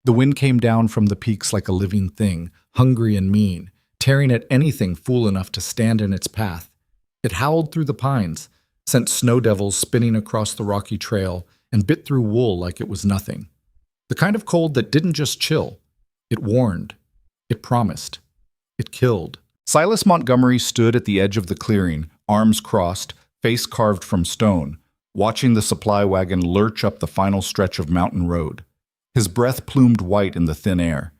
The wind came down from the peaks like a living thing, hungry and mean, tearing at anything fool enough to stand in its path. It howled through the pines, sent snow devils spinning across the rocky trail, and bit through wool like it was nothing. The kind of cold that didn't just chill. It warned. It promised. It killed. Silas Montgomery stood at the edge of the clearing, arms crossed, face carved from stone, watching the supply wagon lurch up the final stretch of mountain road. His breath plumed white in the thin air.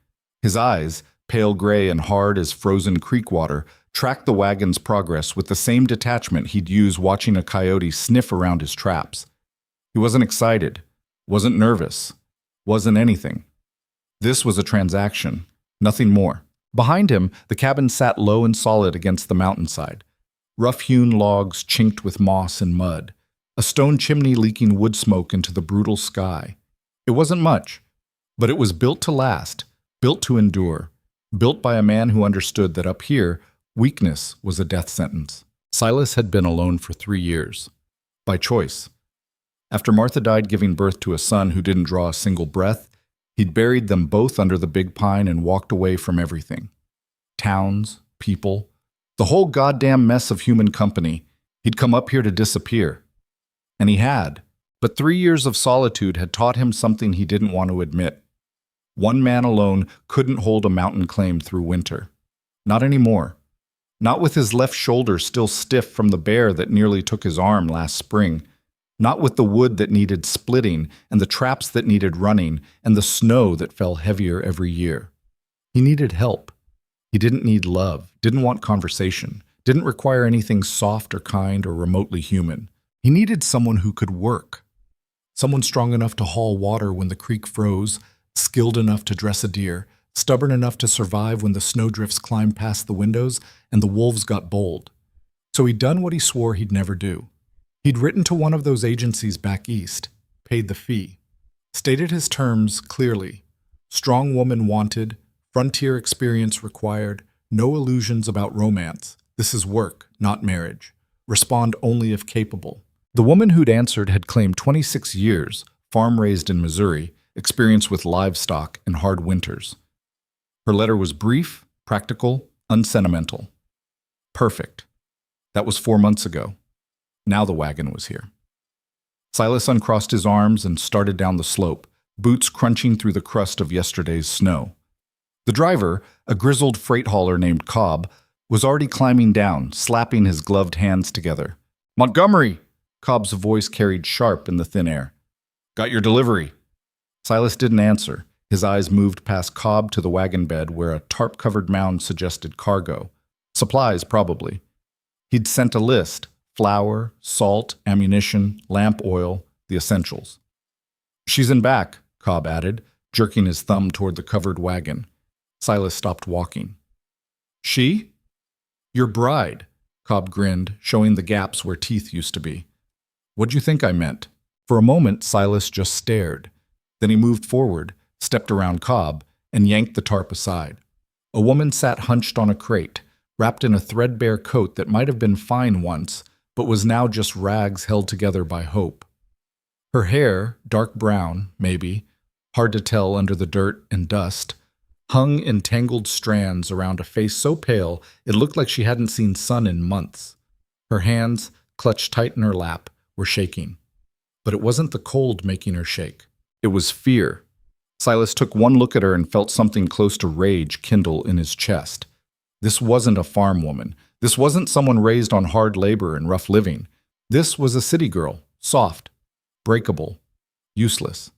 His eyes, pale gray and hard as frozen creek water, tracked the wagon's progress with the same detachment he'd use watching a coyote sniff around his traps. He wasn't excited, wasn't nervous, wasn't anything. This was a transaction, nothing more. Behind him, the cabin sat low and solid against the mountainside. Rough-hewn logs chinked with moss and mud, a stone chimney leaking wood smoke into the brutal sky. It wasn't much, but it was built to last, built to endure, built by a man who understood that up here, weakness was a death sentence. Silas had been alone for 3 years. By choice. After Martha died giving birth to a son who didn't draw a single breath, he'd buried them both under the big pine and walked away from everything. Towns, people, the whole goddamn mess of human company. He'd come up here to disappear. And he had. But 3 years of solitude had taught him something he didn't want to admit. One man alone couldn't hold a mountain claim through winter. Not anymore. Not with his left shoulder still stiff from the bear that nearly took his arm last spring. Not with the wood that needed splitting, and the traps that needed running, and the snow that fell heavier every year. He needed help. He didn't need love, didn't want conversation, didn't require anything soft or kind or remotely human. He needed someone who could work. Someone strong enough to haul water when the creek froze, skilled enough to dress a deer, stubborn enough to survive when the snowdrifts climbed past the windows and the wolves got bold. So he'd done what he swore he'd never do. He'd written to one of those agencies back east, paid the fee, stated his terms clearly. Strong woman wanted, frontier experience required, no illusions about romance. This is work, not marriage. Respond only if capable. The woman who'd answered had claimed 26 years, farm-raised in Missouri, experience with livestock and hard winters. Her letter was brief, practical, unsentimental. Perfect. That was 4 months ago. Now the wagon was here. Silas uncrossed his arms and started down the slope, boots crunching through the crust of yesterday's snow. The driver, a grizzled freight hauler named Cobb, was already climbing down, slapping his gloved hands together. "Montgomery!" Cobb's voice carried sharp in the thin air. "Got your delivery." Silas didn't answer. His eyes moved past Cobb to the wagon bed where a tarp-covered mound suggested cargo. Supplies, probably. He'd sent a list. Flour, salt, ammunition, lamp oil, the essentials. "She's in back," Cobb added, jerking his thumb toward the covered wagon. Silas stopped walking. "She?" "Your bride," Cobb grinned, showing the gaps where teeth used to be. "What'd you think I meant?" For a moment, Silas just stared. Then he moved forward, stepped around Cobb, and yanked the tarp aside. A woman sat hunched on a crate, wrapped in a threadbare coat that might have been fine once, but was now just rags held together by hope. Her hair, dark brown, maybe, hard to tell under the dirt and dust, hung in tangled strands around a face so pale it looked like she hadn't seen sun in months. Her hands, clutched tight in her lap, were shaking. But it wasn't the cold making her shake. It was fear. Silas took one look at her and felt something close to rage kindle in his chest. This wasn't a farm woman. This wasn't someone raised on hard labor and rough living. This was a city girl, soft, breakable, useless.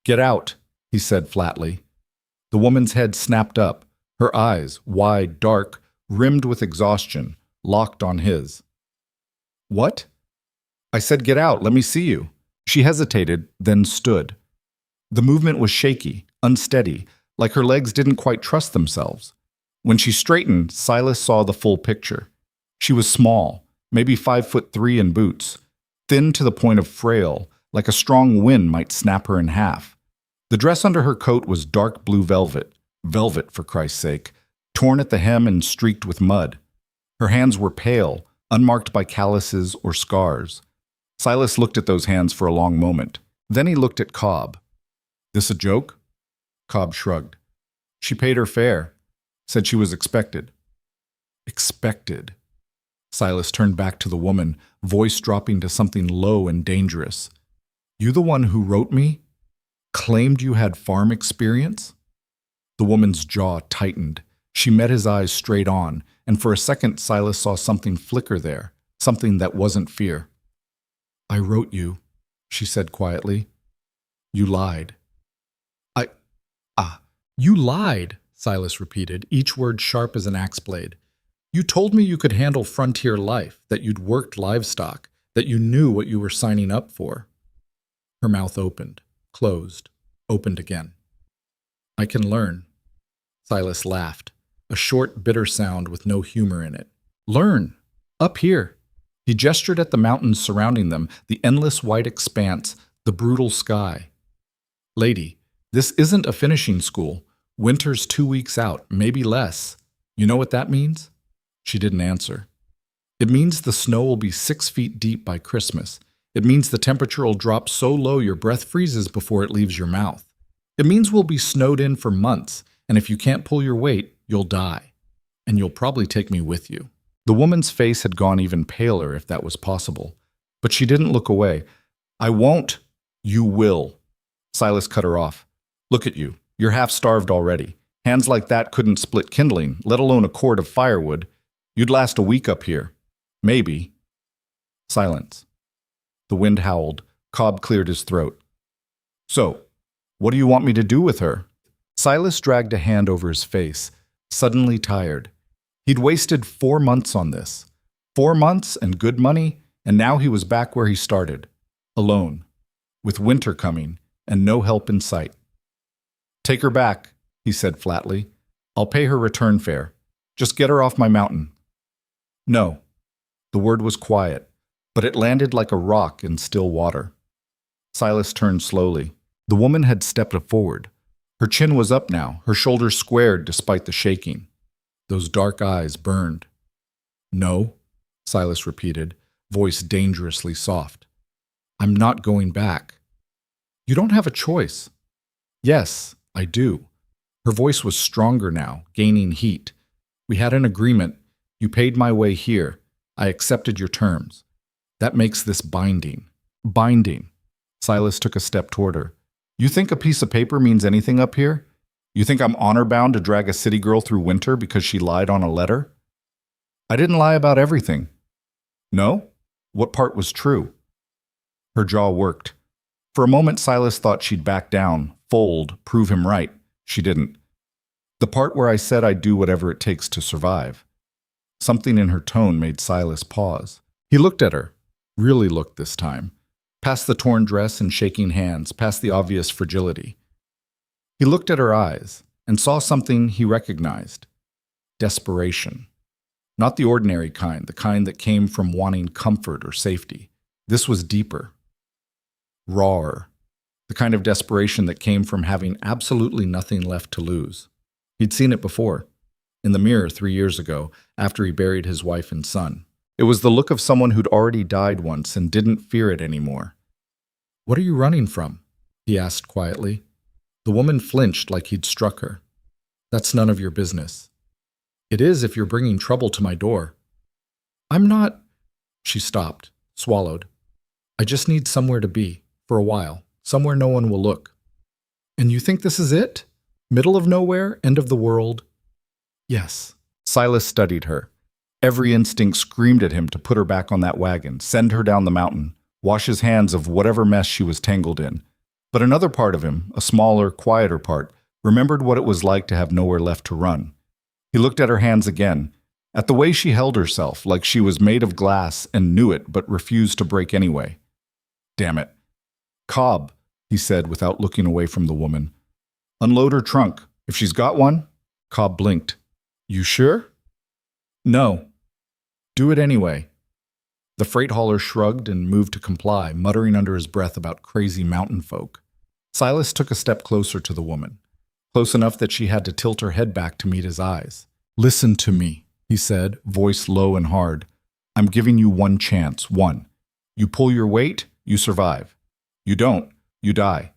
"Get out," he said flatly. The woman's head snapped up, her eyes, wide, dark, rimmed with exhaustion, locked on his. "What?" "I said get out, let me see you." She hesitated, then stood. The movement was shaky, unsteady, like her legs didn't quite trust themselves. When she straightened, Silas saw the full picture. She was small, maybe 5'3" in boots, thin to the point of frail, like a strong wind might snap her in half. The dress under her coat was dark blue velvet for Christ's sake, torn at the hem and streaked with mud. Her hands were pale, unmarked by calluses or scars. Silas looked at those hands for a long moment. Then he looked at Cobb. "This a joke?" Cobb shrugged. She paid her fare. Said she was expected. Expected. Silas turned back to the woman, voice dropping to something low and dangerous. You the one who wrote me? Claimed you had farm experience? The woman's jaw tightened. She met his eyes straight on, and for a second Silas saw something flicker there, something that wasn't fear. I wrote you, she said quietly. You lied. You lied, Silas repeated, each word sharp as an axe blade. You told me you could handle frontier life, that you'd worked livestock, that you knew what you were signing up for. Her mouth opened, closed, opened again. I can learn. Silas laughed, a short, bitter sound with no humor in it. Learn. Up here. He gestured at the mountains surrounding them, the endless white expanse, the brutal sky. Lady, this isn't a finishing school. Winter's 2 weeks out, maybe less. You know what that means? She didn't answer. It means the snow will be 6 feet deep by Christmas. It means the temperature will drop so low your breath freezes before it leaves your mouth. It means we'll be snowed in for months, and if you can't pull your weight, you'll die. And you'll probably take me with you. The woman's face had gone even paler if that was possible. But she didn't look away. I won't. You will. Silas cut her off. Look at you. You're half-starved already. Hands like that couldn't split kindling, let alone a cord of firewood. You'd last a week up here. Maybe. Silence. The wind howled. Cobb cleared his throat. So, what do you want me to do with her? Silas dragged a hand over his face, suddenly tired. He'd wasted 4 months on this. 4 months and good money, and now he was back where he started. Alone. With winter coming, and no help in sight. Take her back, he said flatly. I'll pay her return fare. Just get her off my mountain. No. The word was quiet, but it landed like a rock in still water. Silas turned slowly. The woman had stepped forward. Her chin was up now, her shoulders squared despite the shaking. Those dark eyes burned. No, Silas repeated, voice dangerously soft. I'm not going back. You don't have a choice. Yes, I do. Her voice was stronger now, gaining heat. We had an agreement. You paid my way here. I accepted your terms. That makes this binding. Binding. Silas took a step toward her. You think a piece of paper means anything up here? You think I'm honor-bound to drag a city girl through winter because she lied on a letter? I didn't lie about everything. No? What part was true? Her jaw worked. For a moment, Silas thought she'd back down, fold, prove him right. She didn't. The part where I said I'd do whatever it takes to survive. Something in her tone made Silas pause. He looked at her, really looked this time, past the torn dress and shaking hands, past the obvious fragility. He looked at her eyes and saw something he recognized. Desperation. Not the ordinary kind, the kind that came from wanting comfort or safety. This was deeper. Rawer. The kind of desperation that came from having absolutely nothing left to lose. He'd seen it before. In the mirror 3 years ago, after he buried his wife and son. It was the look of someone who'd already died once and didn't fear it anymore. What are you running from? He asked quietly. The woman flinched like he'd struck her. That's none of your business. It is if you're bringing trouble to my door. I'm not... She stopped, swallowed. I just need somewhere to be, for a while, somewhere no one will look. And you think this is it? Middle of nowhere, end of the world? Yes. Silas studied her. Every instinct screamed at him to put her back on that wagon, send her down the mountain, wash his hands of whatever mess she was tangled in. But another part of him, a smaller, quieter part, remembered what it was like to have nowhere left to run. He looked at her hands again, at the way she held herself, like she was made of glass and knew it but refused to break anyway. Damn it. Cobb, he said without looking away from the woman. Unload her trunk, if she's got one. Cobb blinked. You sure? No. Do it anyway. The freight hauler shrugged and moved to comply, muttering under his breath about crazy mountain folk. Silas took a step closer to the woman, close enough that she had to tilt her head back to meet his eyes. Listen to me, he said, voice low and hard. I'm giving you one chance, one. You pull your weight, you survive. You don't, you die.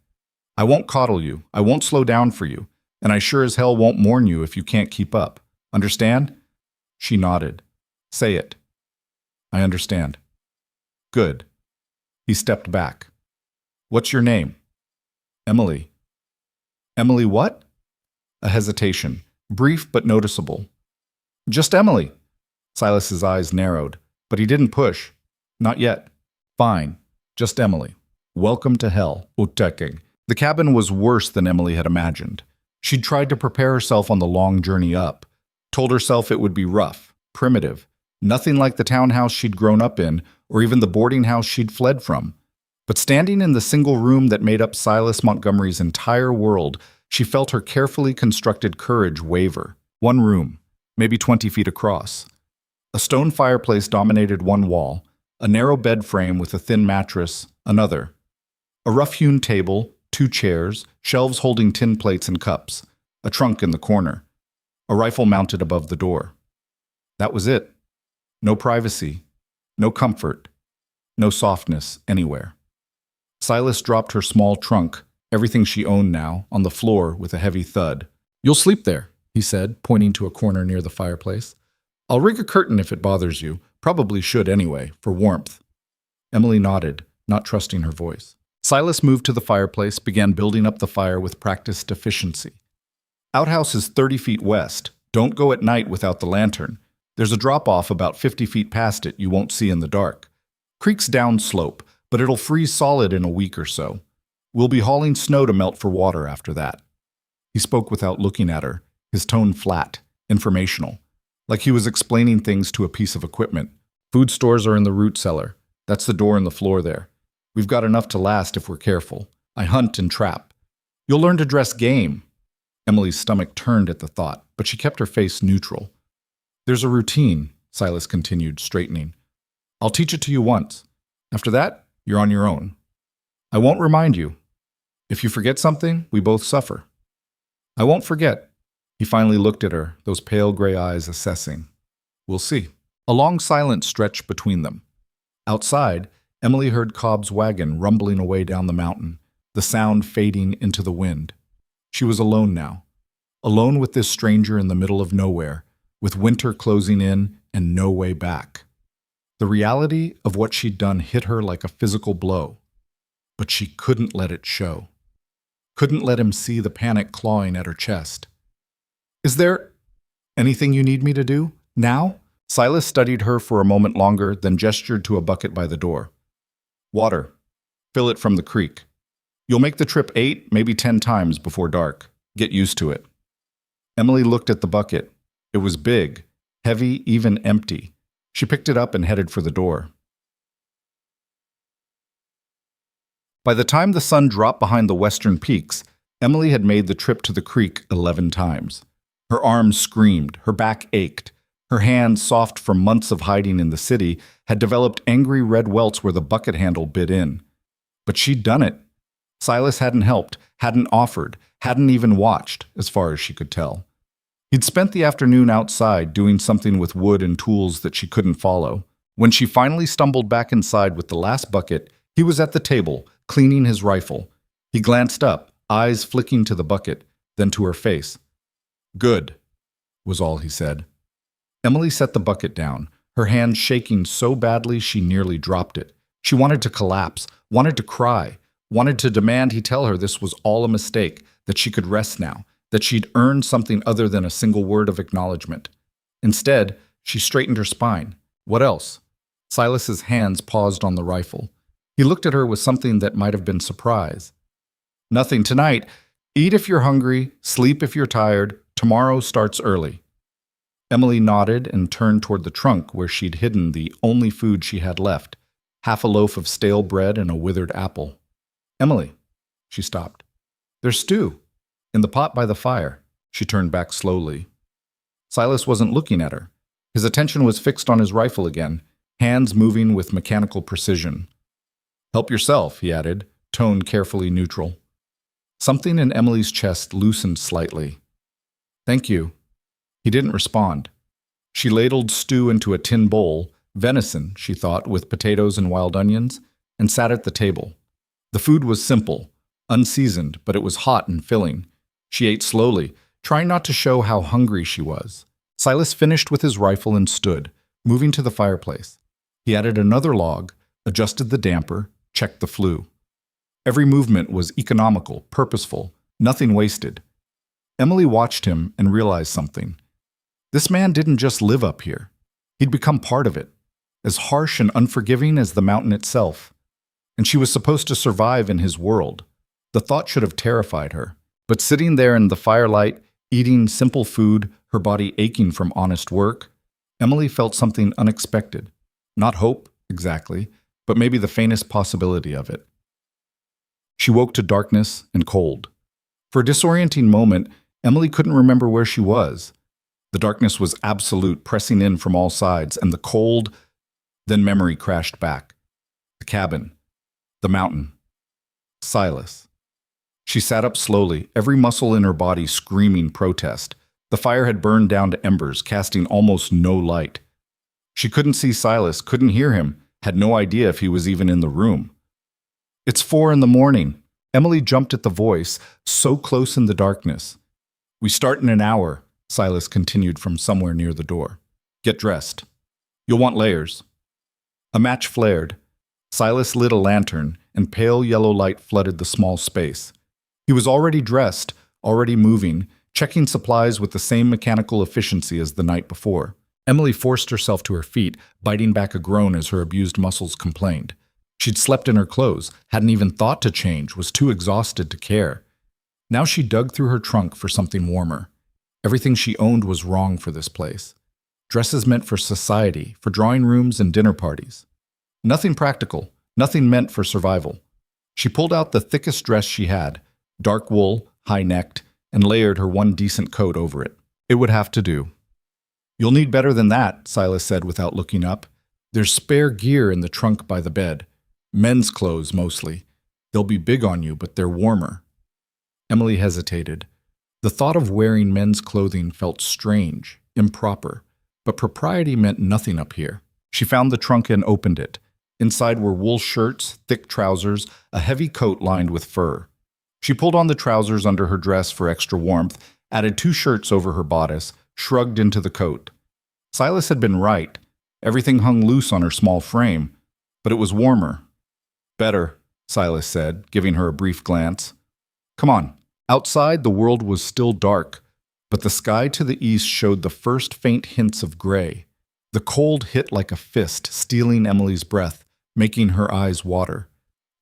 I won't coddle you. I won't slow down for you. And I sure as hell won't mourn you if you can't keep up. Understand? She nodded. Say it. I understand. Good. He stepped back. What's your name? Emily. Emily what? A hesitation, brief but noticeable. Just Emily. Silas's eyes narrowed, but he didn't push. Not yet. Fine. Just Emily. Welcome to hell, Uteking. The cabin was worse than Emily had imagined. She'd tried to prepare herself on the long journey up, told herself it would be rough, primitive, nothing like the townhouse she'd grown up in or even the boarding house she'd fled from. But standing in the single room that made up Silas Montgomery's entire world, she felt her carefully constructed courage waver. One room, maybe 20 feet across. A stone fireplace dominated one wall, a narrow bed frame with a thin mattress, another. A rough-hewn table, 2 chairs, shelves holding tin plates and cups, a trunk in the corner, a rifle mounted above the door. That was it. No privacy, no comfort, no softness anywhere. Silas dropped her small trunk, everything she owned now, on the floor with a heavy thud. You'll sleep there, he said, pointing to a corner near the fireplace. I'll rig a curtain if it bothers you. Probably should anyway, for warmth. Emily nodded, not trusting her voice. Silas moved to the fireplace, began building up the fire with practiced efficiency. Outhouse is 30 feet west. Don't go at night without the lantern. There's a drop-off about 50 feet past it you won't see in the dark. Creek's downslope, but it'll freeze solid in a week or so. We'll be hauling snow to melt for water after that. He spoke without looking at her, his tone flat, informational, like he was explaining things to a piece of equipment. Food stores are in the root cellar. That's the door in the floor there. We've got enough to last if we're careful. I hunt and trap. You'll learn to dress game. Emily's stomach turned at the thought, but she kept her face neutral. There's a routine, Silas continued, straightening. I'll teach it to you once. After that, you're on your own. I won't remind you. If you forget something, we both suffer. I won't forget. He finally looked at her, those pale gray eyes assessing. We'll see. A long silence stretched between them. Outside, Emily heard Cobb's wagon rumbling away down the mountain, the sound fading into the wind. She was alone now. Alone with this stranger in the middle of nowhere, with winter closing in and no way back. The reality of what she'd done hit her like a physical blow. But she couldn't let it show. Couldn't let him see the panic clawing at her chest. Is there anything you need me to do? Now? Silas studied her for a moment longer, then gestured to a bucket by the door. Water. Fill it from the creek. You'll make the trip 8, maybe 10 times before dark. Get used to it. Emily looked at the bucket. It was big, heavy, even empty. She picked it up and headed for the door. By the time the sun dropped behind the western peaks, Emily had made the trip to the creek 11 times. Her arms screamed, her back ached. Her hands, soft from months of hiding in the city, had developed angry red welts where the bucket handle bit in. But she'd done it. Silas hadn't helped, hadn't offered, hadn't even watched, as far as she could tell. He'd spent the afternoon outside doing something with wood and tools that she couldn't follow. When she finally stumbled back inside with the last bucket, he was at the table, cleaning his rifle. He glanced up, eyes flicking to the bucket, then to her face. Good, was all he said. Emily set the bucket down, her hand shaking so badly she nearly dropped it. She wanted to collapse, wanted to cry, wanted to demand he tell her this was all a mistake, that she could rest now, that she'd earned something other than a single word of acknowledgement. Instead, she straightened her spine. What else? Silas's hands paused on the rifle. He looked at her with something that might have been surprise. Nothing tonight. Eat if you're hungry, sleep if you're tired. Tomorrow starts early. Emily nodded and turned toward the trunk where she'd hidden the only food she had left, half a loaf of stale bread and a withered apple. Emily, she stopped. There's stew. In the pot by the fire. She turned back slowly. Silas wasn't looking at her. His attention was fixed on his rifle again, hands moving with mechanical precision. Help yourself, he added, tone carefully neutral. Something in Emily's chest loosened slightly. Thank you. He didn't respond. She ladled stew into a tin bowl, venison, she thought, with potatoes and wild onions, and sat at the table. The food was simple. unseasoned, but it was hot and filling. She ate slowly, trying not to show how hungry she was. Silas finished with his rifle and stood, moving to the fireplace. He added another log, adjusted the damper, checked the flue. Every movement was economical, purposeful, nothing wasted. Emily watched him and realized something. This man didn't just live up here. He'd become part of it, as harsh and unforgiving as the mountain itself. And she was supposed to survive in his world. The thought should have terrified her. But sitting there in the firelight, eating simple food, her body aching from honest work, Emily felt something unexpected. Not hope, exactly, but maybe the faintest possibility of it. She woke to darkness and cold. For a disorienting moment, Emily couldn't remember where she was. The darkness was absolute, pressing in from all sides, and the cold. Then memory crashed back. The cabin. The mountain. Silas. She sat up slowly, every muscle in her body screaming protest. The fire had burned down to embers, casting almost no light. She couldn't see Silas, couldn't hear him, had no idea if he was even in the room. "It's 4 a.m. Emily jumped at the voice, so close in the darkness. "We start in an hour," Silas continued from somewhere near the door. "Get dressed. You'll want layers." A match flared. Silas lit a lantern, and pale yellow light flooded the small space. He was already dressed, already moving, checking supplies with the same mechanical efficiency as the night before. Emily forced herself to her feet, biting back a groan as her abused muscles complained. She'd slept in her clothes, hadn't even thought to change, was too exhausted to care. Now she dug through her trunk for something warmer. Everything she owned was wrong for this place. Dresses meant for society, for drawing rooms and dinner parties. Nothing practical, nothing meant for survival. She pulled out the thickest dress she had, dark wool, high-necked, and layered her one decent coat over it. It would have to do. "You'll need better than that," Silas said without looking up. "There's spare gear in the trunk by the bed. Men's clothes, mostly. They'll be big on you, but they're warmer." Emily hesitated. The thought of wearing men's clothing felt strange, improper, but propriety meant nothing up here. She found the trunk and opened it. Inside were wool shirts, thick trousers, a heavy coat lined with fur. She pulled on the trousers under her dress for extra warmth, added 2 shirts over her bodice, shrugged into the coat. Silas had been right. Everything hung loose on her small frame, but it was warmer. "Better," Silas said, giving her a brief glance. "Come on." Outside, the world was still dark, but the sky to the east showed the first faint hints of gray. The cold hit like a fist, stealing Emily's breath, making her eyes water.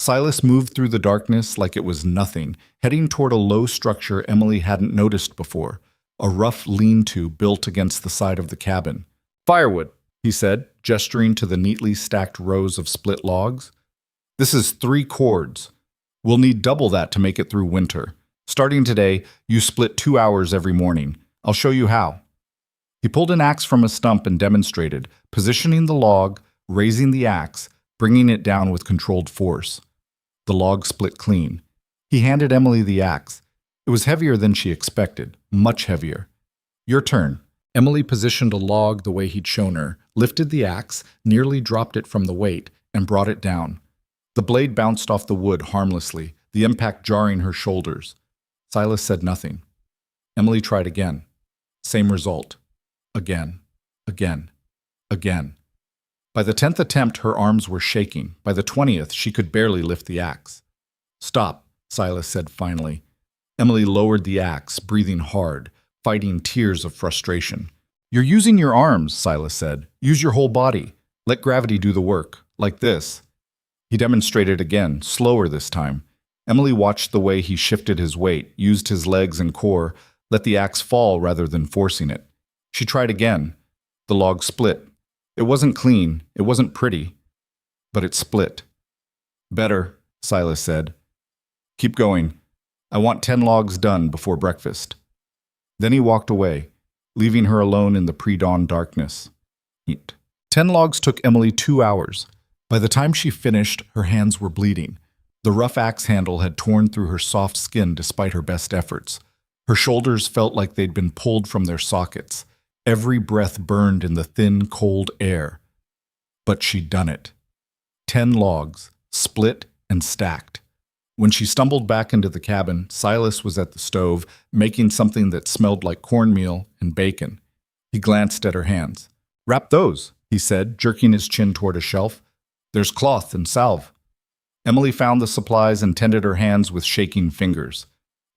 Silas moved through the darkness like it was nothing, heading toward a low structure Emily hadn't noticed before, a rough lean-to built against the side of the cabin. "Firewood," he said, gesturing to the neatly stacked rows of split logs. "This is 3 cords. We'll need double that to make it through winter. Starting today, you split 2 hours every morning. I'll show you how." He pulled an axe from a stump and demonstrated, positioning the log, raising the axe, bringing it down with controlled force. The log split clean. He handed Emily the axe. It was heavier than she expected, much heavier. "Your turn." Emily positioned a log the way he'd shown her, lifted the axe, nearly dropped it from the weight, and brought it down. The blade bounced off the wood harmlessly, the impact jarring her shoulders. Silas said nothing. Emily tried again. Same result. Again. Again. Again. By the 10th attempt, her arms were shaking. By the 20th, she could barely lift the axe. "Stop," Silas said finally. Emily lowered the axe, breathing hard, fighting tears of frustration. "You're using your arms," Silas said. "Use your whole body. Let gravity do the work. Like this." He demonstrated again, slower this time. Emily watched the way he shifted his weight, used his legs and core, let the axe fall rather than forcing it. She tried again. The log split. It wasn't clean, it wasn't pretty, but it split. "Better," Silas said. "Keep going. I want 10 logs done before breakfast." Then he walked away, leaving her alone in the pre-dawn darkness. 10 logs took Emily 2 hours. By the time she finished, her hands were bleeding. The rough axe handle had torn through her soft skin despite her best efforts. Her shoulders felt like they'd been pulled from their sockets. Every breath burned in the thin, cold air. But she'd done it. 10 logs, split and stacked. When she stumbled back into the cabin, Silas was at the stove, making something that smelled like cornmeal and bacon. He glanced at her hands. "Wrap those," he said, jerking his chin toward a shelf. "There's cloth and salve." Emily found the supplies and tended her hands with shaking fingers.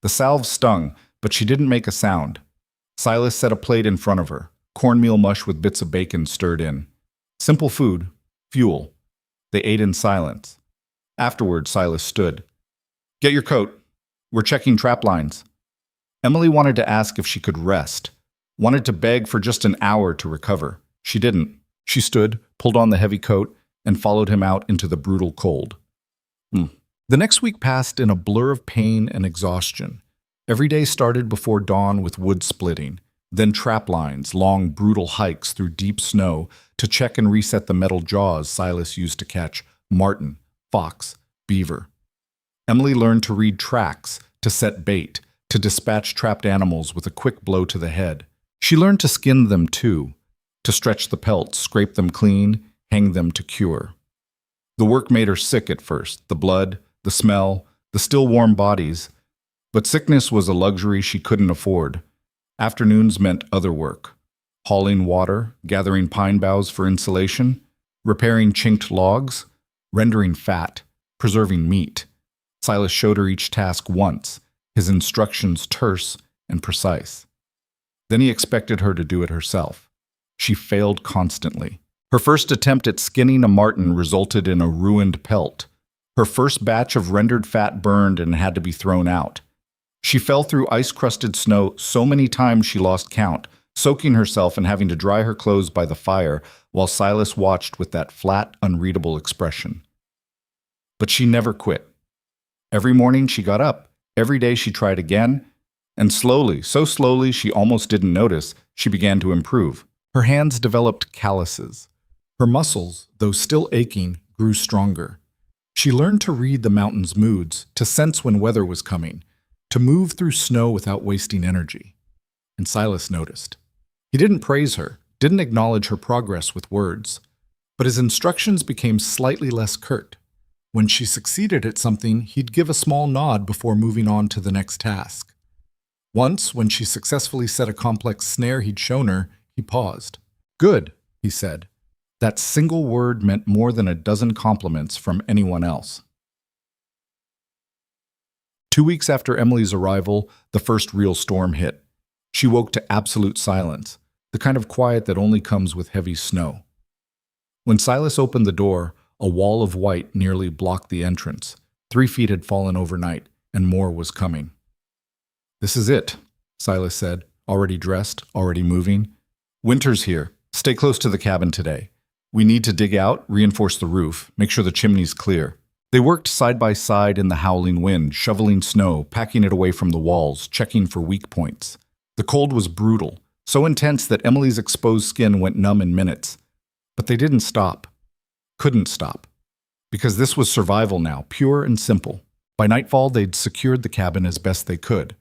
The salve stung, but she didn't make a sound. Silas set a plate in front of her, cornmeal mush with bits of bacon stirred in. Simple food, fuel. They ate in silence. Afterward, Silas stood. "Get your coat. We're checking trap lines." Emily wanted to ask if she could rest, wanted to beg for just an hour to recover. She didn't. She stood, pulled on the heavy coat, and followed him out into the brutal cold. The next week passed in a blur of pain and exhaustion. Every day started before dawn with wood splitting, then trap lines, long, brutal hikes through deep snow to check and reset the metal jaws Silas used to catch marten, fox, beaver. Emily learned to read tracks, to set bait, to dispatch trapped animals with a quick blow to the head. She learned to skin them too, to stretch the pelts, scrape them clean, hang them to cure. The work made her sick at first, the blood, the smell, the still warm bodies. But sickness was a luxury she couldn't afford. Afternoons meant other work. Hauling water, gathering pine boughs for insulation, repairing chinked logs, rendering fat, preserving meat. Silas showed her each task once, his instructions terse and precise. Then he expected her to do it herself. She failed constantly. Her first attempt at skinning a marten resulted in a ruined pelt. Her first batch of rendered fat burned and had to be thrown out. She fell through ice-crusted snow so many times she lost count, soaking herself and having to dry her clothes by the fire while Silas watched with that flat, unreadable expression. But she never quit. Every morning she got up. Every day she tried again. And slowly, so slowly she almost didn't notice, she began to improve. Her hands developed calluses. Her muscles, though still aching, grew stronger. She learned to read the mountain's moods, to sense when weather was coming, to move through snow without wasting energy. And Silas noticed. He didn't praise her, didn't acknowledge her progress with words, but his instructions became slightly less curt. When she succeeded at something, he'd give a small nod before moving on to the next task. Once, when she successfully set a complex snare he'd shown her, he paused. "Good," he said. That single word meant more than a dozen compliments from anyone else. 2 weeks after Emily's arrival, the first real storm hit. She woke to absolute silence, the kind of quiet that only comes with heavy snow. When Silas opened the door, a wall of white nearly blocked the entrance. 3 feet had fallen overnight, and more was coming. "This is it," Silas said, already dressed, already moving. "Winter's here. Stay close to the cabin today. We need to dig out, reinforce the roof, make sure the chimney's clear." They worked side by side in the howling wind, shoveling snow, packing it away from the walls, checking for weak points. The cold was brutal, so intense that Emily's exposed skin went numb in minutes. But they didn't stop. Couldn't stop. Because this was survival now, pure and simple. By nightfall, they'd secured the cabin as best they could.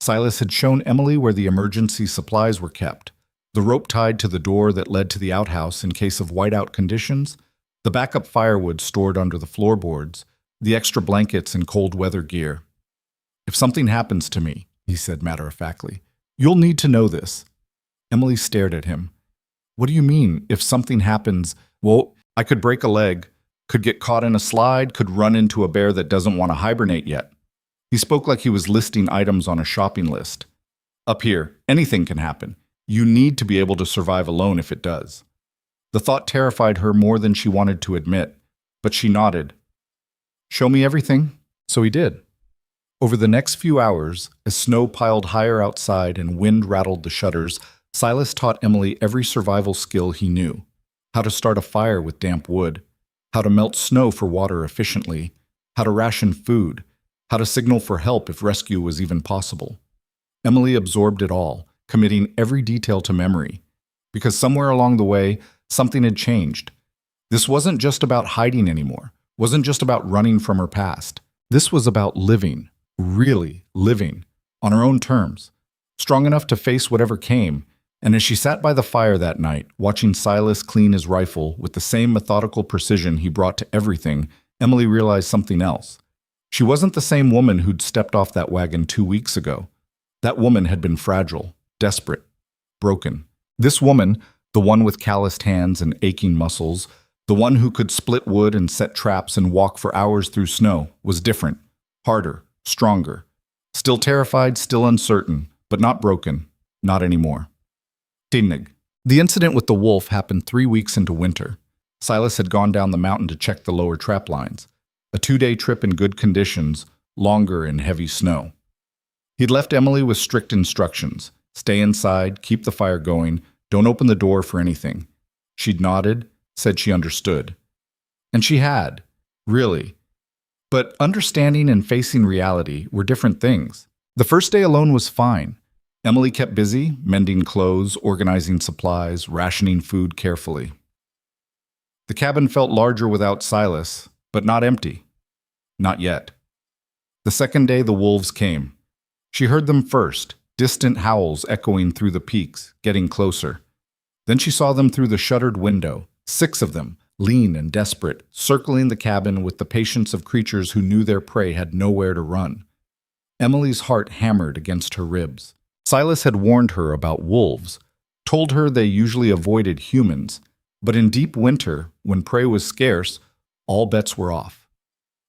Silas had shown Emily where the emergency supplies were kept. The rope tied to the door that led to the outhouse in case of whiteout conditions, the backup firewood stored under the floorboards, the extra blankets and cold weather gear. "If something happens to me," he said matter-of-factly, "you'll need to know this." Emily stared at him. "What do you mean, if something happens?" "Well, I could break a leg, could get caught in a slide, could run into a bear that doesn't want to hibernate yet." He spoke like he was listing items on a shopping list. "Up here, anything can happen. You need to be able to survive alone if it does." The thought terrified her more than she wanted to admit, but she nodded. "Show me everything." So he did. Over the next few hours, as snow piled higher outside and wind rattled the shutters, Silas taught Emily every survival skill he knew. How to start a fire with damp wood, how to melt snow for water efficiently, how to ration food, how to signal for help if rescue was even possible. Emily absorbed it all, committing every detail to memory. Because somewhere along the way, something had changed. This wasn't just about hiding anymore, wasn't just about running from her past. This was about living, really living, on her own terms, strong enough to face whatever came. And as she sat by the fire that night, watching Silas clean his rifle with the same methodical precision he brought to everything, Emily realized something else. She wasn't the same woman who'd stepped off that wagon 2 weeks ago. That woman had been fragile, desperate, broken. This woman, the one with calloused hands and aching muscles, the one who could split wood and set traps and walk for hours through snow, was different, harder, stronger. Still terrified, still uncertain, but not broken, not anymore. Tinnig. The incident with the wolf happened 3 weeks into winter. Silas had gone down the mountain to check the lower trap lines. A 2-day trip in good conditions, longer in heavy snow. He'd left Emily with strict instructions. Stay inside, keep the fire going, don't open the door for anything. She'd nodded, said she understood. And she had, really. But understanding and facing reality were different things. The first day alone was fine. Emily kept busy, mending clothes, organizing supplies, rationing food carefully. The cabin felt larger without Silas, but not empty. Not yet. The second day the wolves came. She heard them first, distant howls echoing through the peaks, getting closer. Then she saw them through the shuttered window, 6 of them, lean and desperate, circling the cabin with the patience of creatures who knew their prey had nowhere to run. Emily's heart hammered against her ribs. Silas had warned her about wolves, told her they usually avoided humans, but in deep winter, when prey was scarce, all bets were off.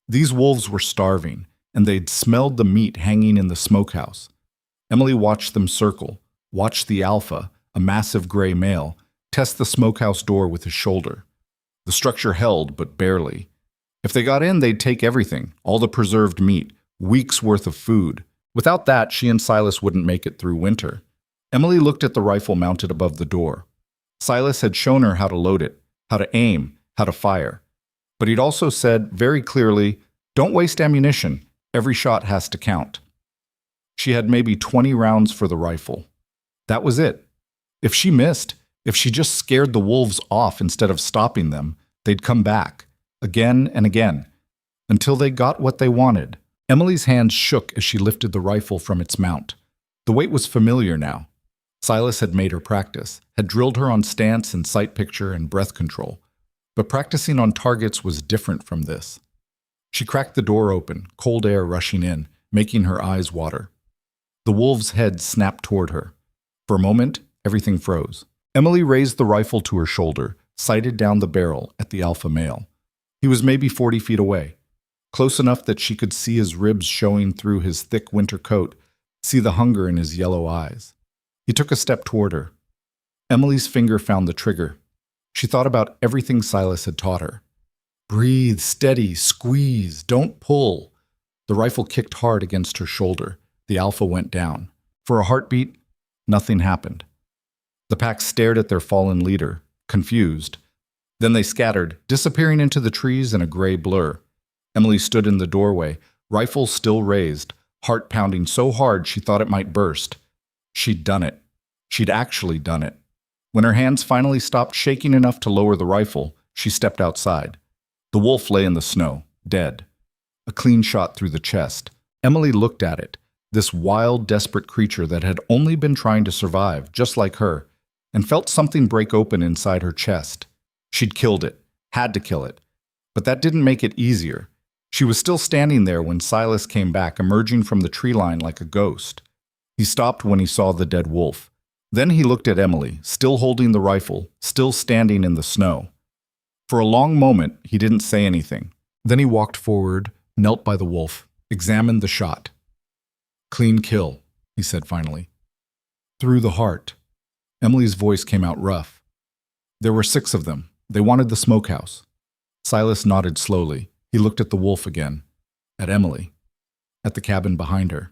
These wolves were starving, and they'd smelled the meat hanging in the smokehouse. Emily watched them circle, watched the alpha, a massive gray male, test the smokehouse door with his shoulder. The structure held, but barely. If they got in, they'd take everything, all the preserved meat, weeks' worth of food. Without that, she and Silas wouldn't make it through winter. Emily looked at the rifle mounted above the door. Silas had shown her how to load it, how to aim, how to fire. But he'd also said very clearly, don't waste ammunition. Every shot has to count. She had maybe 20 rounds for the rifle. That was it. If she missed, if she just scared the wolves off instead of stopping them, they'd come back, again and again, until they got what they wanted. Emily's hands shook as she lifted the rifle from its mount. The weight was familiar now. Silas had made her practice, had drilled her on stance and sight picture and breath control. But practicing on targets was different from this. She cracked the door open, cold air rushing in, making her eyes water. The wolf's head snapped toward her. For a moment, everything froze. Emily raised the rifle to her shoulder, sighted down the barrel at the alpha male. He was maybe 40 feet away, close enough that she could see his ribs showing through his thick winter coat, see the hunger in his yellow eyes. He took a step toward her. Emily's finger found the trigger. She thought about everything Silas had taught her. Breathe, steady, squeeze, don't pull. The rifle kicked hard against her shoulder. The alpha went down. For a heartbeat, nothing happened. The pack stared at their fallen leader, confused. Then they scattered, disappearing into the trees in a gray blur. Emily stood in the doorway, rifle still raised, heart pounding so hard she thought it might burst. She'd done it. She'd actually done it. When her hands finally stopped shaking enough to lower the rifle, she stepped outside. The wolf lay in the snow, dead. A clean shot through the chest. Emily looked at it, this wild, desperate creature that had only been trying to survive, just like her, and felt something break open inside her chest. She'd killed it, had to kill it. But that didn't make it easier. She was still standing there when Silas came back, emerging from the tree line like a ghost. He stopped when he saw the dead wolf. Then he looked at Emily, still holding the rifle, still standing in the snow. For a long moment, he didn't say anything. Then he walked forward, knelt by the wolf, examined the shot. Clean kill, he said finally. Through the heart. Emily's voice came out rough. There were 6 of them. They wanted the smokehouse. Silas nodded slowly. He looked at the wolf again, at Emily, at the cabin behind her.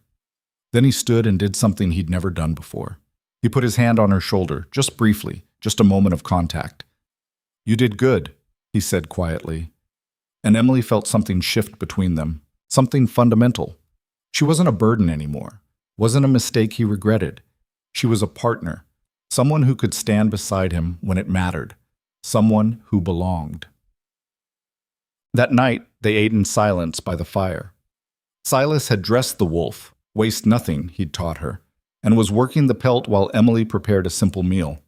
Then he stood and did something he'd never done before. He put his hand on her shoulder, just briefly, just a moment of contact. You did good, he said quietly. And Emily felt something shift between them, something fundamental. She wasn't a burden anymore, wasn't a mistake he regretted. She was a partner, someone who could stand beside him when it mattered, someone who belonged. That night, they ate in silence by the fire. Silas had dressed the wolf, waste nothing, he'd taught her, and was working the pelt while Emily prepared a simple meal.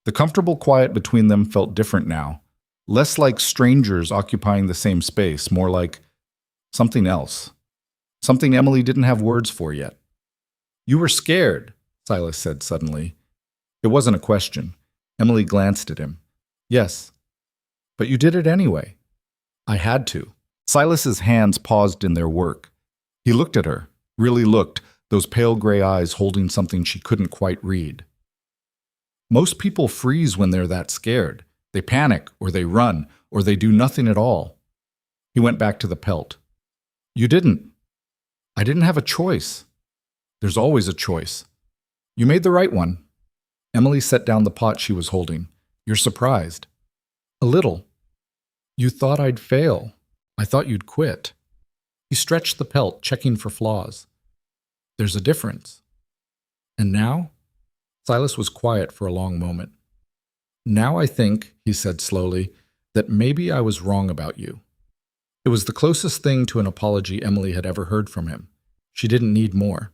The comfortable quiet between them felt different now, less like strangers occupying the same space, more like something else. Something Emily didn't have words for yet. "You were scared," Silas said suddenly. It wasn't a question. Emily glanced at him. "Yes, but you did it anyway." "I had to." Silas's hands paused in their work. He looked at her, really looked, those pale gray eyes holding something she couldn't quite read. Most people freeze when they're that scared. They panic, or they run, or they do nothing at all. He went back to the pelt. "You didn't. I didn't have a choice." "There's always a choice." "You made the right one." Emily set down the pot she was holding. "You're surprised." "A little." "You thought I'd fail. I thought you'd quit." He stretched the pelt, checking for flaws. "There's a difference." "And now?" Silas was quiet for a long moment. "Now I think," he said slowly, "that maybe I was wrong about you." It was the closest thing to an apology Emily had ever heard from him. She didn't need more.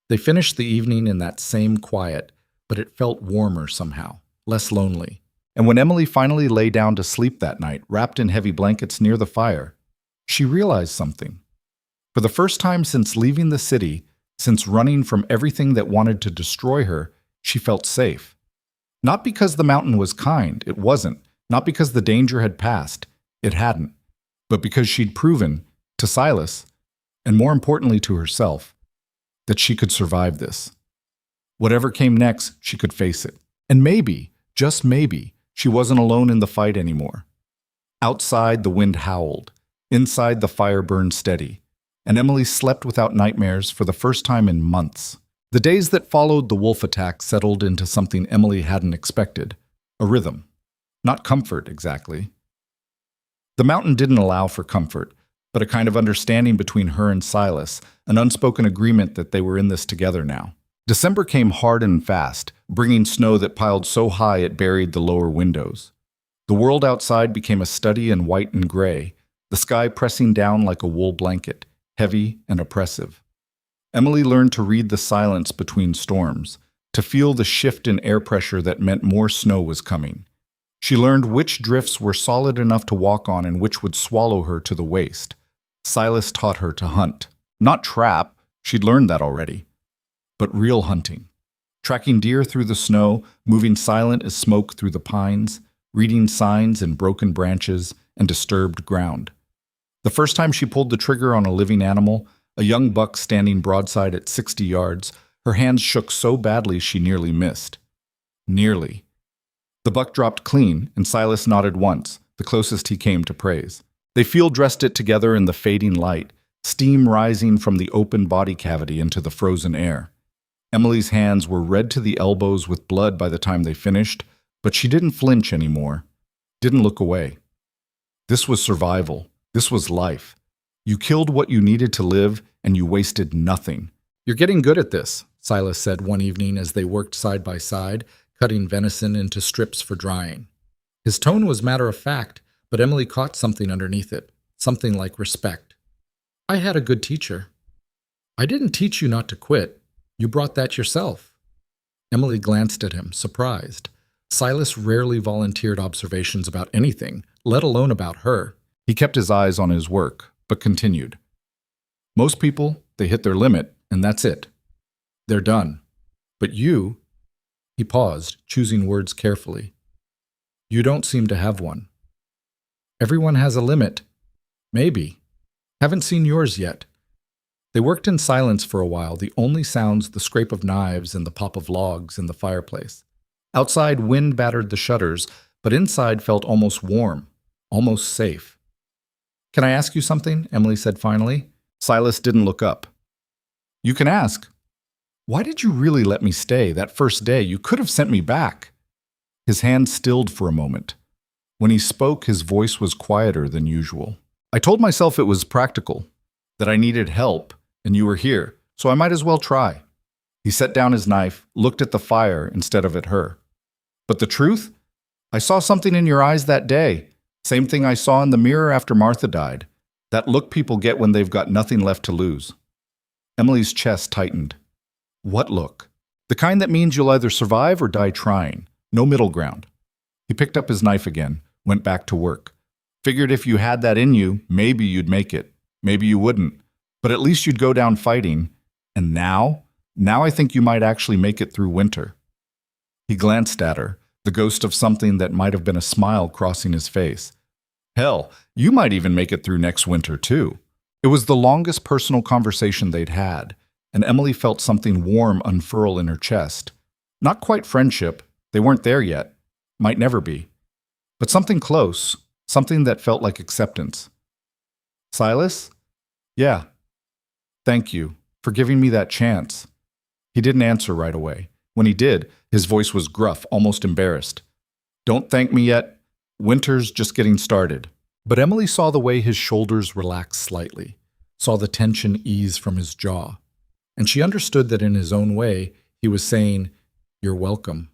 They finished the evening in that same quiet, but it felt warmer somehow, less lonely. And when Emily finally lay down to sleep that night, wrapped in heavy blankets near the fire, she realized something. For the first time since leaving the city, since running from everything that wanted to destroy her, she felt safe. Not because the mountain was kind, it wasn't. Not because the danger had passed, it hadn't. But because she'd proven, to Silas, and more importantly to herself, that she could survive this. Whatever came next, she could face it. And maybe, just maybe, she wasn't alone in the fight anymore. Outside, the wind howled. Inside, the fire burned steady. And Emily slept without nightmares for the first time in months. The days that followed the wolf attack settled into something Emily hadn't expected. A rhythm. Not comfort, exactly. The mountain didn't allow for comfort, but a kind of understanding between her and Silas, an unspoken agreement that they were in this together now. December came hard and fast, bringing snow that piled so high it buried the lower windows. The world outside became a study in white and gray, the sky pressing down like a wool blanket, heavy and oppressive. Emily learned to read the silence between storms, to feel the shift in air pressure that meant more snow was coming. She learned which drifts were solid enough to walk on and which would swallow her to the waist. Silas taught her to hunt. Not trap, she'd learned that already, but real hunting. Tracking deer through the snow, moving silent as smoke through the pines, reading signs in broken branches and disturbed ground. The first time she pulled the trigger on a living animal, a young buck standing broadside at 60 yards, her hands shook so badly she nearly missed. Nearly. The buck dropped clean, and Silas nodded once, the closest he came to praise. They field-dressed it together in the fading light, steam rising from the open body cavity into the frozen air. Emily's hands were red to the elbows with blood by the time they finished, but she didn't flinch anymore, didn't look away. This was survival. This was life. You killed what you needed to live, and you wasted nothing. "You're getting good at this," Silas said one evening as they worked side by side, cutting venison into strips for drying. His tone was matter of fact, but Emily caught something underneath it, something like respect. "I had a good teacher." "I didn't teach you not to quit. You brought that yourself." Emily glanced at him, surprised. Silas rarely volunteered observations about anything, let alone about her. He kept his eyes on his work, but continued. "Most people, they hit their limit, and that's it. They're done. But you—" He paused, choosing words carefully. "You don't seem to have one." "Everyone has a limit. Maybe. Haven't seen yours yet." They worked in silence for a while, the only sounds the scrape of knives and the pop of logs in the fireplace. Outside, wind battered the shutters, but inside felt almost warm, almost safe. "Can I ask you something?" Emily said finally. Silas didn't look up. "You can ask. Why did you really let me stay that first day? You could have sent me back." His hand stilled for a moment. When he spoke, his voice was quieter than usual. "I told myself it was practical, that I needed help, and you were here, so I might as well try." He set down his knife, looked at the fire instead of at her. "But the truth? I saw something in your eyes that day. Same thing I saw in the mirror after Martha died. That look people get when they've got nothing left to lose." Emily's chest tightened. "What look?" "The kind that means you'll either survive or die trying. No middle ground." He picked up his knife again, went back to work. "Figured if you had that in you, maybe you'd make it. Maybe you wouldn't, but at least you'd go down fighting. And now I think you might actually make it through winter." He glanced at her, the ghost of something that might have been a smile crossing his face. "Hell, you might even make it through next winter, too." It was the longest personal conversation they'd had, and Emily felt something warm unfurl in her chest. Not quite friendship, they weren't there yet, might never be, but something close, something that felt like acceptance. "Silas? Yeah. Thank you for giving me that chance." He didn't answer right away. When he did, his voice was gruff, almost embarrassed. "Don't thank me yet. Winter's just getting started." But Emily saw the way his shoulders relaxed slightly, saw the tension ease from his jaw, and she understood that in his own way, he was saying, "You're welcome."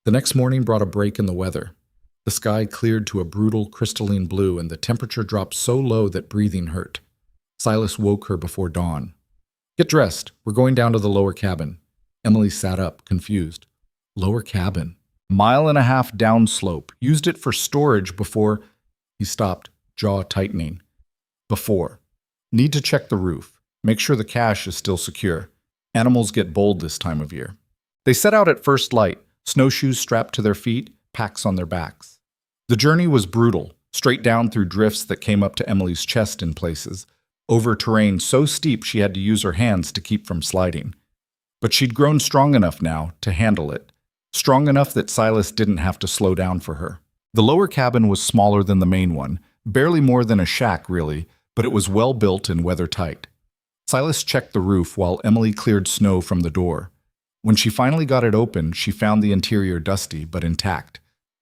The next morning brought a break in the weather. The sky cleared to a brutal crystalline blue, and the temperature dropped so low that breathing hurt. Silas woke her before dawn. "Get dressed. We're going down to the lower cabin." Emily sat up, confused. Lower cabin? Mile and a half downslope. Used it for storage before... He stopped, jaw tightening. Before. Need to check the roof. Make sure the cache is still secure. Animals get bold this time of year. They set out at first light, snowshoes strapped to their feet, packs on their backs. The journey was brutal, straight down through drifts that came up to Emily's chest in places, over terrain so steep she had to use her hands to keep from sliding. But she'd grown strong enough now to handle it, strong enough that Silas didn't have to slow down for her. The lower cabin was smaller than the main one, barely more than a shack really, but it was well built and weather-tight. Silas checked the roof while Emily cleared snow from the door. When she finally got it open, she found the interior dusty but intact.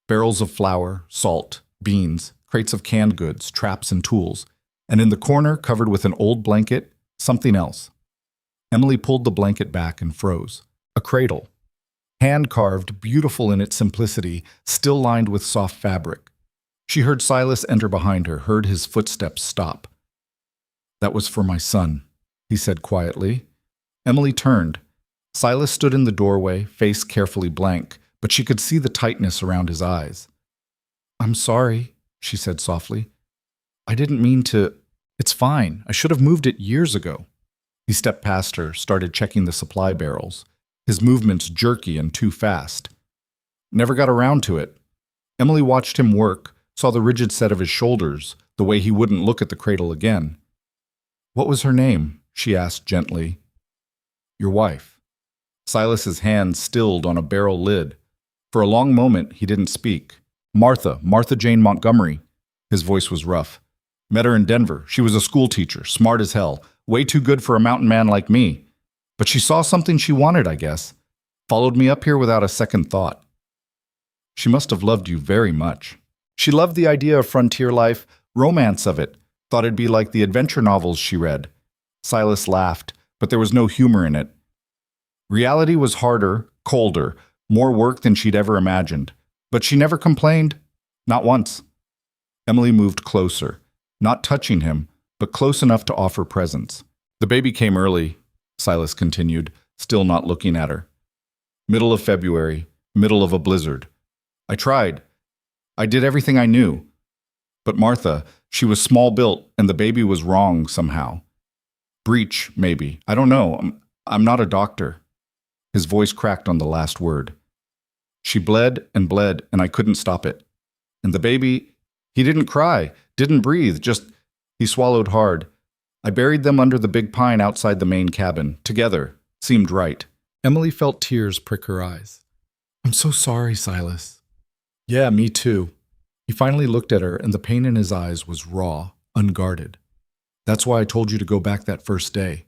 Barrels of flour, salt, beans, crates of canned goods, traps and tools, and in the corner, covered with an old blanket, something else. Emily pulled the blanket back and froze. A cradle. Hand-carved, beautiful in its simplicity, still lined with soft fabric. She heard Silas enter behind her, heard his footsteps stop. "That was for my son," he said quietly. Emily turned. Silas stood in the doorway, face carefully blank, but she could see the tightness around his eyes. "I'm sorry," she said softly. "I didn't mean to... It's fine. I should have moved it years ago." He stepped past her, started checking the supply barrels. His movements jerky and too fast. Never got around to it. Emily watched him work, saw the rigid set of his shoulders, the way he wouldn't look at the cradle again. "What was her name?" she asked gently. "Your wife." Silas's hand stilled on a barrel lid. For a long moment, he didn't speak. Martha Jane Montgomery." His voice was rough. "Met her in Denver. She was a school teacher, smart as hell, way too good for a mountain man like me. But she saw something she wanted, I guess. Followed me up here without a second thought. She must have loved you very much. She loved the idea of frontier life, romance of it, thought it'd be like the adventure novels she read." Silas laughed, but there was no humor in it. Reality was harder, colder, more work than she'd ever imagined. But she never complained. Not once. Emily moved closer, not touching him, but close enough to offer presence. "The baby came early," Silas continued, still not looking at her. "Middle of February, middle of a blizzard. I tried. I did everything I knew. But Martha, she was small-built, and the baby was wrong somehow. Breech, maybe. I don't know. I'm not a doctor." His voice cracked on the last word. "She bled, and I couldn't stop it. And the baby, he didn't cry, didn't breathe, just..." He swallowed hard. "I buried them under the big pine outside the main cabin, together. Seemed right." Emily felt tears prick her eyes. "I'm so sorry, Silas." "Yeah, me too." He finally looked at her, and the pain in his eyes was raw, unguarded. "That's why I told you to go back that first day.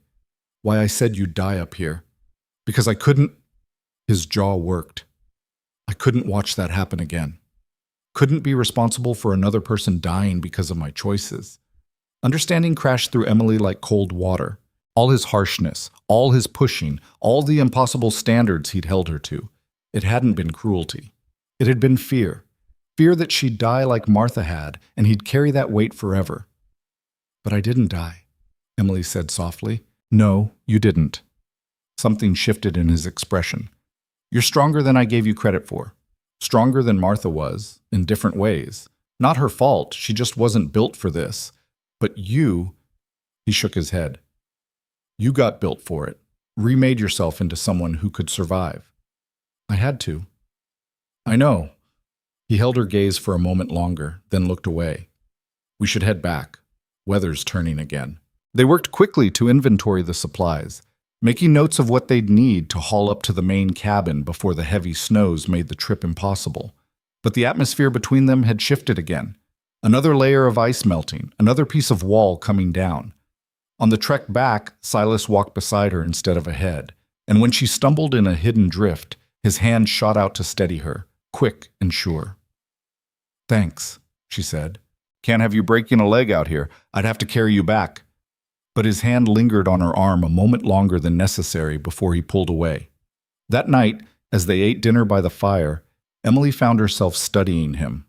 Why I said you'd die up here. Because I couldn't..." His jaw worked. "I couldn't watch that happen again. Couldn't be responsible for another person dying because of my choices." Understanding crashed through Emily like cold water. All his harshness, all his pushing, all the impossible standards he'd held her to. It hadn't been cruelty. It had been fear. Fear that she'd die like Martha had, and he'd carry that weight forever. "But I didn't die," Emily said softly. "No, you didn't." Something shifted in his expression. "You're stronger than I gave you credit for. Stronger than Martha was, in different ways. Not her fault, she just wasn't built for this. But you He shook his head. You got built for it. Remade yourself into someone who could survive. I had to. I know. He held her gaze for a moment longer, then looked away. We should head back. Weather's turning again. They worked quickly to inventory the supplies, making notes of what they'd need to haul up to the main cabin before the heavy snows made the trip impossible. But the atmosphere between them had shifted again. Another layer of ice melting, another piece of wall coming down. On the trek back, Silas walked beside her instead of ahead, and when she stumbled in a hidden drift, his hand shot out to steady her, quick and sure. Thanks, she said. Can't have you breaking a leg out here. I'd have to carry you back. But his hand lingered on her arm a moment longer than necessary before he pulled away. That night, as they ate dinner by the fire, Emily found herself studying him,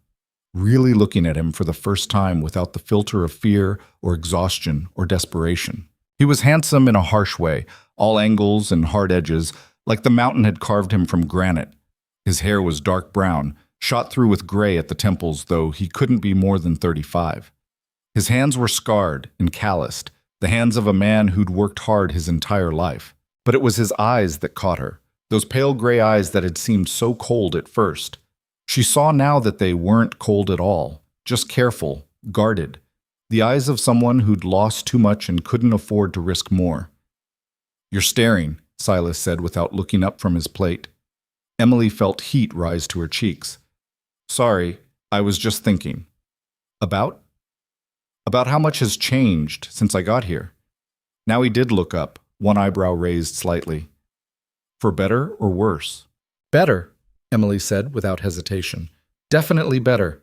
really looking at him for the first time without the filter of fear or exhaustion or desperation. He was handsome in a harsh way, all angles and hard edges, like the mountain had carved him from granite. His hair was dark brown, shot through with gray at the temples, though he couldn't be more than 35. His hands were scarred and calloused, the hands of a man who'd worked hard his entire life. But it was his eyes that caught her, those pale gray eyes that had seemed so cold at first. She saw now that they weren't cold at all, just careful, guarded, the eyes of someone who'd lost too much and couldn't afford to risk more. You're staring, Silas said without looking up from his plate. Emily felt heat rise to her cheeks. Sorry, I was just thinking. About? About how much has changed since I got here. Now he did look up, one eyebrow raised slightly. For better or worse? Better, Emily said without hesitation. Definitely better.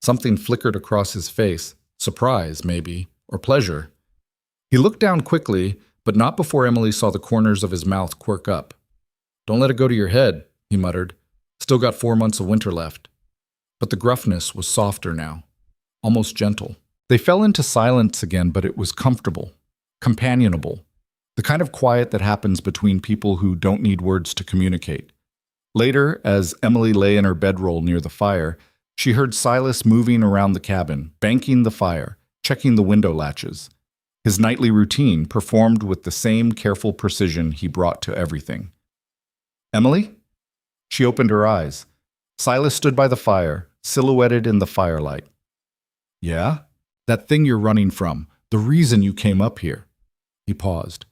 Something flickered across his face, surprise, maybe, or pleasure. He looked down quickly, but not before Emily saw the corners of his mouth quirk up. Don't let it go to your head, he muttered. Still got 4 months of winter left. But the gruffness was softer now, almost gentle. They fell into silence again, but it was comfortable, companionable, the kind of quiet that happens between people who don't need words to communicate. Later, as Emily lay in her bedroll near the fire, she heard Silas moving around the cabin, banking the fire, checking the window latches. His nightly routine performed with the same careful precision he brought to everything. Emily? She opened her eyes. Silas stood by the fire, silhouetted in the firelight. Yeah? That thing you're running from, the reason you came up here. He paused.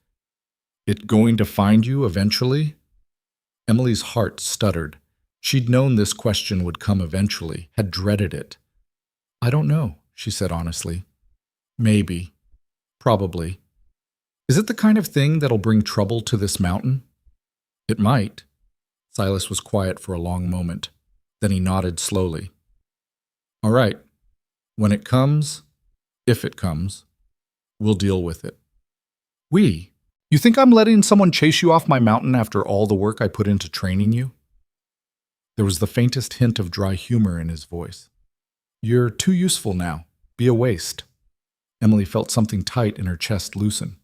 It going to find you eventually? Emily's heart stuttered. She'd known this question would come eventually, had dreaded it. I don't know, she said honestly. Maybe. Probably. Is it the kind of thing that'll bring trouble to this mountain? It might. Silas was quiet for a long moment. Then he nodded slowly. All right. When it comes, if it comes, we'll deal with it. We? You think I'm letting someone chase you off my mountain after all the work I put into training you? There was the faintest hint of dry humor in his voice. You're too useful now. Be a waste. Emily felt something tight in her chest loosen.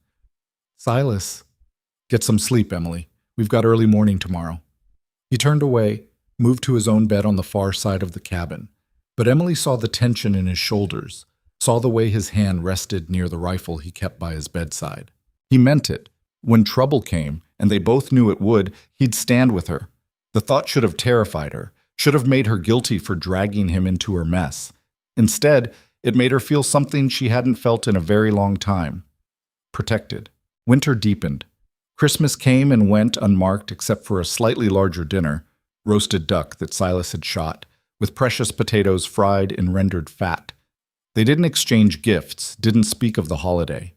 Silas. Get some sleep, Emily. We've got early morning tomorrow. He turned away, moved to his own bed on the far side of the cabin. But Emily saw the tension in his shoulders, saw the way his hand rested near the rifle he kept by his bedside. He meant it. When trouble came, and they both knew it would, he'd stand with her. The thought should have terrified her, should have made her guilty for dragging him into her mess. Instead, it made her feel something she hadn't felt in a very long time. Protected. Winter deepened. Christmas came and went unmarked except for a slightly larger dinner, roasted duck that Silas had shot, with precious potatoes fried in rendered fat. They didn't exchange gifts, didn't speak of the holiday.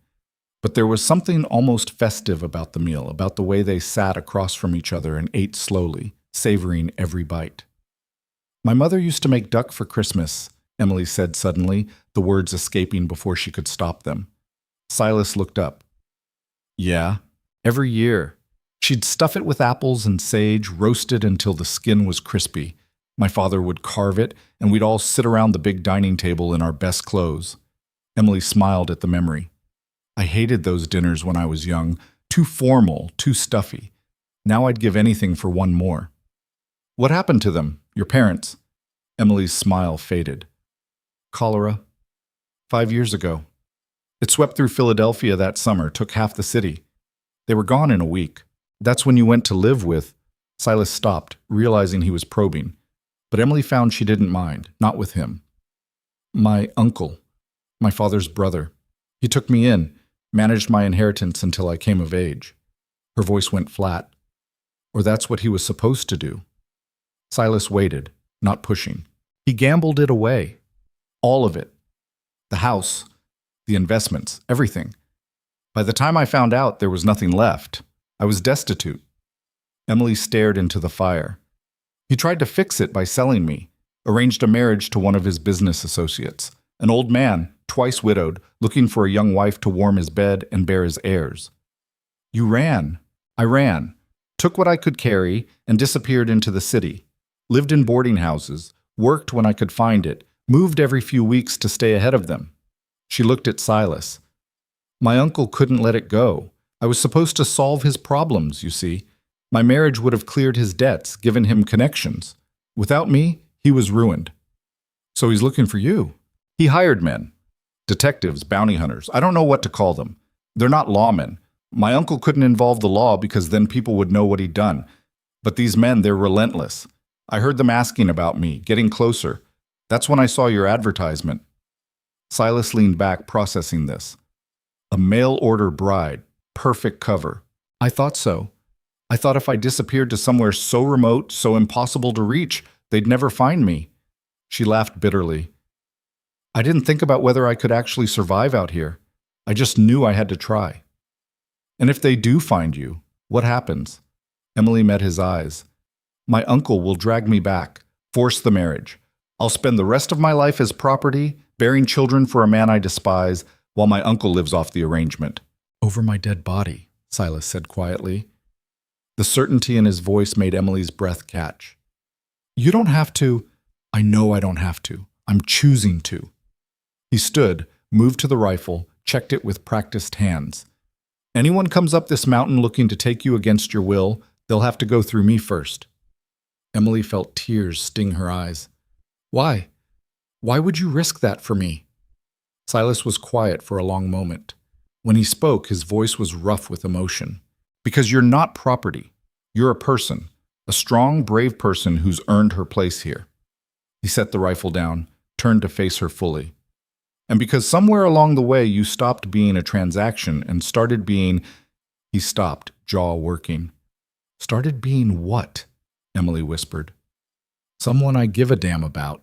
But there was something almost festive about the meal, about the way they sat across from each other and ate slowly, savoring every bite. My mother used to make duck for Christmas, Emily said suddenly, the words escaping before she could stop them. Silas looked up. Yeah, every year. She'd stuff it with apples and sage, roast it until the skin was crispy. My father would carve it, and we'd all sit around the big dining table in our best clothes. Emily smiled at the memory. I hated those dinners when I was young, too formal, too stuffy. Now I'd give anything for one more. What happened to them, your parents? Emily's smile faded. Cholera. 5 years ago. It swept through Philadelphia that summer, took half the city. They were gone in a week. That's when you went to live with. Silas stopped, realizing he was probing. But Emily found she didn't mind, not with him. My uncle, my father's brother. He took me in, managed my inheritance until I came of age. Her voice went flat. Or that's what he was supposed to do. Silas waited, not pushing. He gambled it away. All of it. The house, the investments, everything. By the time I found out, there was nothing left. I was destitute. Emily stared into the fire. He tried to fix it by selling me, arranged a marriage to one of his business associates, an old man, twice widowed, looking for a young wife to warm his bed and bear his heirs. You ran. I ran, took what I could carry, and disappeared into the city. Lived in boarding houses, worked when I could find it, moved every few weeks to stay ahead of them. She looked at Silas. My uncle couldn't let it go. I was supposed to solve his problems, you see. My marriage would have cleared his debts, given him connections. Without me, he was ruined. So he's looking for you. He hired men. Detectives, bounty hunters. I don't know what to call them. They're not lawmen. My uncle couldn't involve the law because then people would know what he'd done. But these men, they're relentless. I heard them asking about me, getting closer. That's when I saw your advertisement. Silas leaned back, processing this. A mail-order bride. Perfect cover. I thought so. I thought if I disappeared to somewhere so remote, so impossible to reach, they'd never find me. She laughed bitterly. I didn't think about whether I could actually survive out here. I just knew I had to try. And if they do find you, what happens? Emily met his eyes. My uncle will drag me back, force the marriage. I'll spend the rest of my life as property, bearing children for a man I despise, while my uncle lives off the arrangement. Over my dead body, Silas said quietly. The certainty in his voice made Emily's breath catch. You don't have to. I know I don't have to. I'm choosing to. He stood, moved to the rifle, checked it with practiced hands. Anyone comes up this mountain looking to take you against your will, they'll have to go through me first. Emily felt tears sting her eyes. Why? Why would you risk that for me? Silas was quiet for a long moment. When he spoke, his voice was rough with emotion. Because you're not property. You're a person, a strong, brave person who's earned her place here. He set the rifle down, turned to face her fully. And because somewhere along the way you stopped being a transaction and started being... He stopped, jaw working. Started being what? Emily whispered. Someone I give a damn about.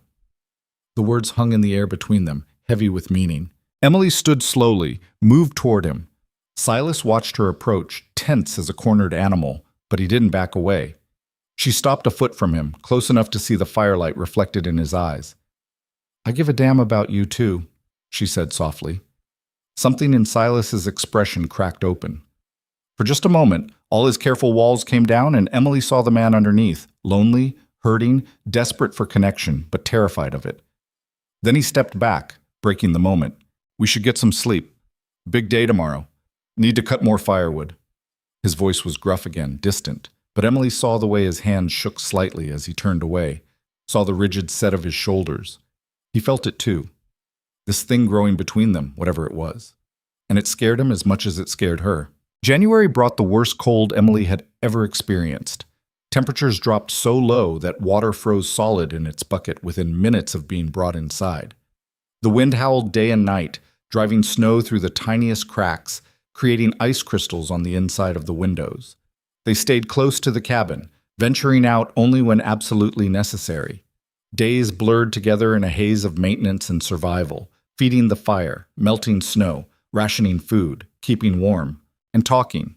The words hung in the air between them, heavy with meaning. Emily stood slowly, moved toward him. Silas watched her approach, tense as a cornered animal, but he didn't back away. She stopped a foot from him, close enough to see the firelight reflected in his eyes. I give a damn about you too, she said softly. Something in Silas's expression cracked open. For just a moment, all his careful walls came down and Emily saw the man underneath, lonely, hurting, desperate for connection, but terrified of it. Then he stepped back, breaking the moment. We should get some sleep. Big day tomorrow. Need to cut more firewood. His voice was gruff again, distant, but Emily saw the way his hands shook slightly as he turned away, saw the rigid set of his shoulders. He felt it too. This thing growing between them, whatever it was. And it scared him as much as it scared her. January brought the worst cold Emily had ever experienced. Temperatures dropped so low that water froze solid in its bucket within minutes of being brought inside. The wind howled day and night, driving snow through the tiniest cracks, creating ice crystals on the inside of the windows. They stayed close to the cabin, venturing out only when absolutely necessary. Days blurred together in a haze of maintenance and survival, feeding the fire, melting snow, rationing food, keeping warm, and talking.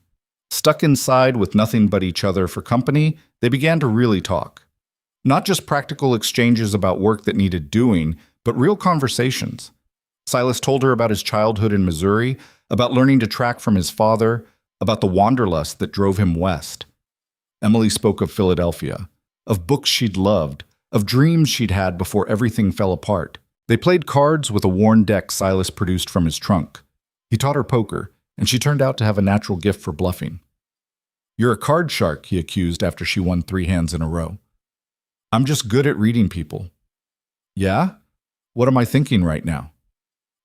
Stuck inside with nothing but each other for company, they began to really talk. Not just practical exchanges about work that needed doing, but real conversations. Silas told her about his childhood in Missouri, about learning to track from his father, about the wanderlust that drove him west. Emily spoke of Philadelphia, of books she'd loved, of dreams she'd had before everything fell apart. They played cards with a worn deck Silas produced from his trunk. He taught her poker, and she turned out to have a natural gift for bluffing. You're a card shark, he accused after she won 3 hands in a row. I'm just good at reading people. Yeah? What am I thinking right now?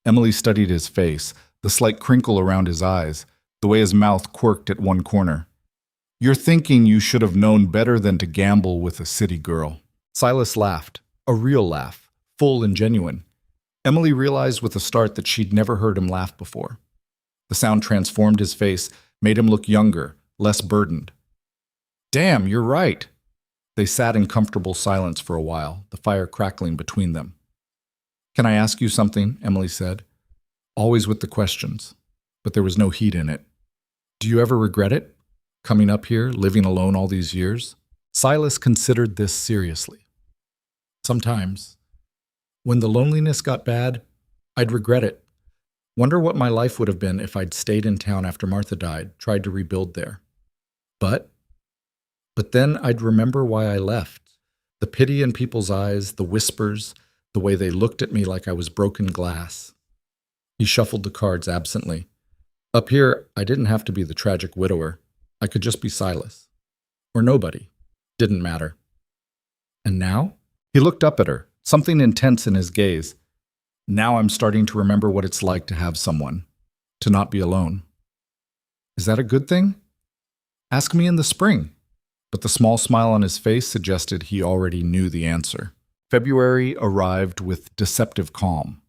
Emily studied his face, the slight crinkle around his eyes, the way his mouth quirked at one corner. "You're thinking you should have known better than to gamble with a city girl." Silas laughed, a real laugh, full and genuine. Emily realized with a start that she'd never heard him laugh before. The sound transformed his face, made him look younger, less burdened. "Damn, you're right." They sat in comfortable silence for a while, the fire crackling between them. "Can I ask you something?" Emily said. Always with the questions, but there was no heat in it. "Do you ever regret it? Coming up here, living alone all these years?" Silas considered this seriously. "Sometimes. When the loneliness got bad, I'd regret it. Wonder what my life would have been if I'd stayed in town after Martha died, tried to rebuild there. But then I'd remember why I left. The pity in people's eyes, the whispers, the way they looked at me like I was broken glass." He shuffled the cards absently. "Up here, I didn't have to be the tragic widower. I could just be Silas. Or nobody. Didn't matter. And now?" He looked up at her, something intense in his gaze. "Now I'm starting to remember what it's like to have someone, to not be alone." "Is that a good thing?" "Ask me in the spring." But the small smile on his face suggested he already knew the answer. February arrived with deceptive calm.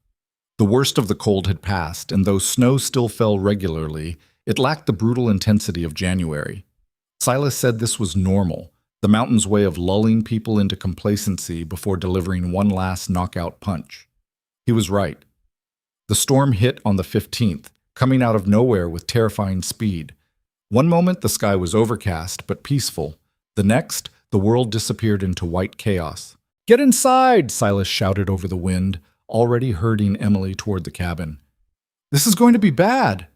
The worst of the cold had passed, and though snow still fell regularly, it lacked the brutal intensity of January. Silas said this was normal, the mountain's way of lulling people into complacency before delivering one last knockout punch. He was right. The storm hit on the 15th, coming out of nowhere with terrifying speed. One moment the sky was overcast but peaceful. The next, the world disappeared into white chaos. "Get inside!" Silas shouted over the wind, already herding Emily toward the cabin. "This is going to be bad."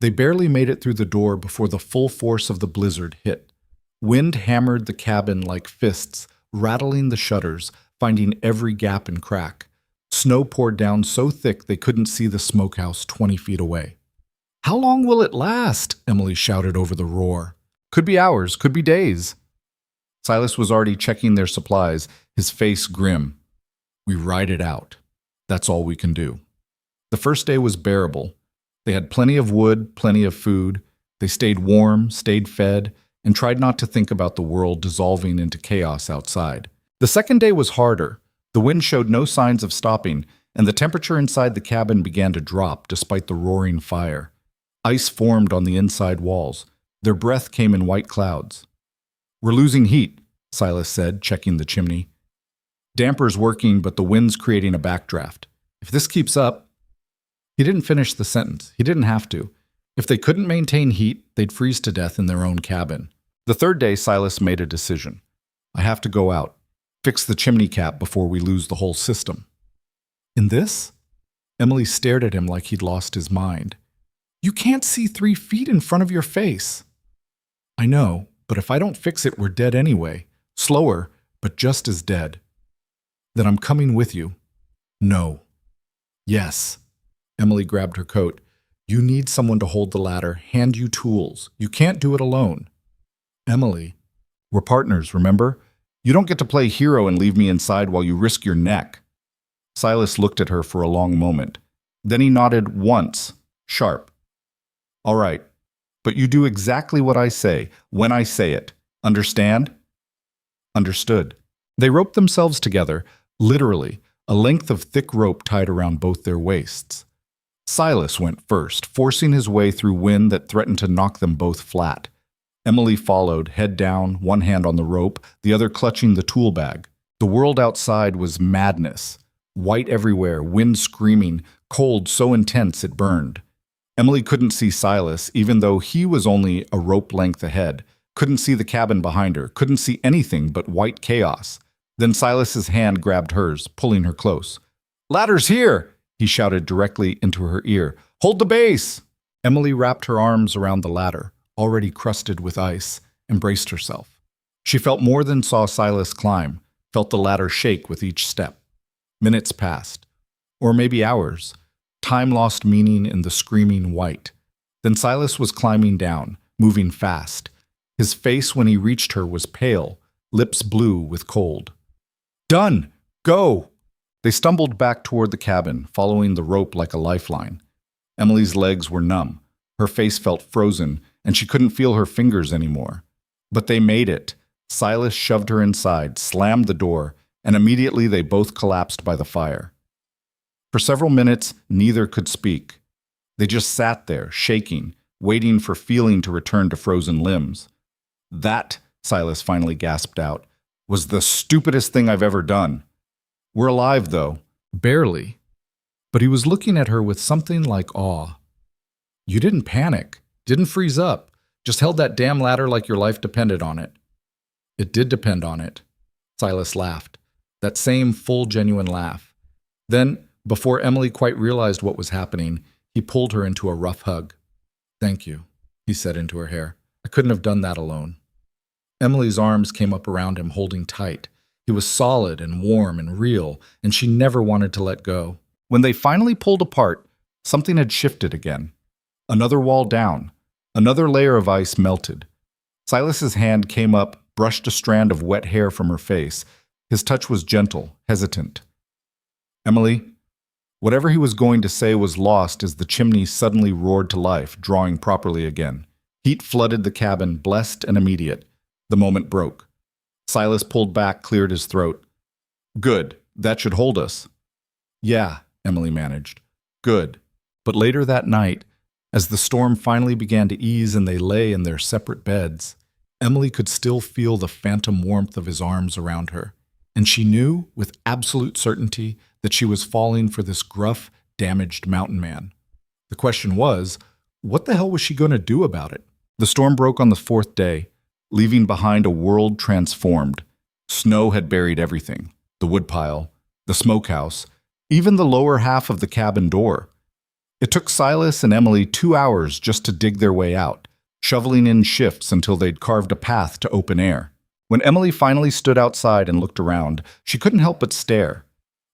They barely made it through the door before the full force of the blizzard hit. Wind hammered the cabin like fists, rattling the shutters, finding every gap and crack. Snow poured down so thick they couldn't see the smokehouse 20 feet away. "How long will it last?" Emily shouted over the roar. "Could be hours, could be days." Silas was already checking their supplies, his face grim. "We ride it out. That's all we can do." The first day was bearable. They had plenty of wood, plenty of food. They stayed warm, stayed fed, and tried not to think about the world dissolving into chaos outside. The second day was harder. The wind showed no signs of stopping, and the temperature inside the cabin began to drop despite the roaring fire. Ice formed on the inside walls. Their breath came in white clouds. "We're losing heat," Silas said, checking the chimney. "Damper's working, but the wind's creating a backdraft. If this keeps up—" He didn't finish the sentence. He didn't have to. If they couldn't maintain heat, they'd freeze to death in their own cabin. The third day, Silas made a decision. "I have to go out. Fix the chimney cap before we lose the whole system." "In this?" Emily stared at him like he'd lost his mind. "You can't see 3 feet in front of your face." "I know, but if I don't fix it, we're dead anyway. Slower, but just as dead." "Then I'm coming with you." "No." "Yes." Emily grabbed her coat. "You need someone to hold the ladder, hand you tools. You can't do it alone." "Emily, we're partners, remember? You don't get to play hero and leave me inside while you risk your neck." Silas looked at her for a long moment. Then he nodded once, sharp. "All right, but you do exactly what I say, when I say it. Understand?" Understood. They roped themselves together, literally, a length of thick rope tied around both their waists. Silas went first, forcing his way through wind that threatened to knock them both flat. Emily followed, head down, one hand on the rope, the other clutching the tool bag. The world outside was madness. White everywhere, wind screaming, cold so intense it burned. Emily couldn't see Silas, even though he was only a rope length ahead. Couldn't see the cabin behind her, couldn't see anything but white chaos. Then Silas's hand grabbed hers, pulling her close. "Ladder's here!" he shouted directly into her ear. "Hold the base!" Emily wrapped her arms around the ladder, already crusted with ice, and braced herself. She felt more than saw Silas climb, felt the ladder shake with each step. Minutes passed, or maybe hours. Time lost meaning in the screaming white. Then Silas was climbing down, moving fast. His face when he reached her was pale, lips blue with cold. "Done! Go!" They stumbled back toward the cabin, following the rope like a lifeline. Emily's legs were numb. Her face felt frozen, and she couldn't feel her fingers anymore. But they made it. Silas shoved her inside, slammed the door, and immediately they both collapsed by the fire. For several minutes, neither could speak. They just sat there, shaking, waiting for feeling to return to frozen limbs. That, Silas finally gasped out, was the stupidest thing I've ever done. We're alive, though. Barely. But he was looking at her with something like awe. You didn't panic, didn't freeze up, just held that damn ladder like your life depended on it. It did depend on it. Silas laughed, that same full, genuine laugh. Then, before Emily quite realized what was happening, he pulled her into a rough hug. Thank you, he said into her hair. I couldn't have done that alone. Emily's arms came up around him, holding tight. He was solid and warm and real, and she never wanted to let go. When they finally pulled apart, something had shifted again. Another wall down. Another layer of ice melted. Silas's hand came up, brushed a strand of wet hair from her face. His touch was gentle, hesitant. Emily, whatever he was going to say was lost as the chimney suddenly roared to life, drawing properly again. Heat flooded the cabin, blessed and immediate. The moment broke. Silas pulled back, cleared his throat. Good, that should hold us. Yeah, Emily managed. Good. But later that night, as the storm finally began to ease and they lay in their separate beds, Emily could still feel the phantom warmth of his arms around her, and she knew with absolute certainty that she was falling for this gruff, damaged mountain man. The question was, what the hell was she going to do about it? The storm broke on the fourth day, leaving behind a world transformed. Snow had buried everything, the woodpile, the smokehouse, even the lower half of the cabin door. It took Silas and Emily 2 hours just to dig their way out, shoveling in shifts until they'd carved a path to open air. When Emily finally stood outside and looked around, she couldn't help but stare.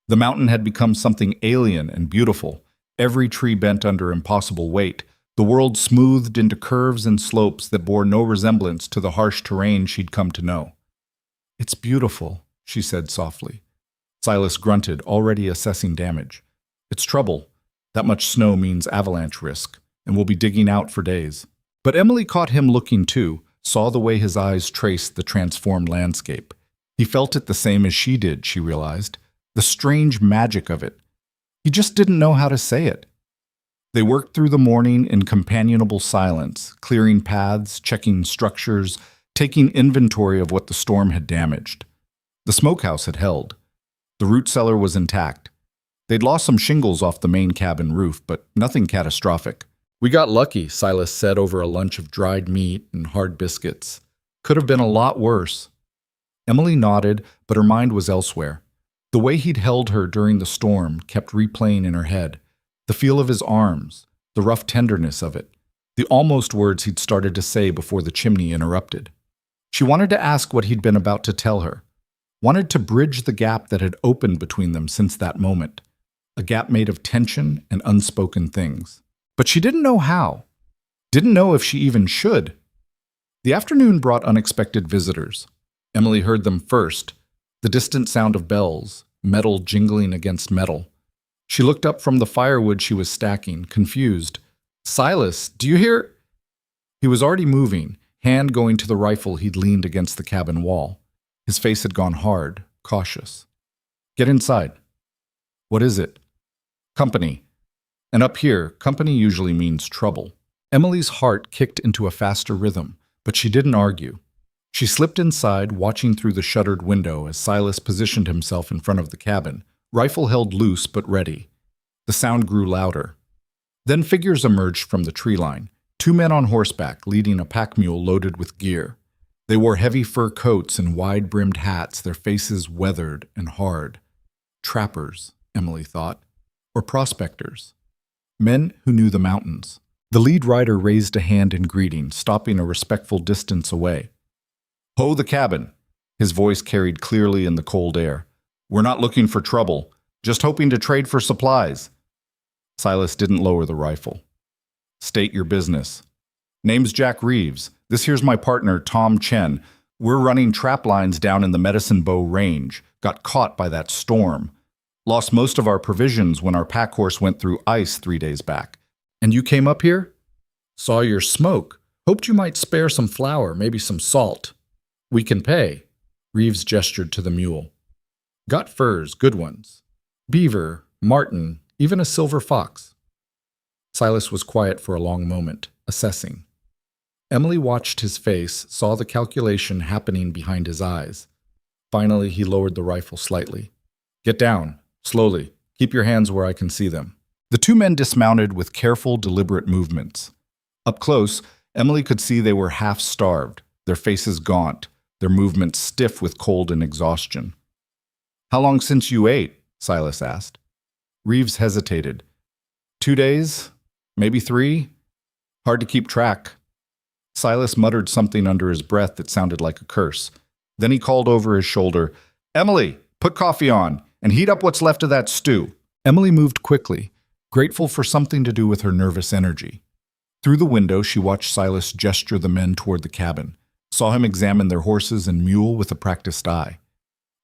The mountain had become something alien and beautiful, every tree bent under impossible weight, the world smoothed into curves and slopes that bore no resemblance to the harsh terrain she'd come to know. It's beautiful, she said softly. Silas grunted, already assessing damage. It's trouble. That much snow means avalanche risk, and we'll be digging out for days. But Emily caught him looking too, saw the way his eyes traced the transformed landscape. He felt it the same as she did, she realized. The strange magic of it. He just didn't know how to say it. They worked through the morning in companionable silence, clearing paths, checking structures, taking inventory of what the storm had damaged. The smokehouse had held. The root cellar was intact. They'd lost some shingles off the main cabin roof, but nothing catastrophic. We got lucky, Silas said over a lunch of dried meat and hard biscuits. Could have been a lot worse. Emily nodded, but her mind was elsewhere. The way he'd held her during the storm kept replaying in her head. The feel of his arms, the rough tenderness of it, the almost words he'd started to say before the chimney interrupted. She wanted to ask what he'd been about to tell her, wanted to bridge the gap that had opened between them since that moment, a gap made of tension and unspoken things. But she didn't know how, didn't know if she even should. The afternoon brought unexpected visitors. Emily heard them first, the distant sound of bells, metal jingling against metal. She looked up from the firewood she was stacking, confused. Silas, do you hear? He was already moving, hand going to the rifle he'd leaned against the cabin wall. His face had gone hard, cautious. Get inside. What is it? Company. And up here, company usually means trouble. Emily's heart kicked into a faster rhythm, but she didn't argue. She slipped inside, watching through the shuttered window as Silas positioned himself in front of the cabin, rifle held loose but ready. The sound grew louder. Then figures emerged from the tree line, 2 men on horseback leading a pack mule loaded with gear. They wore heavy fur coats and wide-brimmed hats, their faces weathered and hard. Trappers, Emily thought, or prospectors. Men who knew the mountains. The lead rider raised a hand in greeting, stopping a respectful distance away. Ho the cabin! His voice carried clearly in the cold air. We're not looking for trouble, just hoping to trade for supplies. Silas didn't lower the rifle. State your business. Name's Jack Reeves. This here's my partner, Tom Chen. We're running trap lines down in the Medicine Bow Range. Got caught by that storm. Lost most of our provisions when our pack horse went through ice 3 days back. And you came up here? Saw your smoke. Hoped you might spare some flour, maybe some salt. We can pay. Reeves gestured to the mule. Got furs, good ones. Beaver, marten, even a silver fox. Silas was quiet for a long moment, assessing. Emily watched his face, saw the calculation happening behind his eyes. Finally, he lowered the rifle slightly. Get down, slowly. Keep your hands where I can see them. The two men dismounted with careful, deliberate movements. Up close, Emily could see they were half-starved, their faces gaunt, their movements stiff with cold and exhaustion. How long since you ate? Silas asked. Reeves hesitated. 2 days? Maybe 3? Hard to keep track. Silas muttered something under his breath that sounded like a curse. Then he called over his shoulder, Emily, put coffee on, and heat up what's left of that stew. Emily moved quickly, grateful for something to do with her nervous energy. Through the window, she watched Silas gesture the men toward the cabin, saw him examine their horses and mule with a practiced eye.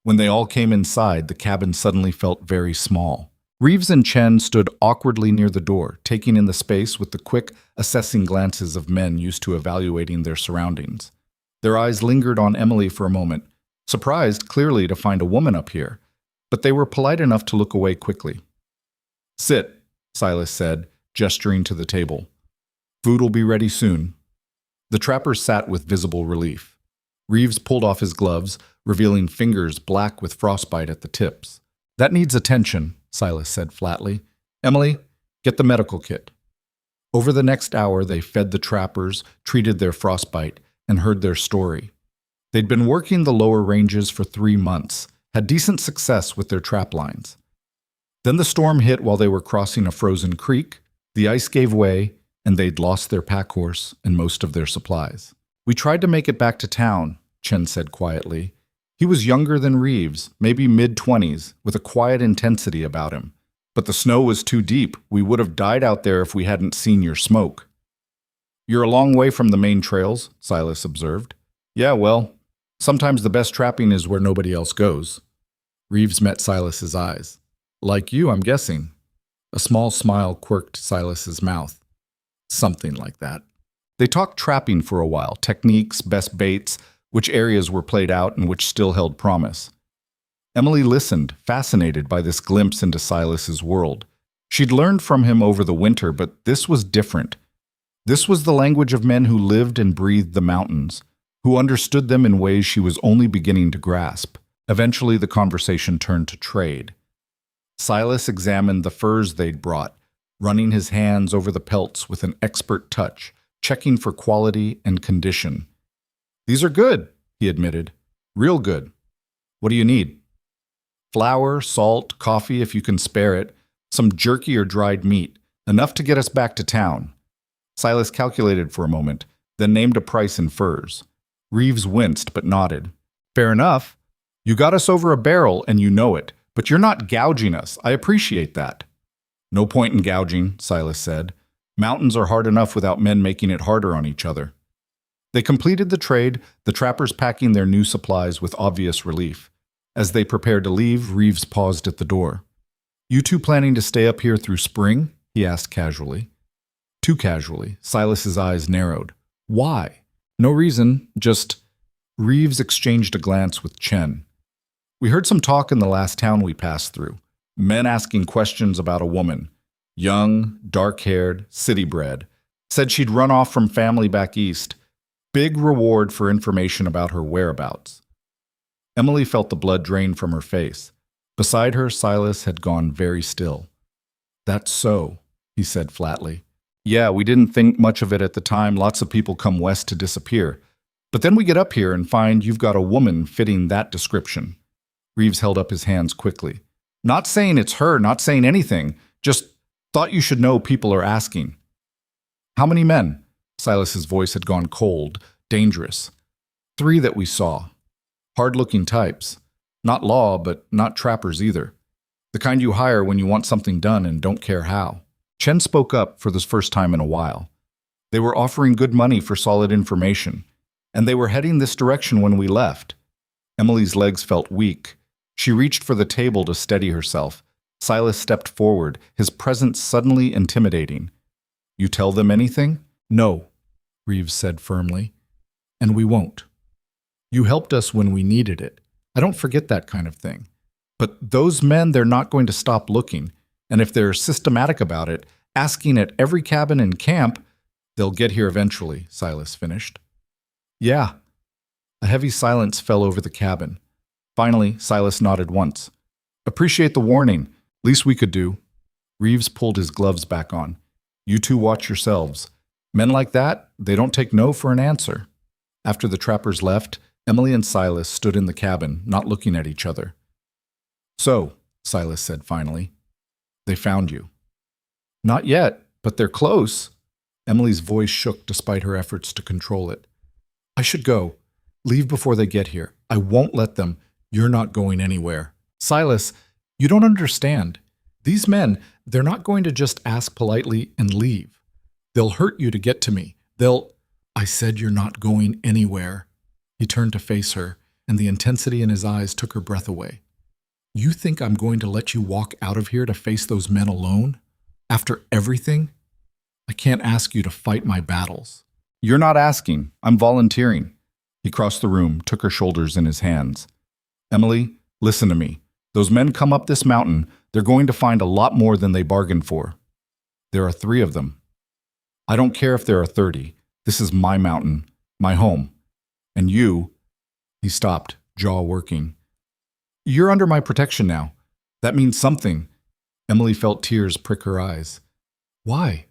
When they all came inside, the cabin suddenly felt very small. Reeves and Chen stood awkwardly near the door, taking in the space with the quick, assessing glances of men used to evaluating their surroundings. Their eyes lingered on Emily for a moment, surprised clearly to find a woman up here, but they were polite enough to look away quickly. Sit, Silas said, gesturing to the table. Food will be ready soon. The trappers sat with visible relief. Reeves pulled off his gloves, revealing fingers black with frostbite at the tips. That needs attention, Silas said flatly. Emily, get the medical kit. Over the next hour, they fed the trappers, treated their frostbite, and heard their story. They'd been working the lower ranges for 3 months, had decent success with their trap lines. Then the storm hit while they were crossing a frozen creek, the ice gave way, and they'd lost their pack horse and most of their supplies. We tried to make it back to town, Chen said quietly. He was younger than Reeves, maybe mid-20s, with a quiet intensity about him. But the snow was too deep. We would have died out there if we hadn't seen your smoke. You're a long way from the main trails, Silas observed. Yeah, well, sometimes the best trapping is where nobody else goes. Reeves met Silas's eyes. Like you, I'm guessing. A small smile quirked Silas's mouth. Something like that. They talked trapping for a while, techniques, best baits, which areas were played out and which still held promise. Emily listened, fascinated by this glimpse into Silas's world. She'd learned from him over the winter, but this was different. This was the language of men who lived and breathed the mountains, who understood them in ways she was only beginning to grasp. Eventually, the conversation turned to trade. Silas examined the furs they'd brought, running his hands over the pelts with an expert touch, checking for quality and condition. These are good, he admitted. Real good. What do you need? Flour, salt, coffee if you can spare it, some jerky or dried meat, enough to get us back to town. Silas calculated for a moment, then named a price in furs. Reeves winced but nodded. Fair enough. You got us over a barrel and you know it, but you're not gouging us. I appreciate that. No point in gouging, Silas said. Mountains are hard enough without men making it harder on each other. They completed the trade, the trappers packing their new supplies with obvious relief. As they prepared to leave, Reeves paused at the door. You two planning to stay up here through spring? He asked casually. Too casually. Silas's eyes narrowed. Why? No reason, just... Reeves exchanged a glance with Chen. We heard some talk in the last town we passed through. Men asking questions about a woman. Young, dark-haired, city-bred. Said she'd run off from family back east. Big reward for information about her whereabouts. Emily felt the blood drain from her face. Beside her, Silas had gone very still. That's so, he said flatly. Yeah, we didn't think much of it at the time. Lots of people come west to disappear. But then we get up here and find you've got a woman fitting that description. Reeves held up his hands quickly. Not saying it's her, not saying anything. Just thought you should know people are asking. How many men? Silas's voice had gone cold, dangerous. 3 that we saw. Hard-looking types. Not law, but not trappers either. The kind you hire when you want something done and don't care how. Chen spoke up for the first time in a while. They were offering good money for solid information, and they were heading this direction when we left. Emily's legs felt weak. She reached for the table to steady herself. Silas stepped forward, his presence suddenly intimidating. You tell them anything? No, Reeves said firmly. And we won't. You helped us when we needed it. I don't forget that kind of thing. But those men, they're not going to stop looking. And if they're systematic about it, asking at every cabin in camp, they'll get here eventually, Silas finished. Yeah. A heavy silence fell over the cabin. Finally, Silas nodded once. Appreciate the warning. Least we could do. Reeves pulled his gloves back on. You two watch yourselves. Men like that, they don't take no for an answer. After the trappers left, Emily and Silas stood in the cabin, not looking at each other. So, Silas said finally, they found you. Not yet, but they're close. Emily's voice shook despite her efforts to control it. I should go. Leave before they get here. I won't let them. You're not going anywhere. Silas, you don't understand. These men, they're not going to just ask politely and leave. They'll hurt you to get to me. I said you're not going anywhere. He turned to face her, and the intensity in his eyes took her breath away. You think I'm going to let you walk out of here to face those men alone? After everything? I can't ask you to fight my battles. You're not asking. I'm volunteering. He crossed the room, took her shoulders in his hands. Emily, listen to me. Those men come up this mountain, they're going to find a lot more than they bargained for. There are 3 of them. I don't care if there are 30. This is my mountain, my home. And you, he stopped, jaw working. You're under my protection now. That means something. Emily felt tears prick her eyes. Why?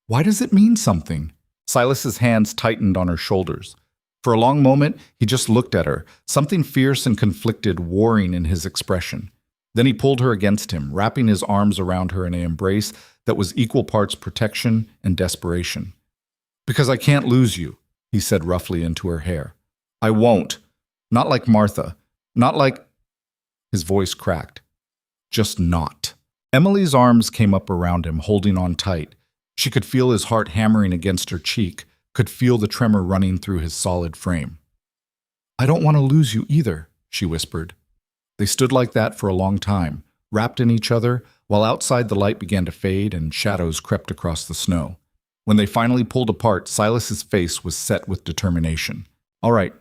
Why does it mean something? Silas's hands tightened on her shoulders. For a long moment, he just looked at her, something fierce and conflicted warring in his expression. Then he pulled her against him, wrapping his arms around her in an embrace that was equal parts protection and desperation. Because I can't lose you, he said roughly into her hair. I won't. Not like Martha. Not like... His voice cracked. Just not. Emily's arms came up around him, holding on tight. She could feel his heart hammering against her cheek, could feel the tremor running through his solid frame. I don't want to lose you either, she whispered. They stood like that for a long time, wrapped in each other, while outside the light began to fade and shadows crept across the snow. When they finally pulled apart, Silas's face was set with determination. All right,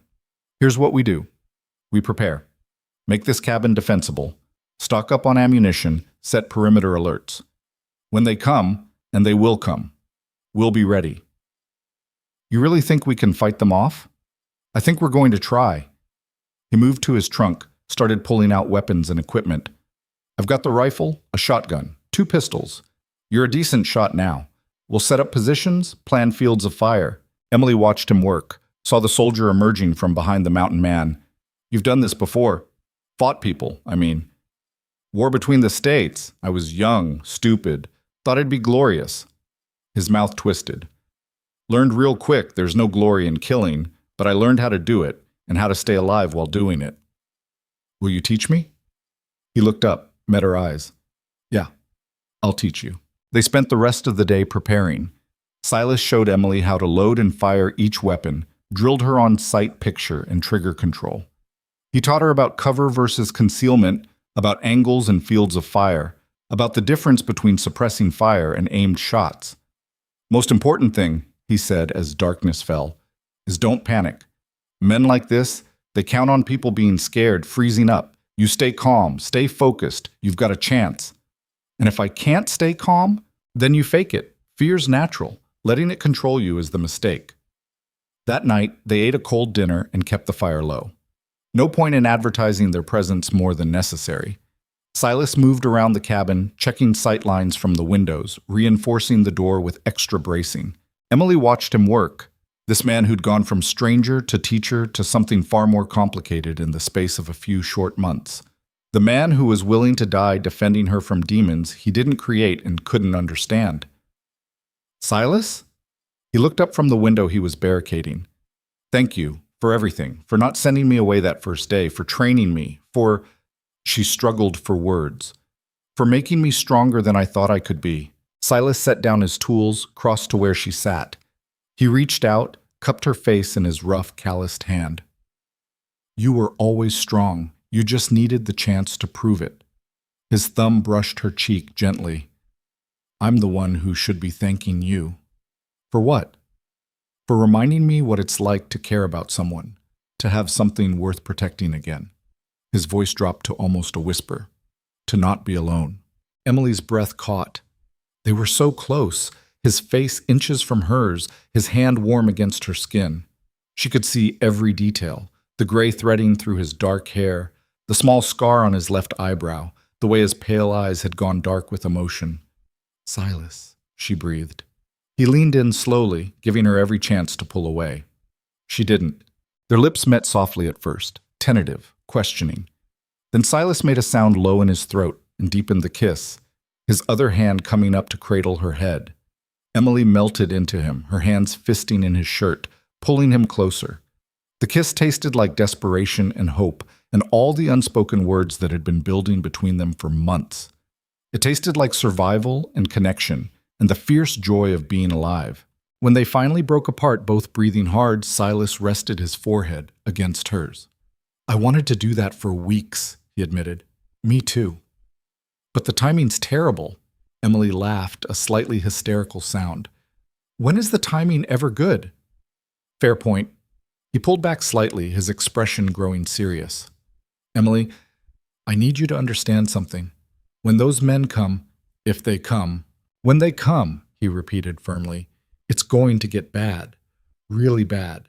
here's what we do. We prepare. Make this cabin defensible. Stock up on ammunition, set perimeter alerts. When they come, and they will come, we'll be ready. You really think we can fight them off? I think we're going to try. He moved to his trunk, started pulling out weapons and equipment. I've got the rifle, a shotgun, 2 pistols. You're a decent shot now. We'll set up positions, plan fields of fire. Emily watched him work, saw the soldier emerging from behind the mountain man. You've done this before. Fought people, I mean. War between the states. I was young, stupid. Thought it'd be glorious. His mouth twisted. Learned real quick there's no glory in killing, but I learned how to do it and how to stay alive while doing it. Will you teach me? He looked up, met her eyes. Yeah, I'll teach you. They spent the rest of the day preparing. Silas showed Emily how to load and fire each weapon, drilled her on sight picture and trigger control. He taught her about cover versus concealment, about angles and fields of fire, about the difference between suppressing fire and aimed shots. Most important thing, he said as darkness fell, is don't panic. Men like this, they count on people being scared, freezing up. You stay calm, stay focused, you've got a chance. And if I can't stay calm, then you fake it. Fear's natural. Letting it control you is the mistake. That night, they ate a cold dinner and kept the fire low. No point in advertising their presence more than necessary. Silas moved around the cabin, checking sight lines from the windows, reinforcing the door with extra bracing. Emily watched him work. This man who'd gone from stranger to teacher to something far more complicated in the space of a few short months. The man who was willing to die defending her from demons he didn't create and couldn't understand. Silas? He looked up from the window he was barricading. Thank you for everything, for not sending me away that first day, for training me, for... She struggled for words. For making me stronger than I thought I could be. Silas set down his tools, crossed to where she sat. He reached out, cupped her face in his rough, calloused hand. You were always strong. You just needed the chance to prove it. His thumb brushed her cheek gently. I'm the one who should be thanking you. For what? For reminding me what it's like to care about someone, to have something worth protecting again. His voice dropped to almost a whisper. To not be alone. Emily's breath caught. They were so close, his face inches from hers, his hand warm against her skin. She could see every detail, the gray threading through his dark hair, the small scar on his left eyebrow, the way his pale eyes had gone dark with emotion. Silas, she breathed. He leaned in slowly, giving her every chance to pull away. She didn't. Their lips met softly at first, tentative, questioning. Then Silas made a sound low in his throat and deepened the kiss, his other hand coming up to cradle her head. Emily melted into him, her hands fisting in his shirt, pulling him closer. The kiss tasted like desperation and hope, and all the unspoken words that had been building between them for months. It tasted like survival and connection, and the fierce joy of being alive. When they finally broke apart, both breathing hard, Silas rested his forehead against hers. I wanted to do that for weeks, he admitted. Me too. But the timing's terrible. Emily laughed, a slightly hysterical sound. When is the timing ever good? Fair point. He pulled back slightly, his expression growing serious. Emily, I need you to understand something. When those men come, if they come, when they come, he repeated firmly, it's going to get bad, really bad,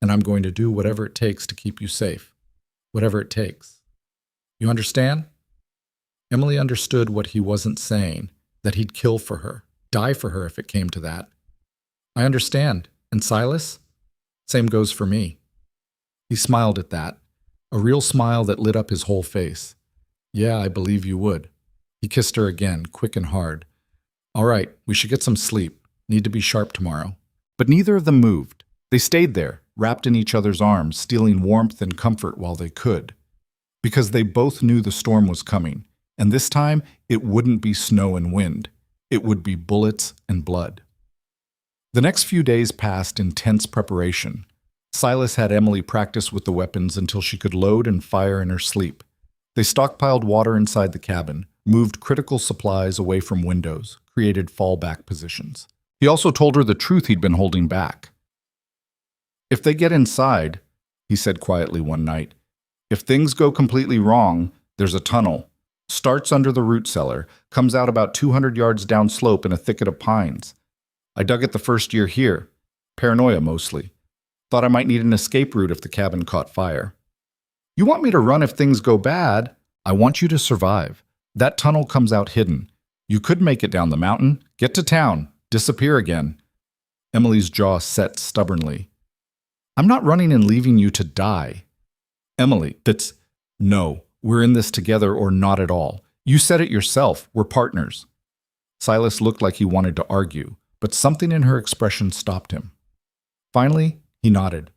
and I'm going to do whatever it takes to keep you safe, whatever it takes. You understand? Emily understood what he wasn't saying, that he'd kill for her, die for her if it came to that. I understand. And Silas? Same goes for me. He smiled at that, a real smile that lit up his whole face. Yeah, I believe you would. He kissed her again, quick and hard. All right, we should get some sleep. Need to be sharp tomorrow. But neither of them moved. They stayed there, wrapped in each other's arms, stealing warmth and comfort while they could. Because they both knew the storm was coming, and this time it wouldn't be snow and wind. It would be bullets and blood. The next few days passed in tense preparation. Silas had Emily practice with the weapons until she could load and fire in her sleep. They stockpiled water inside the cabin, moved critical supplies away from windows, created fallback positions. He also told her the truth he'd been holding back. If they get inside, he said quietly one night, if things go completely wrong, there's a tunnel. Starts under the root cellar, comes out about 200 yards downslope in a thicket of pines. I dug it the first year here. Paranoia mostly. Thought I might need an escape route if the cabin caught fire. You want me to run if things go bad? I want you to survive. That tunnel comes out hidden. You could make it down the mountain, get to town, disappear again. Emily's jaw set stubbornly. I'm not running and leaving you to die. Emily, no, we're in this together or not at all. You said it yourself, we're partners. Silas looked like he wanted to argue, but something in her expression stopped him. Finally, he nodded.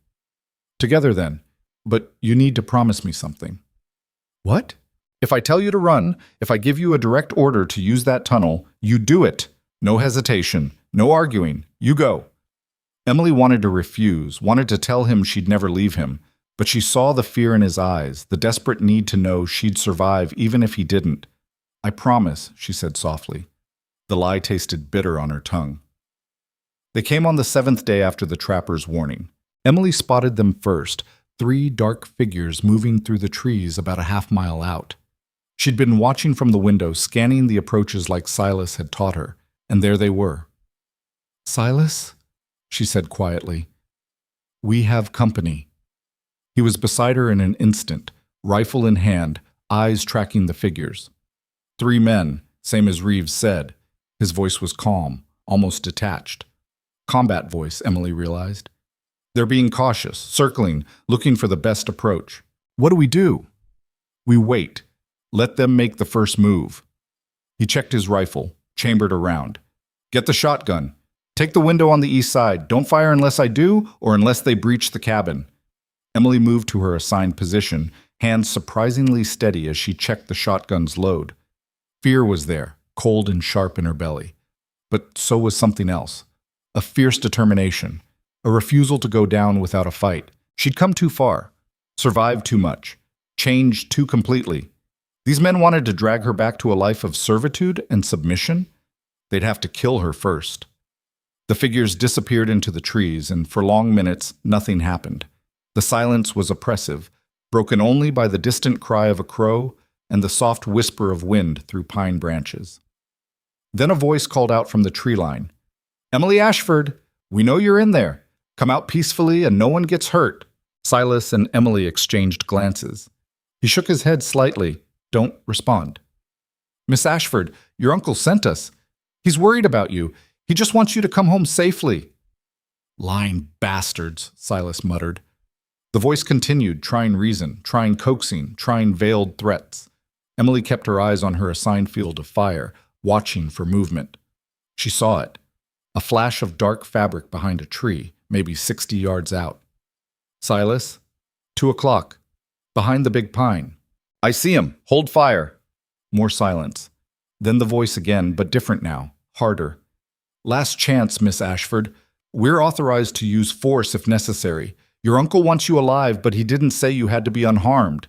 Together then, but you need to promise me something. What? If I tell you to run, if I give you a direct order to use that tunnel, you do it. No hesitation, no arguing, you go. Emily wanted to refuse, wanted to tell him she'd never leave him, but she saw the fear in his eyes, the desperate need to know she'd survive even if he didn't. I promise, she said softly. The lie tasted bitter on her tongue. They came on the 7th day after the trapper's warning. Emily spotted them first, 3 dark figures moving through the trees about a half-mile out. She'd been watching from the window, scanning the approaches like Silas had taught her, and there they were. Silas? She said quietly. We have company. He was beside her in an instant, rifle in hand, eyes tracking the figures. 3 men, same as Reeves said. His voice was calm, almost detached. Combat voice, Emily realized. They're being cautious, circling, looking for the best approach. What do we do? We wait. Let them make the first move. He checked his rifle, chambered around. Get the shotgun. Take the window on the east side. Don't fire unless I do or unless they breach the cabin. Emily moved to her assigned position, hands surprisingly steady as she checked the shotgun's load. Fear was there, cold and sharp in her belly. But so was something else. A fierce determination. A refusal to go down without a fight. She'd come too far. Survived too much. Changed too completely. These men wanted to drag her back to a life of servitude and submission. They'd have to kill her first. The figures disappeared into the trees, and for long minutes, nothing happened. The silence was oppressive, broken only by the distant cry of a crow and the soft whisper of wind through pine branches. Then a voice called out from the tree line, "Emily Ashford, we know you're in there. Come out peacefully and no one gets hurt." Silas and Emily exchanged glances. He shook his head slightly. "Don't respond." "Miss Ashford, your uncle sent us. He's worried about you. He just wants you to come home safely." "Lying bastards," Silas muttered. The voice continued, trying reason, trying coaxing, trying veiled threats. Emily kept her eyes on her assigned field of fire, watching for movement. She saw it. A flash of dark fabric behind a tree, maybe 60 yards out. "Silas, 2 o'clock. Behind the big pine." "I see him. Hold fire." More silence. Then the voice again, but different now, harder. "Last chance, Miss Ashford. We're authorized to use force if necessary. Your uncle wants you alive, but he didn't say you had to be unharmed."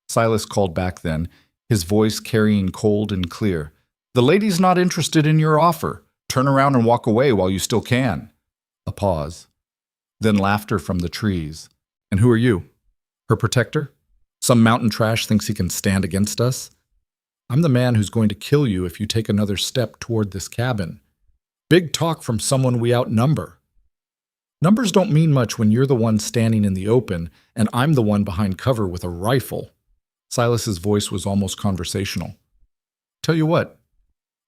Silas called back then, his voice carrying cold and clear. "The lady's not interested in your offer. Turn around and walk away while you still can." A pause. Then laughter from the trees. "And who are you? Her protector? Some mountain trash thinks he can stand against us? I'm the man who's going to kill you if you take another step toward this cabin. Big talk from someone we outnumber. Numbers don't mean much when you're the one standing in the open and I'm the one behind cover with a rifle." Silas's voice was almost conversational. "Tell you what,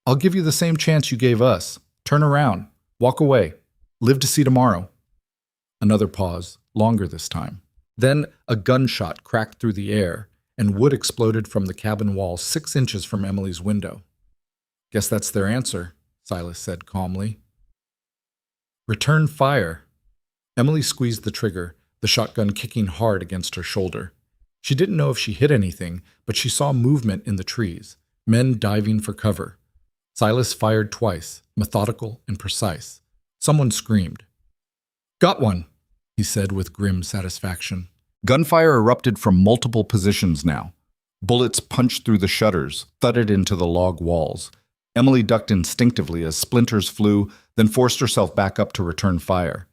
I'll give you the same chance you gave us. Turn around, walk away, live to see tomorrow." Another pause, longer this time. Then a gunshot cracked through the air, and wood exploded from the cabin wall 6 inches from Emily's window. "Guess that's their answer," Silas said calmly. "Return fire." Emily squeezed the trigger, the shotgun kicking hard against her shoulder. She didn't know if she hit anything, but she saw movement in the trees, men diving for cover. Silas fired twice, methodical and precise. Someone screamed. "Got one," he said with grim satisfaction. Gunfire erupted from multiple positions now. Bullets punched through the shutters, thudded into the log walls. Emily ducked instinctively as splinters flew, then forced herself back up to return fire.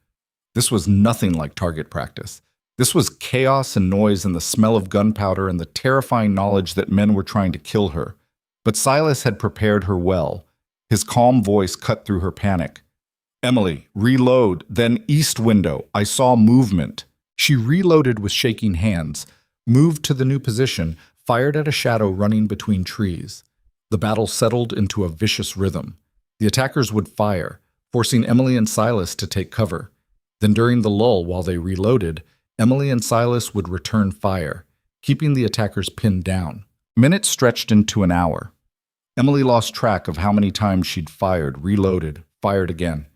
This was nothing like target practice. This was chaos and noise and the smell of gunpowder and the terrifying knowledge that men were trying to kill her. But Silas had prepared her well. His calm voice cut through her panic. "Emily, reload, then east window. I saw movement." She reloaded with shaking hands, moved to the new position, fired at a shadow running between trees. The battle settled into a vicious rhythm. The attackers would fire, forcing Emily and Silas to take cover. Then during the lull while they reloaded, Emily and Silas would return fire, keeping the attackers pinned down. Minutes stretched into an hour. Emily lost track of how many times she'd fired, reloaded, fired again.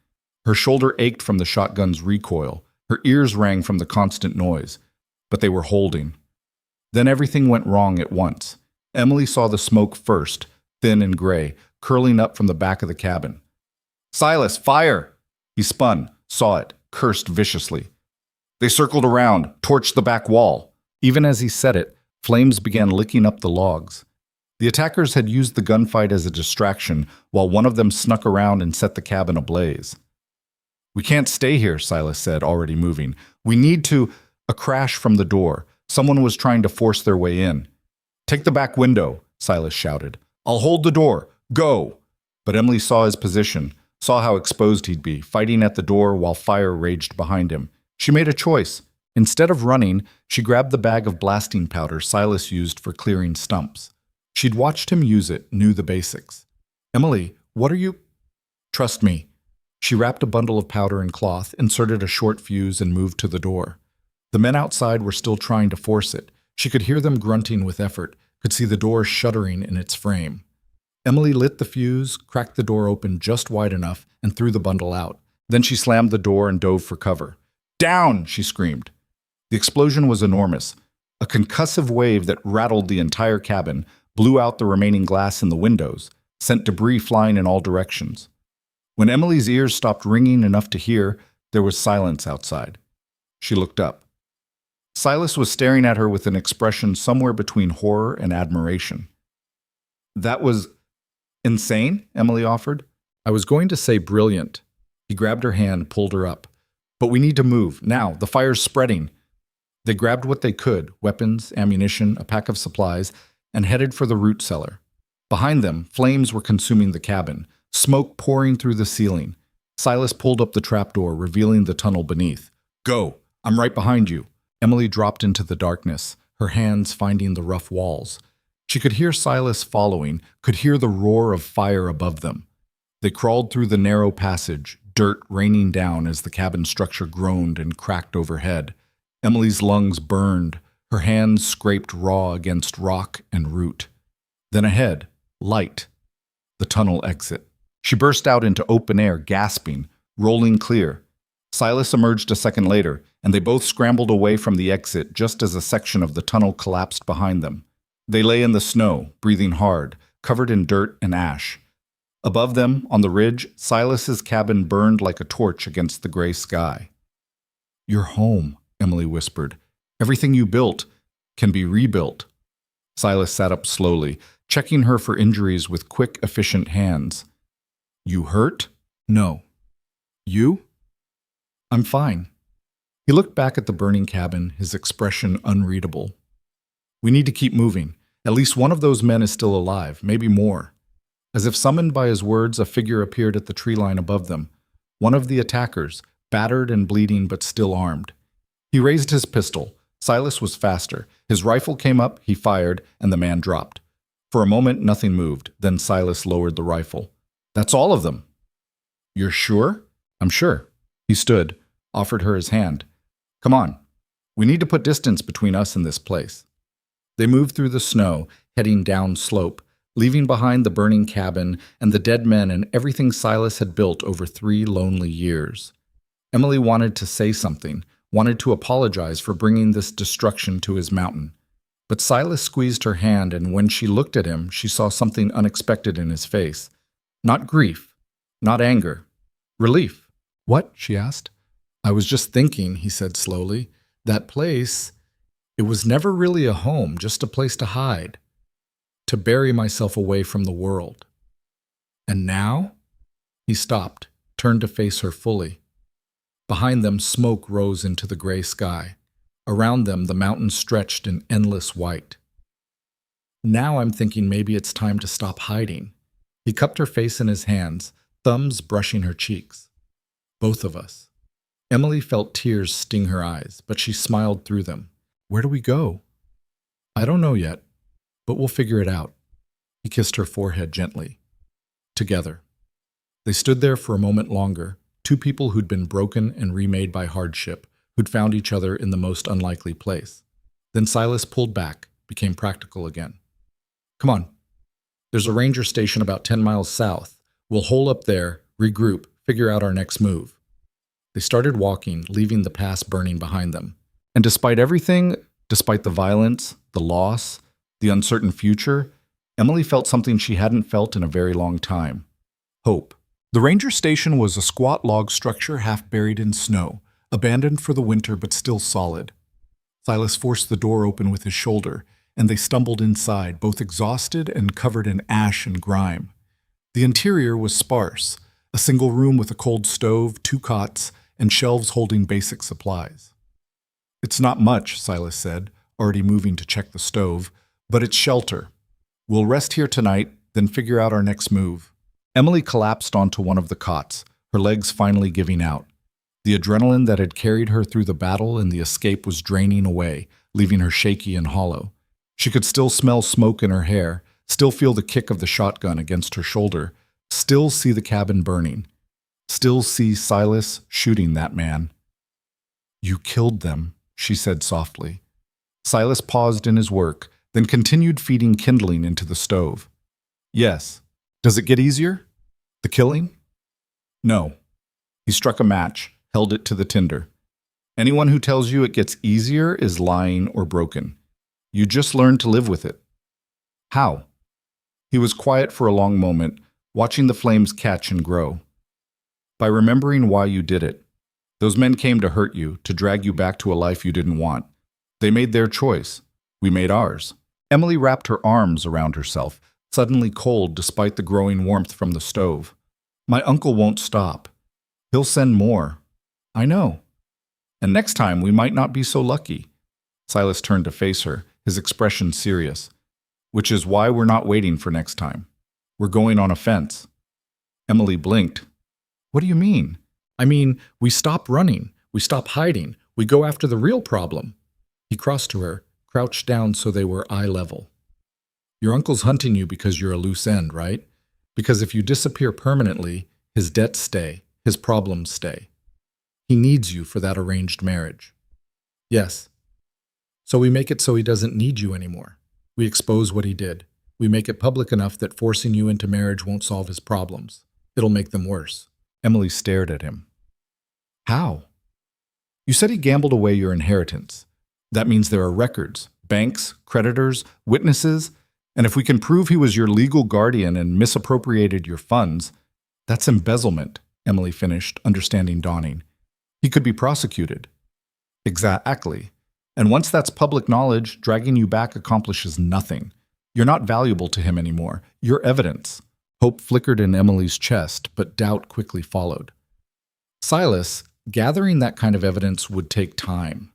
Her shoulder ached from the shotgun's recoil. Her ears rang from the constant noise. But they were holding. Then everything went wrong at once. Emily saw the smoke first, thin and gray, curling up from the back of the cabin. "Silas, fire!" He spun, saw it, cursed viciously. They circled around, torched the back wall. Even as he said it, flames began licking up the logs. The attackers had used the gunfight as a distraction, while one of them snuck around and set the cabin ablaze. "We can't stay here," Silas said, already moving. "We need to—" A crash from the door. Someone was trying to force their way in. "Take the back window," Silas shouted. "I'll hold the door. Go!" But Emily saw his position, saw how exposed he'd be, fighting at the door while fire raged behind him. She made a choice. Instead of running, she grabbed the bag of blasting powder Silas used for clearing stumps. She'd watched him use it, knew the basics. "Emily, what are you—" "Trust me." She wrapped a bundle of powder in cloth, inserted a short fuse, and moved to the door. The men outside were still trying to force it. She could hear them grunting with effort, could see the door shuddering in its frame. Emily lit the fuse, cracked the door open just wide enough, and threw the bundle out. Then she slammed the door and dove for cover. "Down!" she screamed. The explosion was enormous. A concussive wave that rattled the entire cabin, blew out the remaining glass in the windows, sent debris flying in all directions. When Emily's ears stopped ringing enough to hear, there was silence outside. She looked up. Silas was staring at her with an expression somewhere between horror and admiration. "That was insane," Emily offered. "I was going to say brilliant." He grabbed her hand, pulled her up. But we need to move, now, the fire's spreading. They grabbed what they could, weapons, ammunition, a pack of supplies, and headed for the root cellar. Behind them, flames were consuming the cabin, smoke pouring through the ceiling. Silas pulled up the trapdoor, revealing the tunnel beneath. Go! I'm right behind you. Emily dropped into the darkness, her hands finding the rough walls. She could hear Silas following, could hear the roar of fire above them. They crawled through the narrow passage, dirt raining down as the cabin structure groaned and cracked overhead. Emily's lungs burned, her hands scraped raw against rock and root. Then ahead, light, the tunnel exit. She burst out into open air, gasping, rolling clear. Silas emerged a second later, and they both scrambled away from the exit just as a section of the tunnel collapsed behind them. They lay in the snow, breathing hard, covered in dirt and ash. Above them, on the ridge, Silas's cabin burned like a torch against the gray sky. You're home, Emily whispered. Everything you built can be rebuilt. Silas sat up slowly, checking her for injuries with quick, efficient hands. You hurt? No. You? I'm fine. He looked back at the burning cabin, his expression unreadable. We need to keep moving. At least one of those men is still alive, maybe more. As if summoned by his words, a figure appeared at the tree line above them. One of the attackers, battered and bleeding but still armed. He raised his pistol. Silas was faster. His rifle came up, he fired, and the man dropped. For a moment, nothing moved. Then Silas lowered the rifle. That's all of them. You're sure? I'm sure. He stood, offered her his hand. Come on. We need to put distance between us and this place. They moved through the snow, heading down slope, leaving behind the burning cabin and the dead men and everything Silas had built over 3 lonely years. Emily wanted to say something, wanted to apologize for bringing this destruction to his mountain. But Silas squeezed her hand, and when she looked at him, she saw something unexpected in his face. Not grief, not anger, relief. What? She asked. I was just thinking, he said slowly. That place, it was never really a home, just a place to hide, to bury myself away from the world. And now? He stopped, turned to face her fully. Behind them, smoke rose into the gray sky. Around them, the mountains stretched in endless white. Now I'm thinking maybe it's time to stop hiding. He cupped her face in his hands, thumbs brushing her cheeks. Both of us. Emily felt tears sting her eyes, but she smiled through them. Where do we go? I don't know yet, but we'll figure it out. He kissed her forehead gently. Together. They stood there for a moment longer, 2 people who'd been broken and remade by hardship, who'd found each other in the most unlikely place. Then Silas pulled back, became practical again. Come on. There's a ranger station about 10 miles south. We'll hole up there, regroup, figure out our next move. They started walking, leaving the pass burning behind them. And despite everything, despite the violence, the loss, the uncertain future, Emily felt something she hadn't felt in a very long time. Hope. The ranger station was a squat log structure half buried in snow, abandoned for the winter but still solid. Silas forced the door open with his shoulder, and they stumbled inside, both exhausted and covered in ash and grime. The interior was sparse, a single room with a cold stove, 2 cots, and shelves holding basic supplies. It's not much, Silas said, already moving to check the stove, but it's shelter. We'll rest here tonight, then figure out our next move. Emily collapsed onto one of the cots, her legs finally giving out. The adrenaline that had carried her through the battle and the escape was draining away, leaving her shaky and hollow. She could still smell smoke in her hair, still feel the kick of the shotgun against her shoulder, still see the cabin burning, still see Silas shooting that man. You killed them, she said softly. Silas paused in his work, then continued feeding kindling into the stove. Yes. Does it get easier? The killing? No. He struck a match, held it to the tinder. Anyone who tells you it gets easier is lying or broken. You just learn to live with it. How? He was quiet for a long moment, watching the flames catch and grow. By remembering why you did it. Those men came to hurt you, to drag you back to a life you didn't want. They made their choice. We made ours. Emily wrapped her arms around herself, suddenly cold despite the growing warmth from the stove. My uncle won't stop. He'll send more. I know. And next time we might not be so lucky. Silas turned to face her, his expression serious. Which is why we're not waiting for next time. We're going on offense. Emily blinked. What do you mean? I mean, we stop running. We stop hiding. We go after the real problem. He crossed to her, crouched down so they were eye level. Your uncle's hunting you because you're a loose end, right? Because if you disappear permanently, his debts stay, his problems stay. He needs you for that arranged marriage. Yes. So we make it so he doesn't need you anymore. We expose what he did. We make it public enough that forcing you into marriage won't solve his problems. It'll make them worse. Emily stared at him. How? You said he gambled away your inheritance. That means there are records, banks, creditors, witnesses, and if we can prove he was your legal guardian and misappropriated your funds, that's embezzlement, Emily finished, understanding dawning. He could be prosecuted. Exactly. And once that's public knowledge, dragging you back accomplishes nothing. You're not valuable to him anymore. You're evidence. Hope flickered in Emily's chest, but doubt quickly followed. Silas, gathering that kind of evidence would take time.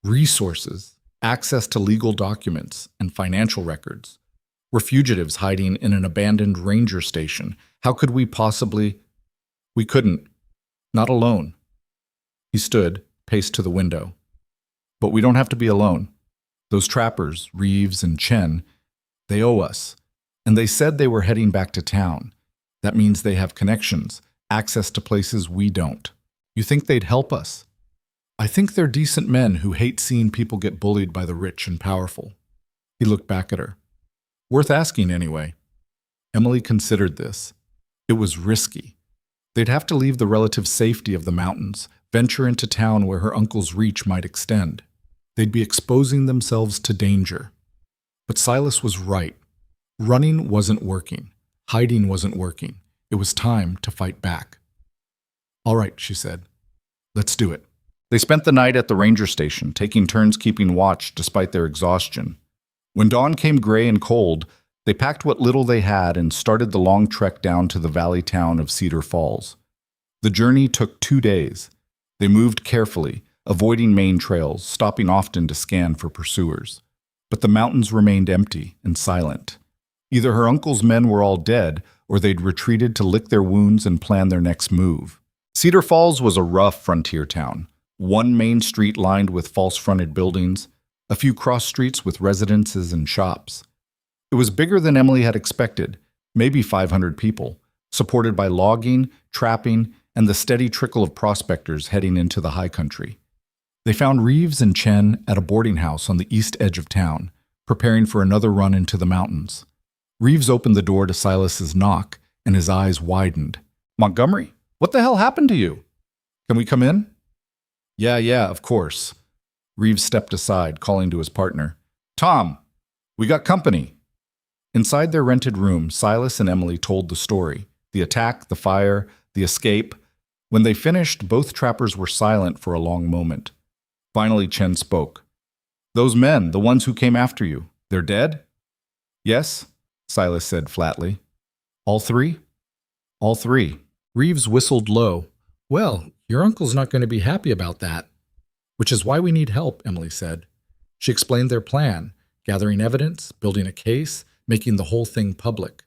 Resources, access to legal documents, and financial records. We're fugitives hiding in an abandoned ranger station. How could we possibly? We couldn't. Not alone. He stood, paced to the window. But we don't have to be alone. Those trappers, Reeves and Chen, they owe us. And they said they were heading back to town. That means they have connections, access to places we don't. You think they'd help us? I think they're decent men who hate seeing people get bullied by the rich and powerful. He looked back at her. Worth asking anyway. Emily considered this. It was risky. They'd have to leave the relative safety of the mountains, venture into town where her uncle's reach might extend. They'd be exposing themselves to danger. But Silas was right. Running wasn't working. Hiding wasn't working. It was time to fight back. All right, she said. Let's do it. They spent the night at the ranger station, taking turns keeping watch despite their exhaustion. When dawn came gray and cold, they packed what little they had and started the long trek down to the valley town of Cedar Falls. The journey took 2 days. They moved carefully, avoiding main trails, stopping often to scan for pursuers. But the mountains remained empty and silent. Either her uncle's men were all dead, or they'd retreated to lick their wounds and plan their next move. Cedar Falls was a rough frontier town. One main street lined with false-fronted buildings, a few cross streets with residences and shops. It was bigger than Emily had expected, maybe 500 people, supported by logging, trapping, and the steady trickle of prospectors heading into the high country. They found Reeves and Chen at a boarding house on the east edge of town, preparing for another run into the mountains. Reeves opened the door to Silas's knock, and his eyes widened. Montgomery, what the hell happened to you? Can we come in? Yeah, of course. Reeves stepped aside, calling to his partner. Tom, we got company. Inside their rented room, Silas and Emily told the story. The attack, the fire, the escape. When they finished, both trappers were silent for a long moment. Finally, Chen spoke. Those men, the ones who came after you, they're dead? Yes, Silas said flatly. All three? All three. Reeves whistled low. Well, your uncle's not going to be happy about that. Which is why we need help, Emily said. She explained their plan, gathering evidence, building a case, making the whole thing public.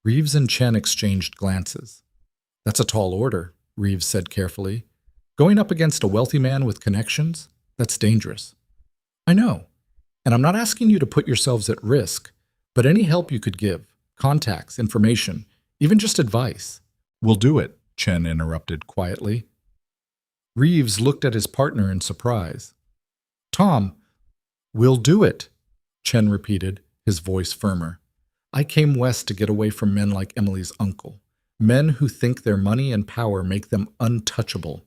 Reeves and Chen exchanged glances. That's a tall order, Reeves said carefully. Going up against a wealthy man with connections, that's dangerous. I know, and I'm not asking you to put yourselves at risk, but any help you could give, contacts, information, even just advice. We'll do it, Chen interrupted quietly. Reeves looked at his partner in surprise. Tom, we'll do it, Chen repeated, his voice firmer. I came west to get away from men like Emily's uncle, men who think their money and power make them untouchable.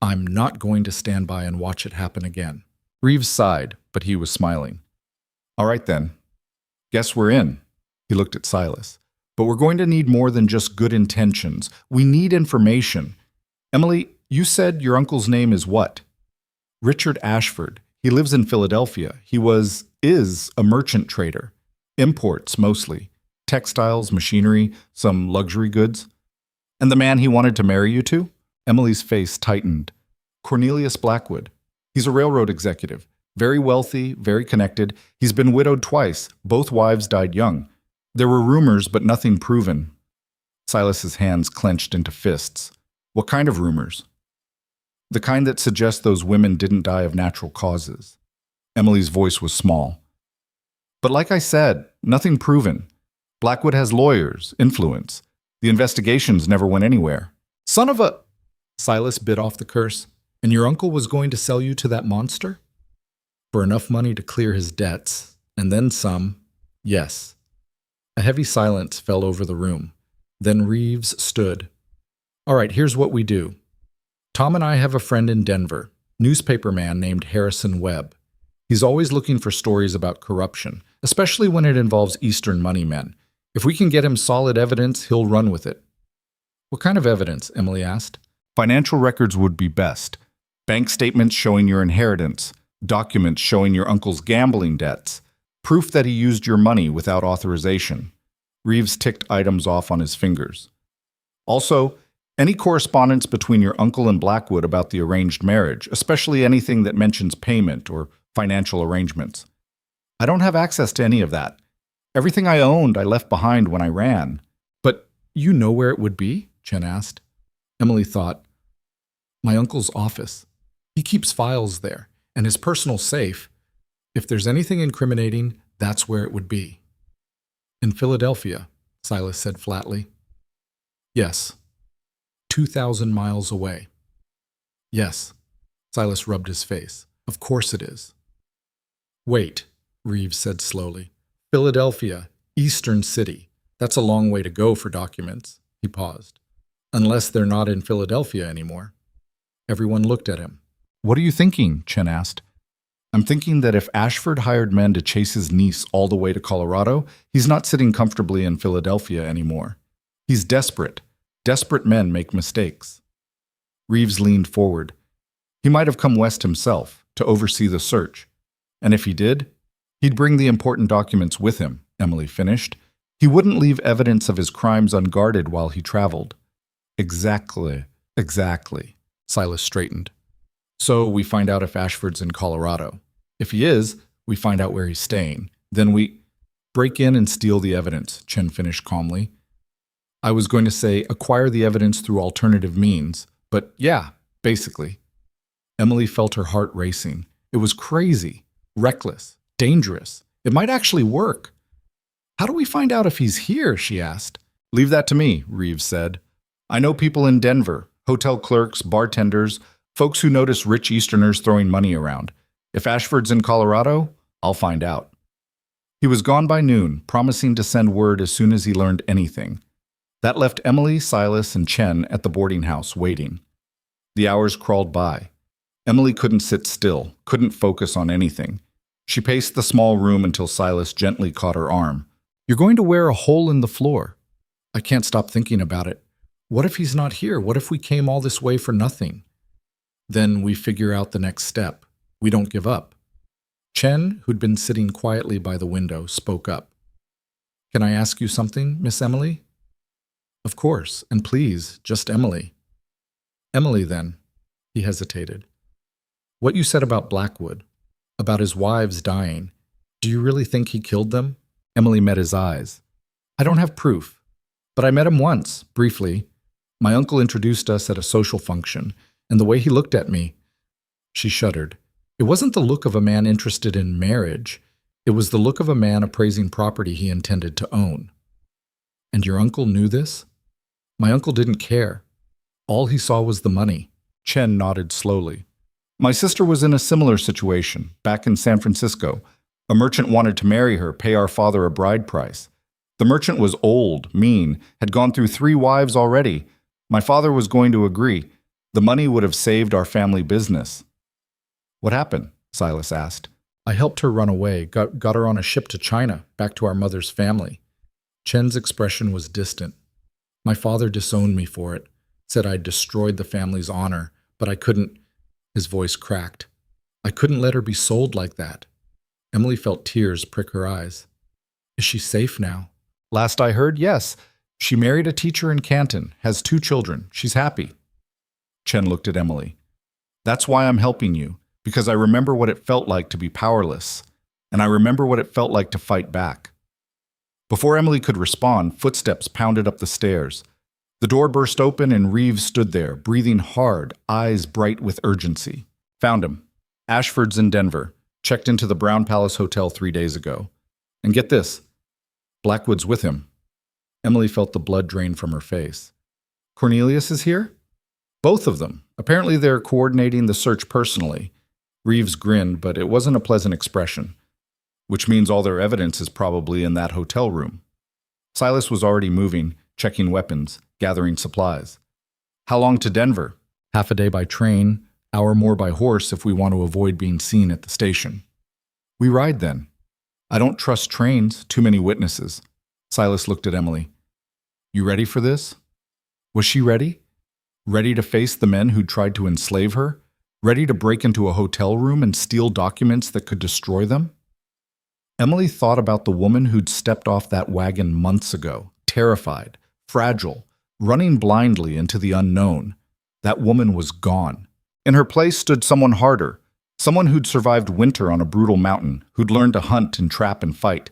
I'm not going to stand by and watch it happen again. Reeves sighed, but he was smiling. All right then. Guess we're in. He looked at Silas. But we're going to need more than just good intentions. We need information. Emily, you said your uncle's name is what? Richard Ashford. He lives in Philadelphia. He is a merchant trader. Imports mostly. Textiles, machinery, some luxury goods. And the man he wanted to marry you to? Emily's face tightened. Cornelius Blackwood. He's a railroad executive. Very wealthy, very connected. He's been widowed twice. Both wives died young. There were rumors, but nothing proven. Silas's hands clenched into fists. What kind of rumors? The kind that suggest those women didn't die of natural causes. Emily's voice was small. But like I said, nothing proven. Blackwood has lawyers, influence. The investigations never went anywhere. Son of a... Silas bit off the curse. And your uncle was going to sell you to that monster? For enough money to clear his debts, and then some, yes. A heavy silence fell over the room. Then Reeves stood. All right, here's what we do. Tom and I have a friend in Denver, newspaper man named Harrison Webb. He's always looking for stories about corruption, especially when it involves Eastern money men. If we can get him solid evidence, he'll run with it. What kind of evidence? Emily asked. Financial records would be best. Bank statements showing your inheritance, documents showing your uncle's gambling debts, proof that he used your money without authorization. Reeves ticked items off on his fingers. Also, any correspondence between your uncle and Blackwood about the arranged marriage, especially anything that mentions payment or financial arrangements. I don't have access to any of that. Everything I owned I left behind when I ran. But you know where it would be? Chen asked. Emily thought, my uncle's office. He keeps files there, and his personal safe. If there's anything incriminating, that's where it would be. In Philadelphia, Silas said flatly. Yes. 2,000 miles away. Yes. Silas rubbed his face. Of course it is. Wait, Reeves said slowly. Philadelphia, Eastern City. That's a long way to go for documents. He paused. Unless they're not in Philadelphia anymore. Everyone looked at him. What are you thinking? Chen asked. I'm thinking that if Ashford hired men to chase his niece all the way to Colorado, he's not sitting comfortably in Philadelphia anymore. He's desperate. Desperate men make mistakes. Reeves leaned forward. He might have come west himself to oversee the search. And if he did, he'd bring the important documents with him, Emily finished. He wouldn't leave evidence of his crimes unguarded while he traveled. Exactly. Silas straightened. So we find out if Ashford's in Colorado. If he is, we find out where he's staying. Then we break in and steal the evidence, Chen finished calmly. I was going to say acquire the evidence through alternative means, but yeah, basically. Emily felt her heart racing. It was crazy, reckless, dangerous. It might actually work. How do we find out if he's here? She asked. Leave that to me, Reeves said. I know people in Denver, hotel clerks, bartenders, folks who notice rich Easterners throwing money around. If Ashford's in Colorado, I'll find out. He was gone by noon, promising to send word as soon as he learned anything. That left Emily, Silas, and Chen at the boarding house waiting. The hours crawled by. Emily couldn't sit still, couldn't focus on anything. She paced the small room until Silas gently caught her arm. You're going to wear a hole in the floor. I can't stop thinking about it. What if he's not here? What if we came all this way for nothing? Then we figure out the next step. We don't give up. Chen, who'd been sitting quietly by the window, spoke up. Can I ask you something, Miss Emily? Of course, and please, just Emily. Emily, then. He hesitated. What you said about Blackwood, about his wives dying, do you really think he killed them? Emily met his eyes. I don't have proof, but I met him once, briefly. My uncle introduced us at a social function, and the way he looked at me, she shuddered. It wasn't the look of a man interested in marriage. It was the look of a man appraising property he intended to own. And your uncle knew this? My uncle didn't care. All he saw was the money. Chen nodded slowly. My sister was in a similar situation, back in San Francisco. A merchant wanted to marry her, pay our father a bride price. The merchant was old, mean, had gone through 3 wives already. My father was going to agree. The money would have saved our family business. What happened? Silas asked. I helped her run away, got her on a ship to China, back to our mother's family. Chen's expression was distant. My father disowned me for it, said I'd destroyed the family's honor, but I couldn't. His voice cracked. I couldn't let her be sold like that. Emily felt tears prick her eyes. Is she safe now? Last I heard, yes. She married a teacher in Canton, has 2 children. She's happy. Chen looked at Emily. That's why I'm helping you, because I remember what it felt like to be powerless, and I remember what it felt like to fight back. Before Emily could respond, footsteps pounded up the stairs. The door burst open and Reeves stood there, breathing hard, eyes bright with urgency. Found him. Ashford's in Denver. Checked into the Brown Palace Hotel 3 days ago. And get this, Blackwood's with him. Emily felt the blood drain from her face. Cornelius is here? Both of them. Apparently they're coordinating the search personally. Reeves grinned, but it wasn't a pleasant expression. Which means all their evidence is probably in that hotel room. Silas was already moving, checking weapons, gathering supplies. How long to Denver? Half a day by train, hour more by horse if we want to avoid being seen at the station. We ride then. I don't trust trains, too many witnesses. Silas looked at Emily. You ready for this? Was she ready? Ready to face the men who'd tried to enslave her? Ready to break into a hotel room and steal documents that could destroy them? Emily thought about the woman who'd stepped off that wagon months ago, terrified, fragile, running blindly into the unknown. That woman was gone. In her place stood someone harder, someone who'd survived winter on a brutal mountain, who'd learned to hunt and trap and fight,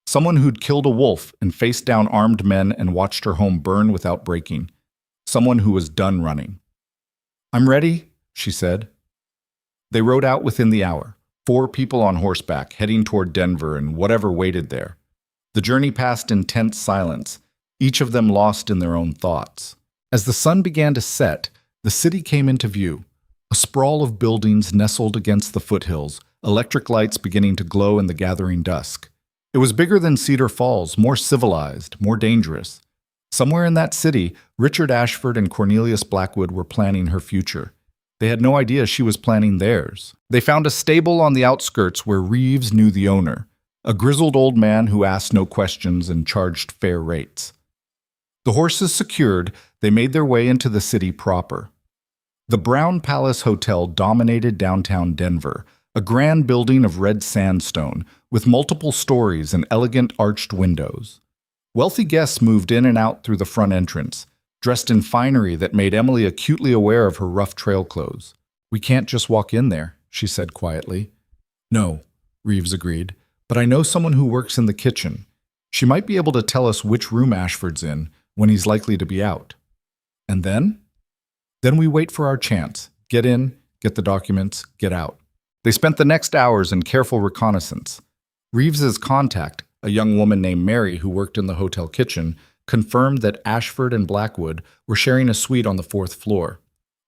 someone who'd killed a wolf and faced down armed men and watched her home burn without breaking, someone who was done running. I'm ready, she said. They rode out within the hour. 4 people on horseback, heading toward Denver and whatever waited there. The journey passed in tense silence, each of them lost in their own thoughts. As the sun began to set, the city came into view, a sprawl of buildings nestled against the foothills, electric lights beginning to glow in the gathering dusk. It was bigger than Cedar Falls, more civilized, more dangerous. Somewhere in that city, Richard Ashford and Cornelius Blackwood were planning her future. They had no idea she was planning theirs. They found a stable on the outskirts where Reeves knew the owner, a grizzled old man who asked no questions and charged fair rates. The horses secured, they made their way into the city proper. The Brown Palace Hotel dominated downtown Denver, a grand building of red sandstone with multiple stories and elegant arched windows. Wealthy guests moved in and out through the front entrance, dressed in finery that made Emily acutely aware of her rough trail clothes. We can't just walk in there, she said quietly. No, Reeves agreed, but I know someone who works in the kitchen. She might be able to tell us which room Ashford's in, when he's likely to be out. And then? Then we wait for our chance. Get in, get the documents, get out. They spent the next hours in careful reconnaissance. Reeves's contact, a young woman named Mary who worked in the hotel kitchen, confirmed that Ashford and Blackwood were sharing a suite on the 4th floor.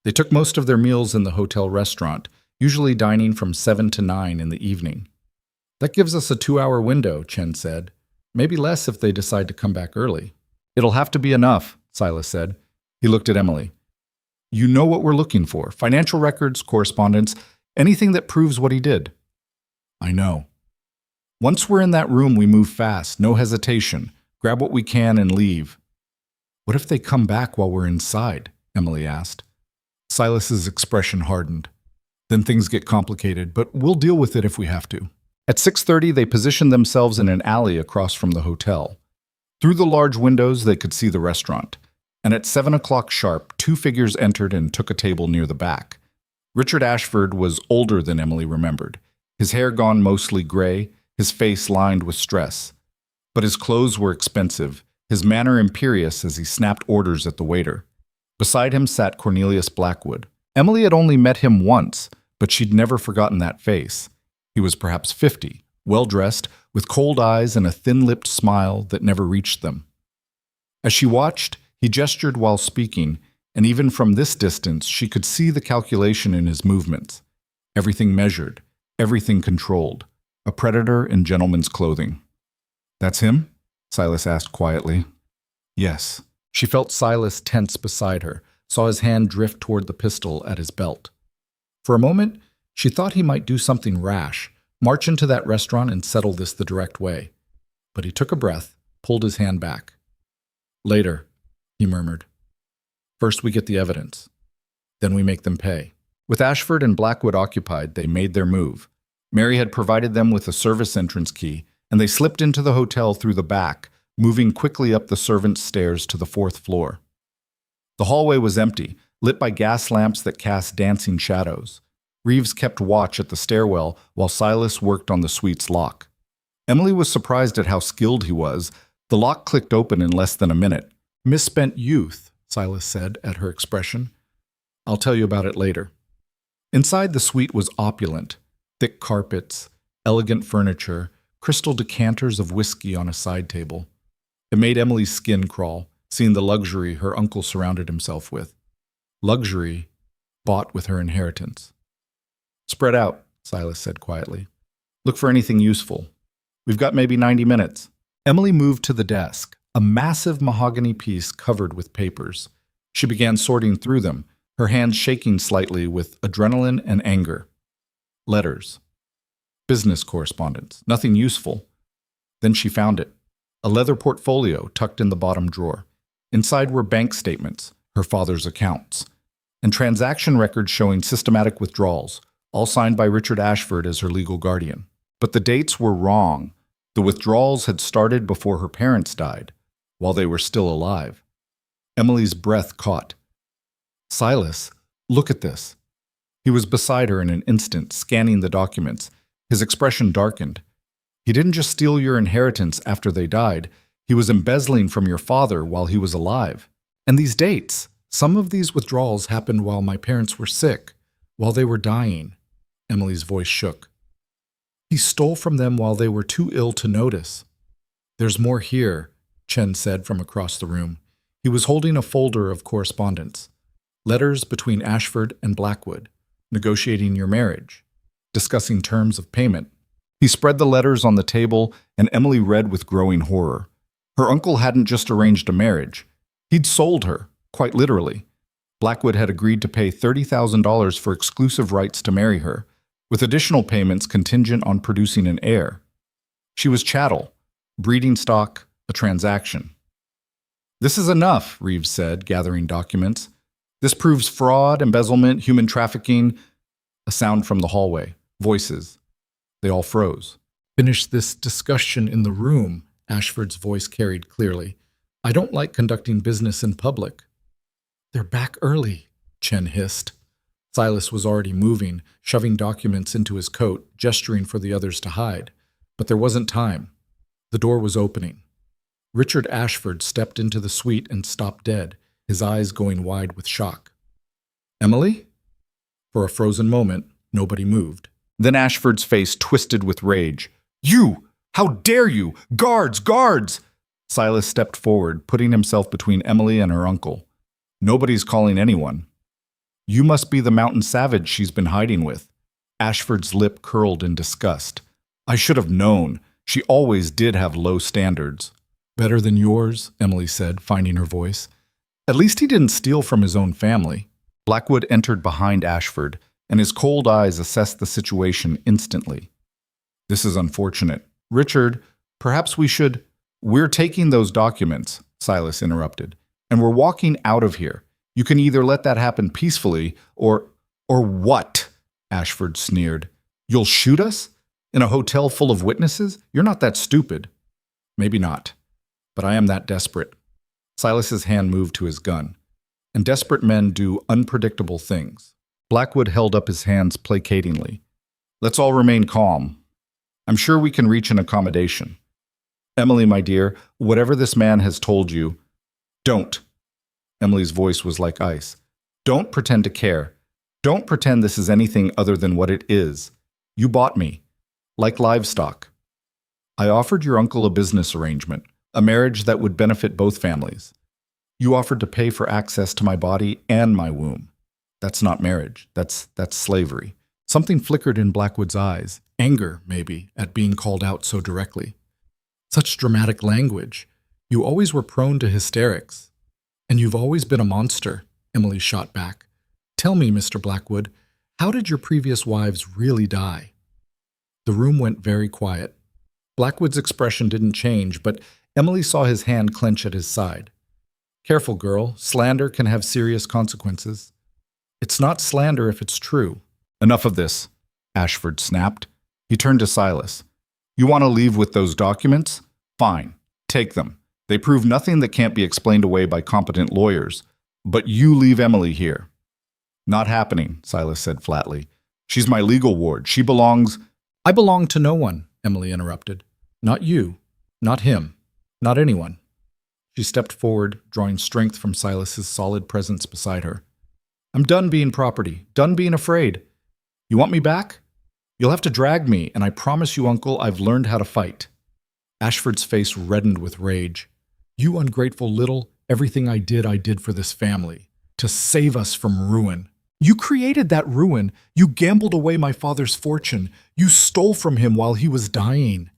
They took most of their meals in the hotel restaurant, usually dining from 7 to 9 in the evening. That gives us a 2-hour window, Chen said. Maybe less if they decide to come back early. It'll have to be enough, Silas said. He looked at Emily. You know what we're looking for. Financial records, correspondence, anything that proves what he did. I know. Once we're in that room, we move fast, no hesitation. Grab what we can and leave. What if they come back while we're inside? Emily asked. Silas's expression hardened. Then things get complicated, but we'll deal with it if we have to. At 6:30, they positioned themselves in an alley across from the hotel. Through the large windows, they could see the restaurant. And at 7 o'clock sharp, 2 figures entered and took a table near the back. Richard Ashford was older than Emily remembered, his hair gone mostly gray, his face lined with stress. But his clothes were expensive, his manner imperious as he snapped orders at the waiter. Beside him sat Cornelius Blackwood. Emily had only met him once, but she'd never forgotten that face. He was perhaps 50, well-dressed, with cold eyes and a thin-lipped smile that never reached them. As she watched, he gestured while speaking, and even from this distance she could see the calculation in his movements. Everything measured, everything controlled. A predator in gentleman's clothing. That's him? Silas asked quietly. Yes. She felt Silas tense beside her, saw his hand drift toward the pistol at his belt. For a moment, she thought he might do something rash, march into that restaurant and settle this the direct way. But he took a breath, pulled his hand back. Later, he murmured. First we get the evidence. Then we make them pay. With Ashford and Blackwood occupied, they made their move. Mary had provided them with a service entrance key, and they slipped into the hotel through the back, moving quickly up the servants' stairs to the 4th floor. The hallway was empty, lit by gas lamps that cast dancing shadows. Reeves kept watch at the stairwell while Silas worked on the suite's lock. Emily was surprised at how skilled he was. The lock clicked open in less than a minute. "Misspent youth," Silas said at her expression. "I'll tell you about it later." Inside, the suite was opulent. Thick carpets, elegant furniture, crystal decanters of whiskey on a side table. It made Emily's skin crawl, seeing the luxury her uncle surrounded himself with. Luxury bought with her inheritance. "Spread out," Silas said quietly. "Look for anything useful. We've got maybe 90 minutes. Emily moved to the desk, a massive mahogany piece covered with papers. She began sorting through them, her hands shaking slightly with adrenaline and anger. Letters. Business correspondence. Nothing useful. Then she found it. A leather portfolio tucked in the bottom drawer. Inside were bank statements, her father's accounts, and transaction records showing systematic withdrawals, all signed by Richard Ashford as her legal guardian. But the dates were wrong. The withdrawals had started before her parents died, while they were still alive. Emily's breath caught. "Silas, look at this." He was beside her in an instant, scanning the documents. His expression darkened. "He didn't just steal your inheritance after they died. He was embezzling from your father while he was alive. And these dates, some of these withdrawals happened while my parents were sick, while they were dying." Emily's voice shook. "He stole from them while they were too ill to notice." "There's more here," Chen said from across the room. He was holding a folder of correspondence. Letters between Ashford and Blackwood, negotiating your marriage, discussing terms of payment. He spread the letters on the table, and Emily read with growing horror. Her uncle hadn't just arranged a marriage. He'd sold her, quite literally. Blackwood had agreed to pay $30,000 for exclusive rights to marry her, with additional payments contingent on producing an heir. She was chattel, breeding stock, a transaction. "This is enough," Reeves said, gathering documents. "This proves fraud, embezzlement, human trafficking." A sound from the hallway. Voices. They all froze. "Finish this discussion in the room," Ashford's voice carried clearly. "I don't like conducting business in public." "They're back early," Chen hissed. Silas was already moving, shoving documents into his coat, gesturing for the others to hide. But there wasn't time. The door was opening. Richard Ashford stepped into the suite and stopped dead, his eyes going wide with shock. "Emily?" For a frozen moment, nobody moved. Then Ashford's face twisted with rage. "You! How dare you! Guards! Guards!" Silas stepped forward, putting himself between Emily and her uncle. "Nobody's calling anyone." "You must be the mountain savage she's been hiding with." Ashford's lip curled in disgust. "I should have known. She always did have low standards." "Better than yours," Emily said, finding her voice. "At least he didn't steal from his own family." Blackwood entered behind Ashford, and his cold eyes assessed the situation instantly. "This is unfortunate. Richard, perhaps we should—" "We're taking those documents," Silas interrupted, "and we're walking out of here. You can either let that happen peacefully, or—" "Or what?" Ashford sneered. "You'll shoot us? In a hotel full of witnesses? You're not that stupid." "Maybe not, but I am that desperate." Silas's hand moved to his gun. And desperate men do unpredictable things. Blackwood held up his hands placatingly. "Let's all remain calm. I'm sure we can reach an accommodation. Emily, my dear, whatever this man has told you, don't." Emily's voice was like ice. "Don't pretend to care. Don't pretend this is anything other than what it is. You bought me, like livestock. I offered your uncle a business arrangement, a marriage that would benefit both families. You offered to pay for access to my body and my womb. That's not marriage. That's slavery." Something flickered in Blackwood's eyes, anger, maybe, at being called out so directly. "Such dramatic language. You always were prone to hysterics. And you've always been a monster," Emily shot back. "Tell me, Mr. Blackwood, how did your previous wives really die?" The room went very quiet. Blackwood's expression didn't change, but Emily saw his hand clench at his side. "Careful, girl. Slander can have serious consequences." "It's not slander if it's true." "Enough of this," Ashford snapped. He turned to Silas. "You want to leave with those documents? Fine. Take them. They prove nothing that can't be explained away by competent lawyers. But you leave Emily here. Not happening, Silas said flatly. She's my legal ward. She belongs— I belong to no one, Emily interrupted. Not you. Not him. Not anyone. She stepped forward, drawing strength from Silas's solid presence beside her. I'm done being property, done being afraid. You want me back? You'll have to drag me, and I promise you, Uncle, I've learned how to fight. Ashford's face reddened with rage. You ungrateful little, everything I did for this family, to save us from ruin. You created that ruin. You gambled away my father's fortune. You stole from him while he was dying.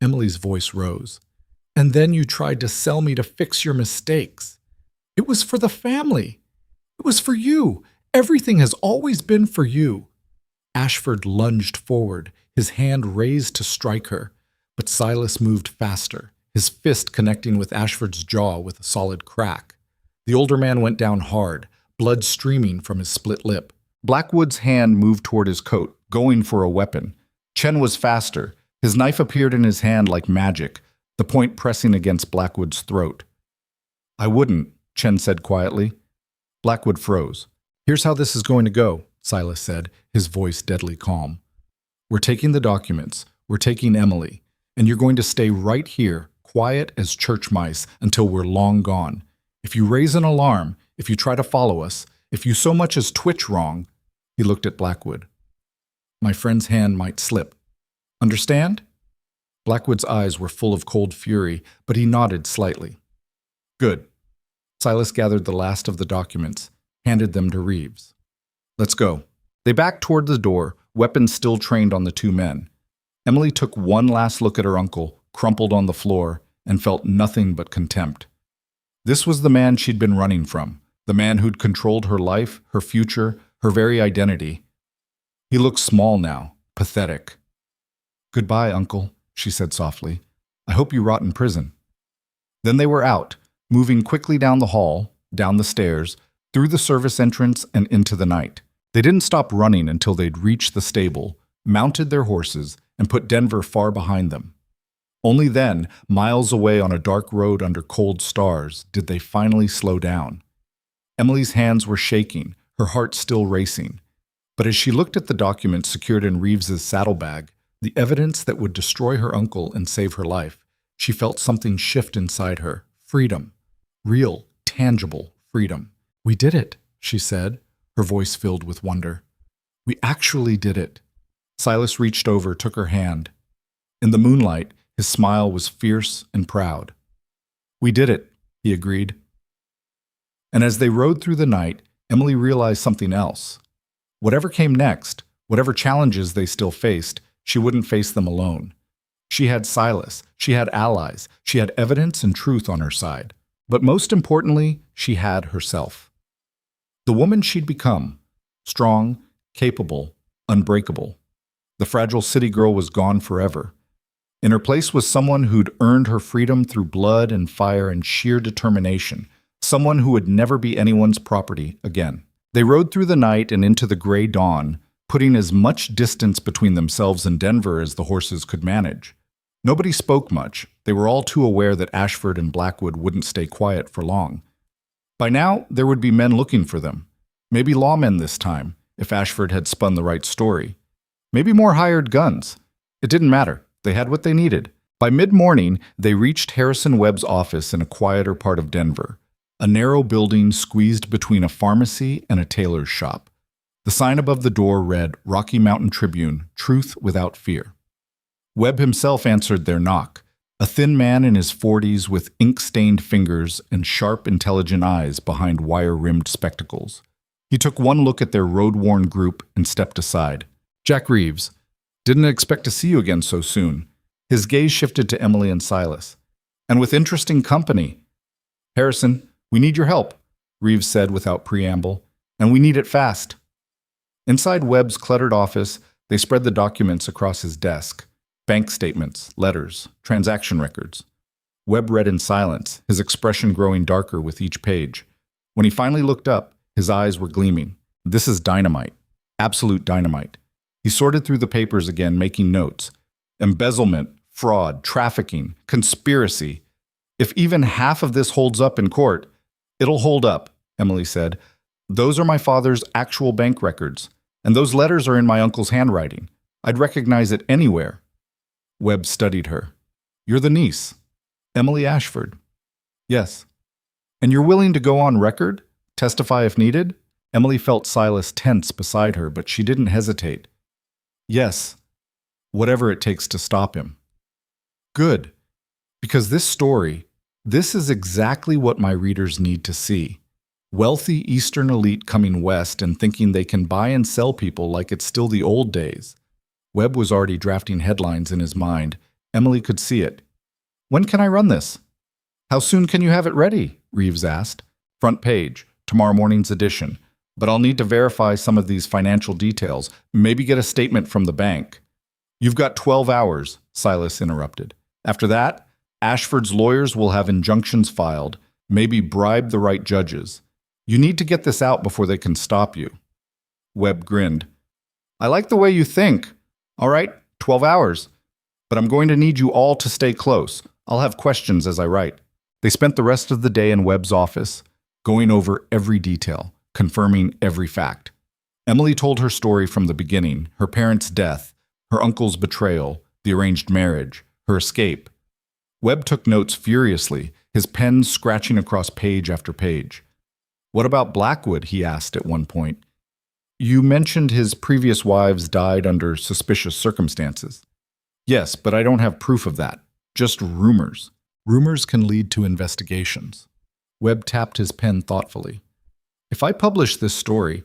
Emily's voice rose. And then you tried to sell me to fix your mistakes. It was for the family. It was for you. Everything has always been for you. Ashford lunged forward, his hand raised to strike her, but Silas moved faster, his fist connecting with Ashford's jaw with a solid crack. The older man went down hard, blood streaming from his split lip. Blackwood's hand moved toward his coat, going for a weapon. Chen was faster. His knife appeared in his hand like magic, the point pressing against Blackwood's throat. I wouldn't, Chen said quietly. Blackwood froze. Here's how this is going to go, Silas said, his voice deadly calm. We're taking the documents, we're taking Emily, and you're going to stay right here, quiet as church mice, until we're long gone. If you raise an alarm, if you try to follow us, if you so much as twitch wrong— He looked at Blackwood. My friend's hand might slip. Understand? Blackwood's eyes were full of cold fury, but he nodded slightly. Good. Silas gathered the last of the documents, handed them to Reeves. Let's go. They backed toward the door, weapons still trained on the two men. Emily took one last look at her uncle, crumpled on the floor, and felt nothing but contempt. This was the man she'd been running from, the man who'd controlled her life, her future, her very identity. He looked small now, pathetic. Goodbye, Uncle, she said softly. I hope you rot in prison. Then they were out, moving quickly down the hall, down the stairs, through the service entrance and into the night. They didn't stop running until they'd reached the stable, mounted their horses, and put Denver far behind them. Only then, miles away on a dark road under cold stars, did they finally slow down. Emily's hands were shaking, her heart still racing. But as she looked at the documents secured in Reeves's saddlebag, the evidence that would destroy her uncle and save her life, she felt something shift inside her. Freedom. Real, tangible freedom. We did it, she said, her voice filled with wonder. We actually did it. Silas reached over, took her hand. In the moonlight, his smile was fierce and proud. We did it, he agreed. And as they rode through the night, Emily realized something else. Whatever came next, whatever challenges they still faced, she wouldn't face them alone. She had Silas, she had allies, she had evidence and truth on her side. But most importantly, she had herself. The woman she'd become, strong, capable, unbreakable. The fragile city girl was gone forever. In her place was someone who'd earned her freedom through blood and fire and sheer determination, someone who would never be anyone's property again. They rode through the night and into the gray dawn, putting as much distance between themselves and Denver as the horses could manage. Nobody spoke much. They were all too aware that Ashford and Blackwood wouldn't stay quiet for long. By now, there would be men looking for them. Maybe lawmen this time, if Ashford had spun the right story. Maybe more hired guns. It didn't matter. They had what they needed. By mid-morning, they reached Harrison Webb's office in a quieter part of Denver, a narrow building squeezed between a pharmacy and a tailor's shop. The sign above the door read, Rocky Mountain Tribune, Truth Without Fear. Webb himself answered their knock, a thin man in his 40s with ink-stained fingers and sharp, intelligent eyes behind wire-rimmed spectacles. He took one look at their road-worn group and stepped aside. Jack Reeves. Didn't expect to see you again so soon. His gaze shifted to Emily and Silas. And with interesting company. Harrison, we need your help, Reeves said without preamble, and we need it fast. Inside Webb's cluttered office, they spread the documents across his desk. Bank statements, letters, transaction records. Webb read in silence, his expression growing darker with each page. When he finally looked up, his eyes were gleaming. This is dynamite. Absolute dynamite. He sorted through the papers again, making notes. Embezzlement, fraud, trafficking, conspiracy. If even half of this holds up in court, it'll hold up, Emily said. "Those are my father's actual bank records, and those letters are in my uncle's handwriting. I'd recognize it anywhere." Webb studied her. "You're the niece, Emily Ashford." "Yes." "And you're willing to go on record? Testify if needed?" Emily felt Silas tense beside her, but she didn't hesitate. "Yes, whatever it takes to stop him." "Good, because this is exactly what my readers need to see. Wealthy Eastern elite coming west and thinking they can buy and sell people like it's still the old days." Webb was already drafting headlines in his mind. Emily could see it. "When can I run this?" "How soon can you have it ready?" Reeves asked. "Front page, tomorrow morning's edition. But I'll need to verify some of these financial details, maybe get a statement from the bank." "You've got 12 hours, Silas interrupted. "After that, Ashford's lawyers will have injunctions filed, maybe bribe the right judges. You need to get this out before they can stop you." Webb grinned. "I like the way you think. All right, 12 hours. But I'm going to need you all to stay close. I'll have questions as I write." They spent the rest of the day in Webb's office, going over every detail, confirming every fact. Emily told her story from the beginning: her parents' death, her uncle's betrayal, the arranged marriage, her escape. Webb took notes furiously, his pen scratching across page after page. "What about Blackwood?" he asked at one point. "You mentioned his previous wives died under suspicious circumstances." "Yes, but I don't have proof of that. Just rumors." "Rumors can lead to investigations." Webb tapped his pen thoughtfully. "If I publish this story,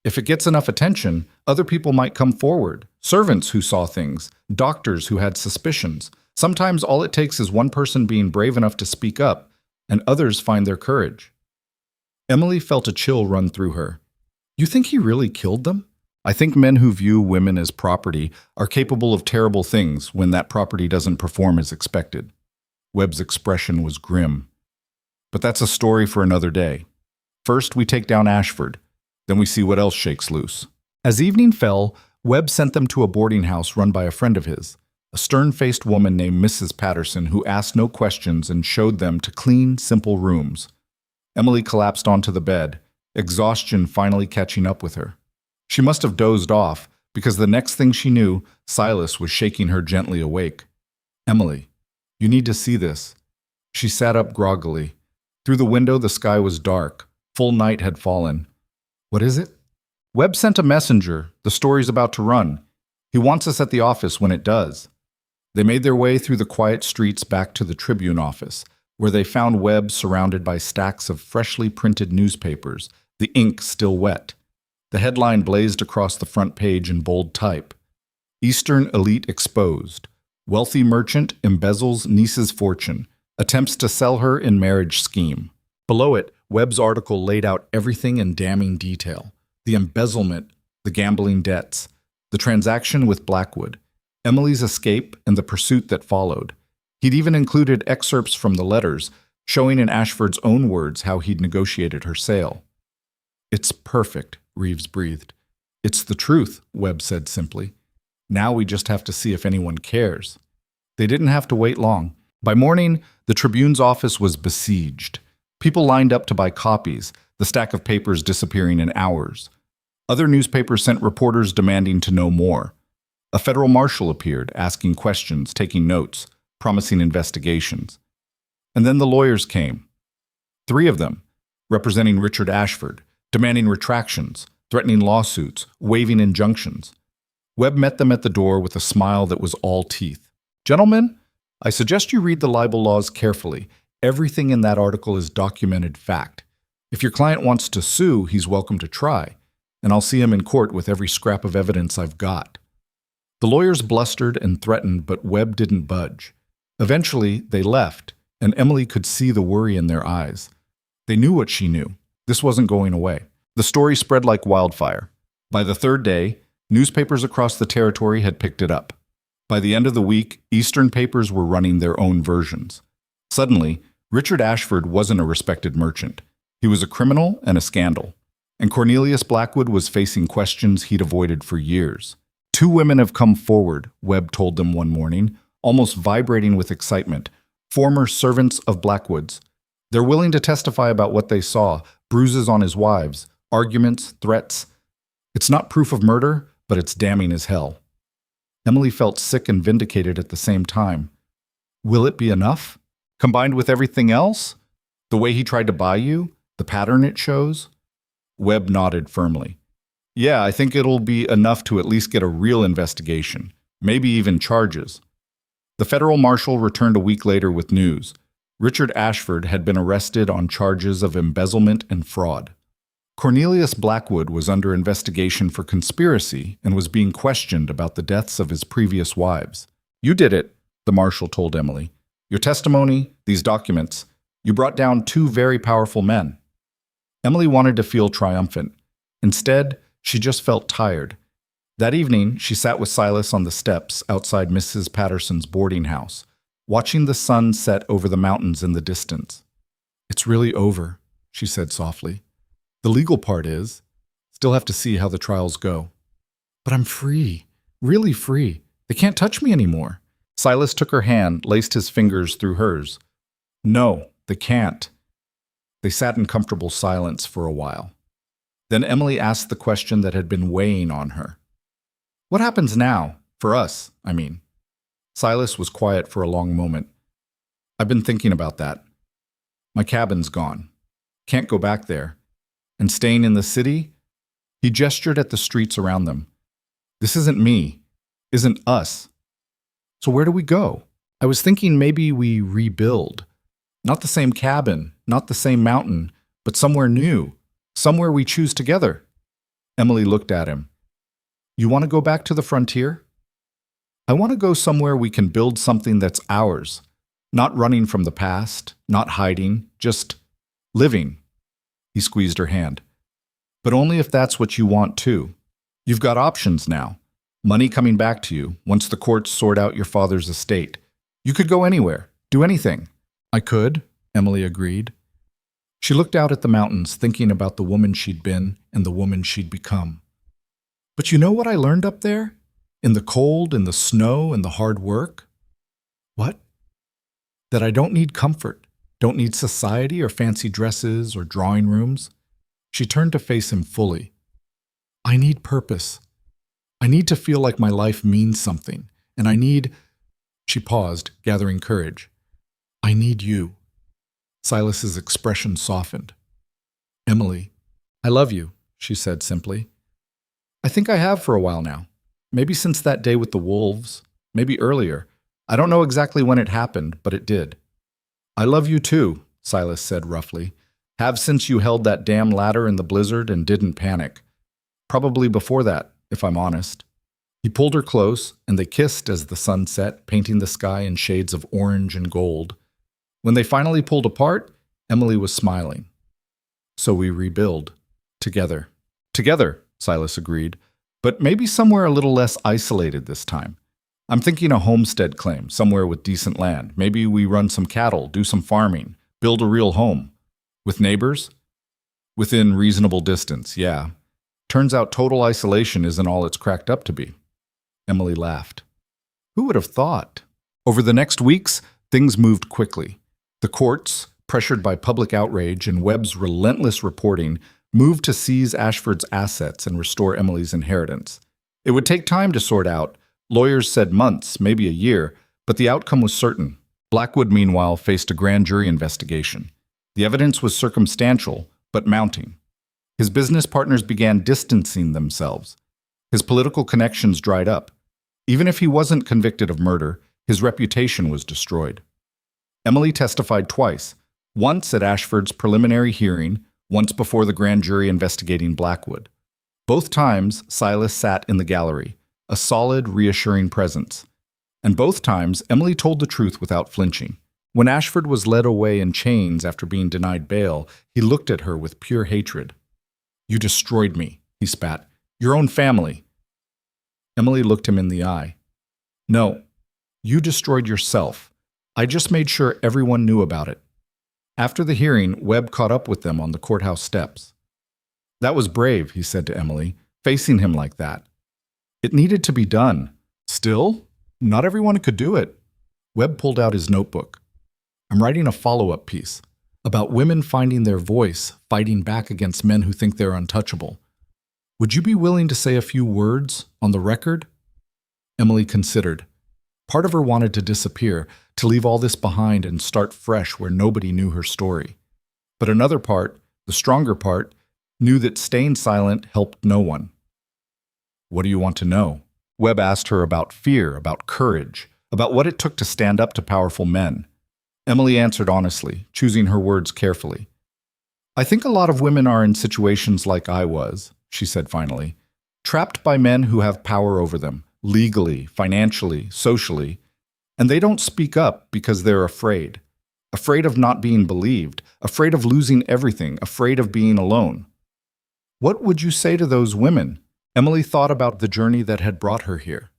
if it gets enough attention, other people might come forward. Servants who saw things, doctors who had suspicions. Sometimes all it takes is one person being brave enough to speak up, and others find their courage." Emily felt a chill run through her. "You think he really killed them?" "I think men who view women as property are capable of terrible things when that property doesn't perform as expected." Webb's expression was grim. "But that's a story for another day. First, we take down Ashford. Then we see what else shakes loose." As evening fell, Webb sent them to a boarding house run by a friend of his, a stern-faced woman named Mrs. Patterson who asked no questions and showed them to clean, simple rooms. Emily collapsed onto the bed, exhaustion finally catching up with her. She must have dozed off, because the next thing she knew, Silas was shaking her gently awake. "Emily, you need to see this." She sat up groggily. Through the window, the sky was dark. Full night had fallen. "What is it?" "Webb sent a messenger. The story's about to run. He wants us at the office when it does." They made their way through the quiet streets back to the Tribune office, where they found Webb surrounded by stacks of freshly printed newspapers, the ink still wet. The headline blazed across the front page in bold type: "Eastern Elite Exposed. Wealthy Merchant Embezzles Niece's Fortune. Attempts to Sell Her in Marriage Scheme." Below it, Webb's article laid out everything in damning detail: the embezzlement, the gambling debts, the transaction with Blackwood, Emily's escape, and the pursuit that followed. He'd even included excerpts from the letters, showing in Ashford's own words how he'd negotiated her sale. "It's perfect," Reeves breathed. "It's the truth," Webb said simply. "Now we just have to see if anyone cares." They didn't have to wait long. By morning, the Tribune's office was besieged. People lined up to buy copies, the stack of papers disappearing in hours. Other newspapers sent reporters demanding to know more. A federal marshal appeared, asking questions, taking notes, promising investigations. And then the lawyers came. 3 of them, representing Richard Ashford, demanding retractions, threatening lawsuits, waiving injunctions. Webb met them at the door with a smile that was all teeth. "Gentlemen, I suggest you read the libel laws carefully. Everything in that article is documented fact. If your client wants to sue, he's welcome to try, and I'll see him in court with every scrap of evidence I've got." The lawyers blustered and threatened, but Webb didn't budge. Eventually, they left, and Emily could see the worry in their eyes. They knew what she knew. This wasn't going away. The story spread like wildfire. By the 3rd day, newspapers across the territory had picked it up. By the end of the week, Eastern papers were running their own versions. Suddenly, Richard Ashford wasn't a respected merchant. He was a criminal and a scandal. And Cornelius Blackwood was facing questions he'd avoided for years. 2 women have come forward, Webb told them one morning, almost vibrating with excitement. Former servants of Blackwood's. They're willing to testify about what they saw, bruises on his wives, arguments, threats. It's not proof of murder, but it's damning as hell. Emily felt sick and vindicated at the same time. Will it be enough? Combined with everything else? The way he tried to buy you? The pattern it shows? Webb nodded firmly. Yeah, I think it'll be enough to at least get a real investigation, maybe even charges. The federal marshal returned a week later with news. Richard Ashford had been arrested on charges of embezzlement and fraud. Cornelius Blackwood was under investigation for conspiracy and was being questioned about the deaths of his previous wives. You did it, the marshal told Emily. Your testimony, these documents, you brought down two very powerful men. Emily wanted to feel triumphant. Instead, she just felt tired. That evening, she sat with Silas on the steps outside Mrs. Patterson's boarding house, watching the sun set over the mountains in the distance. It's really over, she said softly. The legal part is, still have to see how the trials go. But I'm free, really free. They can't touch me anymore. Silas took her hand, laced his fingers through hers. No, they can't. They sat in comfortable silence for a while. Then Emily asked the question that had been weighing on her. What happens now? For us, I mean. Silas was quiet for a long moment. I've been thinking about that. My cabin's gone. Can't go back there. And staying in the city? He gestured at the streets around them. This isn't me. Isn't us. So where do we go? I was thinking maybe we rebuild. Not the same cabin, not the same mountain, but somewhere new. Somewhere we choose together. Emily looked at him. You want to go back to the frontier? I want to go somewhere we can build something that's ours. Not running from the past, not hiding, just living. He squeezed her hand. But only if that's what you want too. You've got options now. Money coming back to you once the courts sort out your father's estate. You could go anywhere, do anything. I could, Emily agreed. She looked out at the mountains, thinking about the woman she'd been and the woman she'd become. But you know what I learned up there? In the cold, in the snow, and the hard work? What? That I don't need comfort, don't need society or fancy dresses or drawing rooms. She turned to face him fully. I need purpose. I need to feel like my life means something, and I need... She paused, gathering courage. I need you. Silas's expression softened. Emily, I love you, she said simply. I think I have for a while now. Maybe since that day with the wolves, maybe earlier. I don't know exactly when it happened, but it did. I love you too, Silas said roughly. Have since you held that damn ladder in the blizzard and didn't panic. Probably before that, if I'm honest. He pulled her close, and they kissed as the sun set, painting the sky in shades of orange and gold. When they finally pulled apart, Emily was smiling. So we rebuild. Together. Together, Silas agreed, but maybe somewhere a little less isolated this time. I'm thinking a homestead claim, somewhere with decent land. Maybe we run some cattle, do some farming, build a real home. With neighbors? Within reasonable distance, yeah. Turns out total isolation isn't all it's cracked up to be. Emily laughed. Who would have thought? Over the next weeks, things moved quickly. The courts, pressured by public outrage and Webb's relentless reporting, moved to seize Ashford's assets and restore Emily's inheritance. It would take time to sort out. Lawyers said months, maybe a year, but the outcome was certain. Blackwood, meanwhile, faced a grand jury investigation. The evidence was circumstantial, but mounting. His business partners began distancing themselves. His political connections dried up. Even if he wasn't convicted of murder, his reputation was destroyed. Emily testified twice, once at Ashford's preliminary hearing, once before the grand jury investigating Blackwood. Both times, Silas sat in the gallery, a solid, reassuring presence. And both times, Emily told the truth without flinching. When Ashford was led away in chains after being denied bail, he looked at her with pure hatred. You destroyed me, he spat. Your own family. Emily looked him in the eye. No, you destroyed yourself. I just made sure everyone knew about it. After the hearing, Webb caught up with them on the courthouse steps. That was brave, he said to Emily, facing him like that. It needed to be done. Still, not everyone could do it. Webb pulled out his notebook. I'm writing a follow-up piece. about women finding their voice, fighting back against men who think they're untouchable. Would you be willing to say a few words on the record? Emily considered. Part of her wanted to disappear, to leave all this behind and start fresh where nobody knew her story. But another part, the stronger part, knew that staying silent helped no one. What do you want to know? Webb asked her about fear, about courage, about what it took to stand up to powerful men. Emily answered honestly, choosing her words carefully. I think a lot of women are in situations like I was, she said finally, trapped by men who have power over them, legally, financially, socially, and they don't speak up because they're afraid. Afraid of not being believed, afraid of losing everything, afraid of being alone. What would you say to those women? Emily thought about the journey that had brought her here.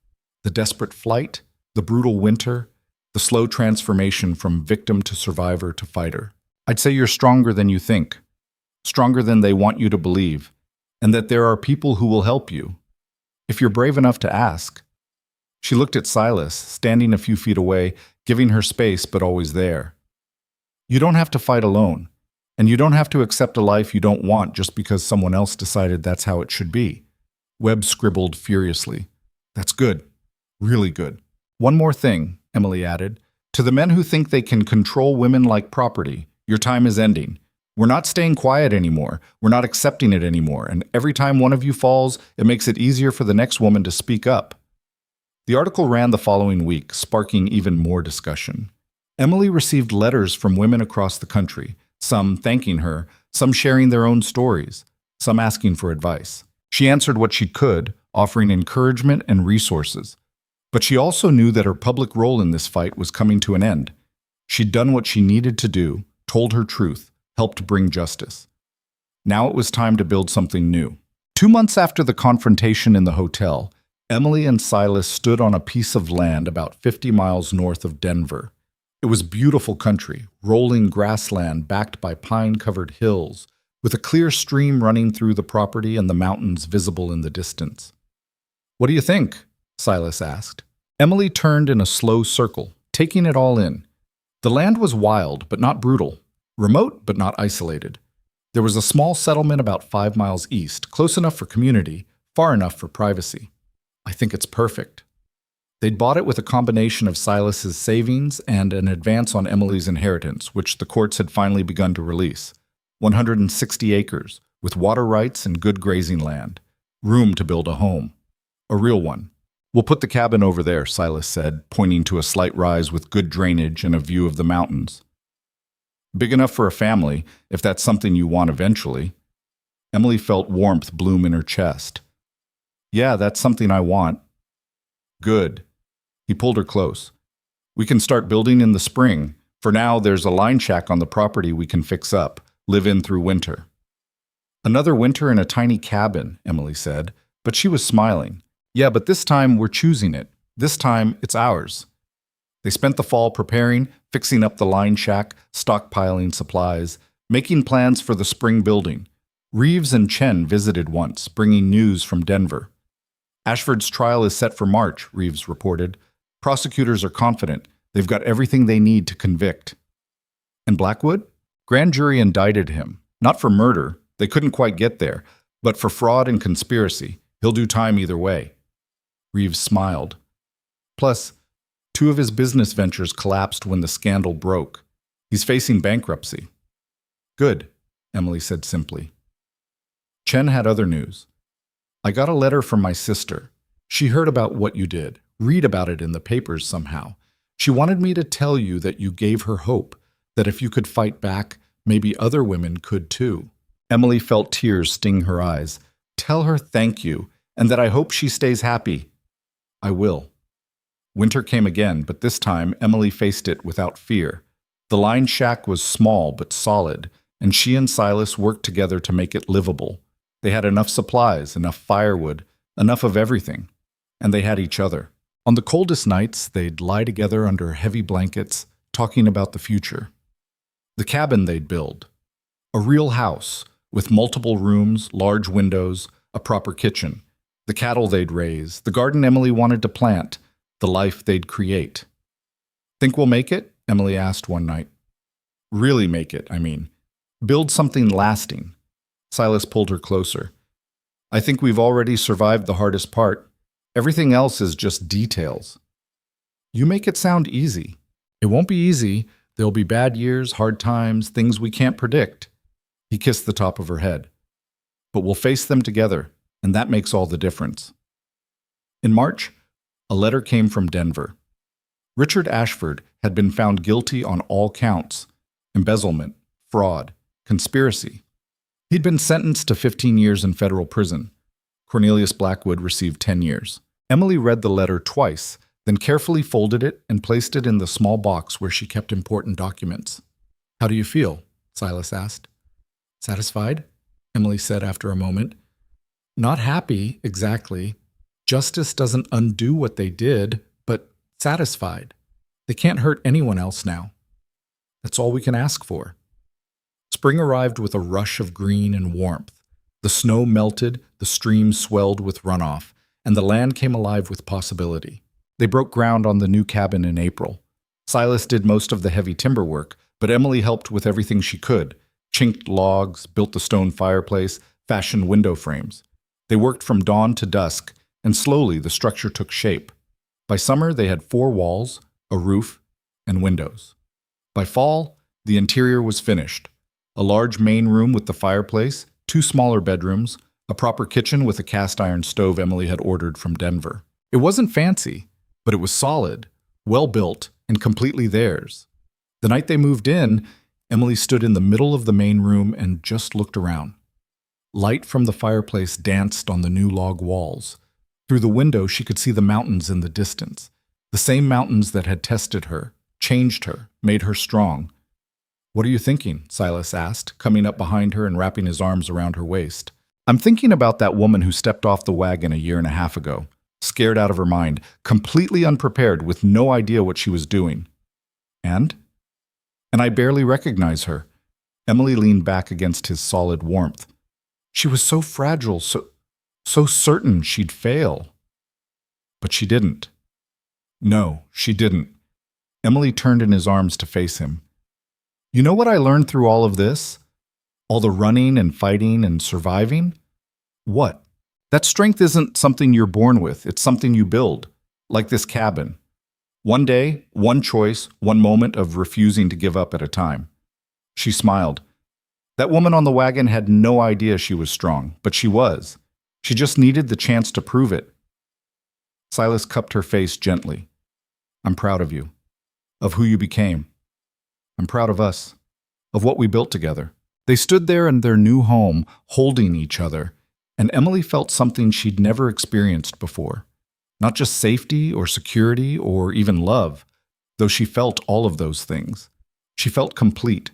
The desperate flight, the brutal winter, the slow transformation from victim to survivor to fighter. I'd say you're stronger than you think, stronger than they want you to believe, and that there are people who will help you, if you're brave enough to ask. She looked at Silas, standing a few feet away, giving her space but always there. You don't have to fight alone, and you don't have to accept a life you don't want just because someone else decided that's how it should be. Webb scribbled furiously. That's good. Really good. One more thing, Emily added. To the men who think they can control women like property, your time is ending. We're not staying quiet anymore. We're not accepting it anymore. And every time one of you falls, it makes it easier for the next woman to speak up. The article ran the following week, sparking even more discussion. Emily received letters from women across the country, some thanking her, some sharing their own stories, some asking for advice. She answered what she could, offering encouragement and resources. But she also knew that her public role in this fight was coming to an end. She'd done what she needed to do, told her truth, helped bring justice. Now it was time to build something new. 2 months after the confrontation in the hotel, Emily and Silas stood on a piece of land about 50 miles north of Denver. It was beautiful country, rolling grassland backed by pine-covered hills, with a clear stream running through the property and the mountains visible in the distance. What do you think? Silas asked. Emily turned in a slow circle, taking it all in. The land was wild, but not brutal. Remote, but not isolated. There was a small settlement about 5 miles east, close enough for community, far enough for privacy. I think it's perfect. They'd bought it with a combination of Silas's savings and an advance on Emily's inheritance, which the courts had finally begun to release. 160 acres, with water rights and good grazing land. Room to build a home. A real one. We'll put the cabin over there, Silas said, pointing to a slight rise with good drainage and a view of the mountains. Big enough for a family, if that's something you want eventually. Emily felt warmth bloom in her chest. Yeah, that's something I want. Good. He pulled her close. We can start building in the spring. For now, there's a line shack on the property we can fix up, live in through winter. Another winter in a tiny cabin, Emily said, but she was smiling. Yeah, but this time we're choosing it. This time it's ours. They spent the fall preparing, fixing up the line shack, stockpiling supplies, making plans for the spring building. Reeves and Chen visited once, bringing news from Denver. Ashford's trial is set for March, Reeves reported. Prosecutors are confident. They've got everything they need to convict. And Blackwood? Grand jury indicted him. Not for murder. They couldn't quite get there. But for fraud and conspiracy. He'll do time either way. Reeves smiled. Plus, 2 of his business ventures collapsed when the scandal broke. He's facing bankruptcy. Good, Emily said simply. Chen had other news. I got a letter from my sister. She heard about what you did, read about it in the papers somehow. She wanted me to tell you that you gave her hope, that if you could fight back, maybe other women could too. Emily felt tears sting her eyes. Tell her thank you, and that I hope she stays happy. I will. Winter came again, but this time Emily faced it without fear. The line shack was small but solid, and she and Silas worked together to make it livable. They had enough supplies, enough firewood, enough of everything, and they had each other. On the coldest nights, they'd lie together under heavy blankets, talking about the future. The cabin they'd build. A real house, with multiple rooms, large windows, a proper kitchen. The cattle they'd raise, the garden Emily wanted to plant, the life they'd create. Think we'll make it? Emily asked one night. Really make it, I mean. Build something lasting. Silas pulled her closer. I think we've already survived the hardest part. Everything else is just details. You make it sound easy. It won't be easy. There'll be bad years, hard times, things we can't predict. He kissed the top of her head. But we'll face them together, and that makes all the difference. In March, a letter came from Denver. Richard Ashford had been found guilty on all counts: embezzlement, fraud, conspiracy. He'd been sentenced to 15 years in federal prison. Cornelius Blackwood received 10 years. Emily read the letter twice, then carefully folded it and placed it in the small box where she kept important documents. How do you feel? Silas asked. Satisfied? Emily said after a moment. Not happy, exactly. Justice doesn't undo what they did, but satisfied. They can't hurt anyone else now. That's all we can ask for. Spring arrived with a rush of green and warmth. The snow melted, the streams swelled with runoff, and the land came alive with possibility. They broke ground on the new cabin in April. Silas did most of the heavy timber work, but Emily helped with everything she could: chinked logs, built the stone fireplace, fashioned window frames. They worked from dawn to dusk, and slowly the structure took shape. By summer, they had 4 walls, a roof, and windows. By fall, the interior was finished. A large main room with the fireplace, 2 smaller bedrooms, a proper kitchen with a cast-iron stove Emily had ordered from Denver. It wasn't fancy, but it was solid, well-built, and completely theirs. The night they moved in, Emily stood in the middle of the main room and just looked around. Light from the fireplace danced on the new log walls. Through the window, she could see the mountains in the distance, the same mountains that had tested her, changed her, made her strong. What are you thinking? Silas asked, coming up behind her and wrapping his arms around her waist. I'm thinking about that woman who stepped off the wagon a year and a half ago, scared out of her mind, completely unprepared, with no idea what she was doing. And I barely recognize her. Emily leaned back against his solid warmth. She was so fragile, so certain she'd fail. But she didn't. No, she didn't. Emily turned in his arms to face him. You know what I learned through all of this? All the running and fighting and surviving? What? That strength isn't something you're born with. It's something you build, like this cabin. One day, one choice, one moment of refusing to give up at a time. She smiled. That woman on the wagon had no idea she was strong, but she was. She just needed the chance to prove it. Silas cupped her face gently. I'm proud of you, of who you became. I'm proud of us, of what we built together. They stood there in their new home, holding each other, and Emily felt something she'd never experienced before. Not just safety or security or even love, though she felt all of those things. She felt complete,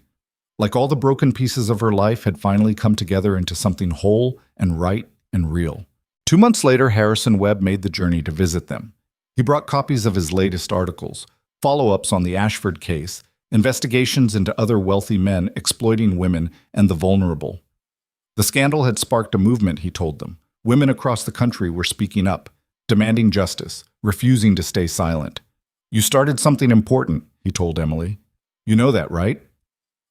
like all the broken pieces of her life had finally come together into something whole and right and real. 2 months later, Harrison Webb made the journey to visit them. He brought copies of his latest articles, follow-ups on the Ashford case, investigations into other wealthy men exploiting women and the vulnerable. The scandal had sparked a movement, he told them. Women across the country were speaking up, demanding justice, refusing to stay silent. You started something important, he told Emily. You know that, right?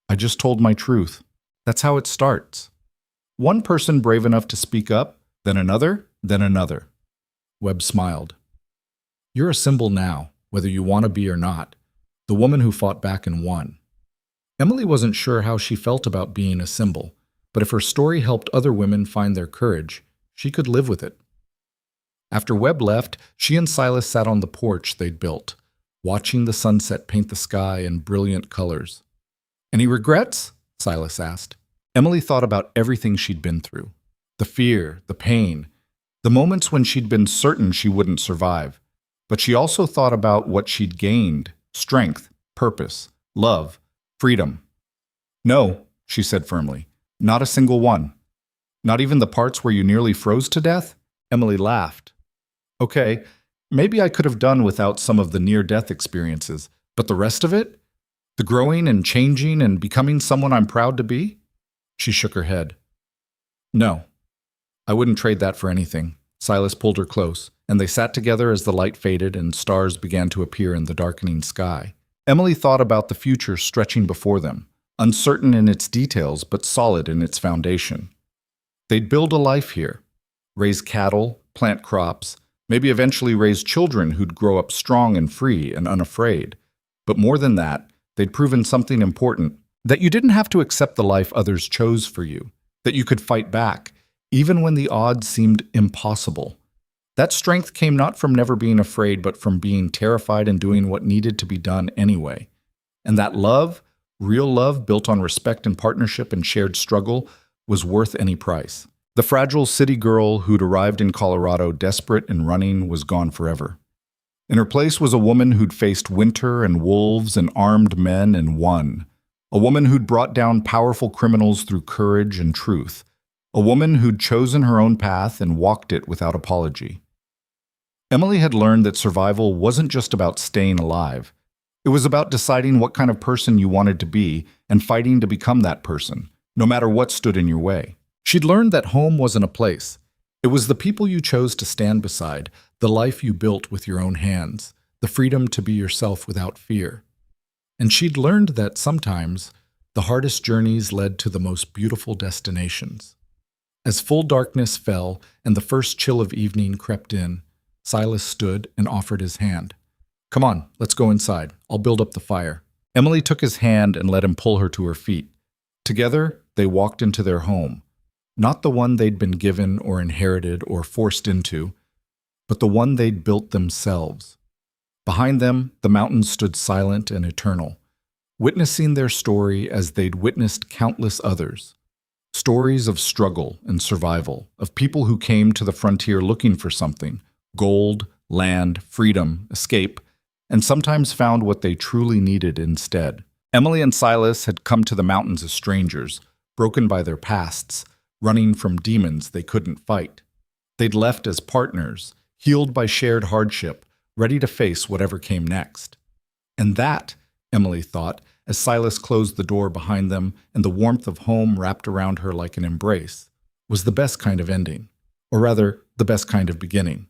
I just told my truth. That's how it starts. One person brave enough to speak up, then another, then another. Webb smiled. You're a symbol now, whether you want to be or not. The woman who fought back and won. Emily wasn't sure how she felt about being a symbol, but if her story helped other women find their courage, she could live with it. After Webb left, she and Silas sat on the porch they'd built, watching the sunset paint the sky in brilliant colors. Any regrets? Silas asked. Emily thought about everything she'd been through. The fear, the pain, the moments when she'd been certain she wouldn't survive. But she also thought about what she'd gained: strength, purpose, love, freedom. No, she said firmly, not a single one. Not even the parts where you nearly froze to death? Emily laughed. Okay, maybe I could have done without some of the near-death experiences, but the rest of it? The growing and changing and becoming someone I'm proud to be? She shook her head. No, I wouldn't trade that for anything. Silas pulled her close, and they sat together as the light faded and stars began to appear in the darkening sky. Emily thought about the future stretching before them, uncertain in its details but solid in its foundation. They'd build a life here, raise cattle, plant crops, maybe eventually raise children who'd grow up strong and free and unafraid. But more than that, they'd proven something important, that you didn't have to accept the life others chose for you, that you could fight back, even when the odds seemed impossible. That strength came not from never being afraid, but from being terrified and doing what needed to be done anyway. And that love, real love built on respect and partnership and shared struggle, was worth any price. The fragile city girl who'd arrived in Colorado desperate and running was gone forever. In her place was a woman who'd faced winter and wolves and armed men and won. A woman who'd brought down powerful criminals through courage and truth. A woman who'd chosen her own path and walked it without apology. Emily had learned that survival wasn't just about staying alive. It was about deciding what kind of person you wanted to be and fighting to become that person, no matter what stood in your way. She'd learned that home wasn't a place. It was the people you chose to stand beside, the life you built with your own hands, the freedom to be yourself without fear. And she'd learned that sometimes the hardest journeys led to the most beautiful destinations. As full darkness fell and the first chill of evening crept in, Silas stood and offered his hand. "Come on, let's go inside. I'll build up the fire." Emily took his hand and let him pull her to her feet. Together, they walked into their home. Not the one they'd been given or inherited or forced into, but the one they'd built themselves. Behind them, the mountains stood silent and eternal, witnessing their story as they'd witnessed countless others. Stories of struggle and survival, of people who came to the frontier looking for something, gold, land, freedom, escape, and sometimes found what they truly needed instead. Emily and Silas had come to the mountains as strangers, broken by their pasts, running from demons they couldn't fight. They'd left as partners, healed by shared hardship, ready to face whatever came next. And that, Emily thought, as Silas closed the door behind them and the warmth of home wrapped around her like an embrace, was the best kind of ending, or rather, the best kind of beginning.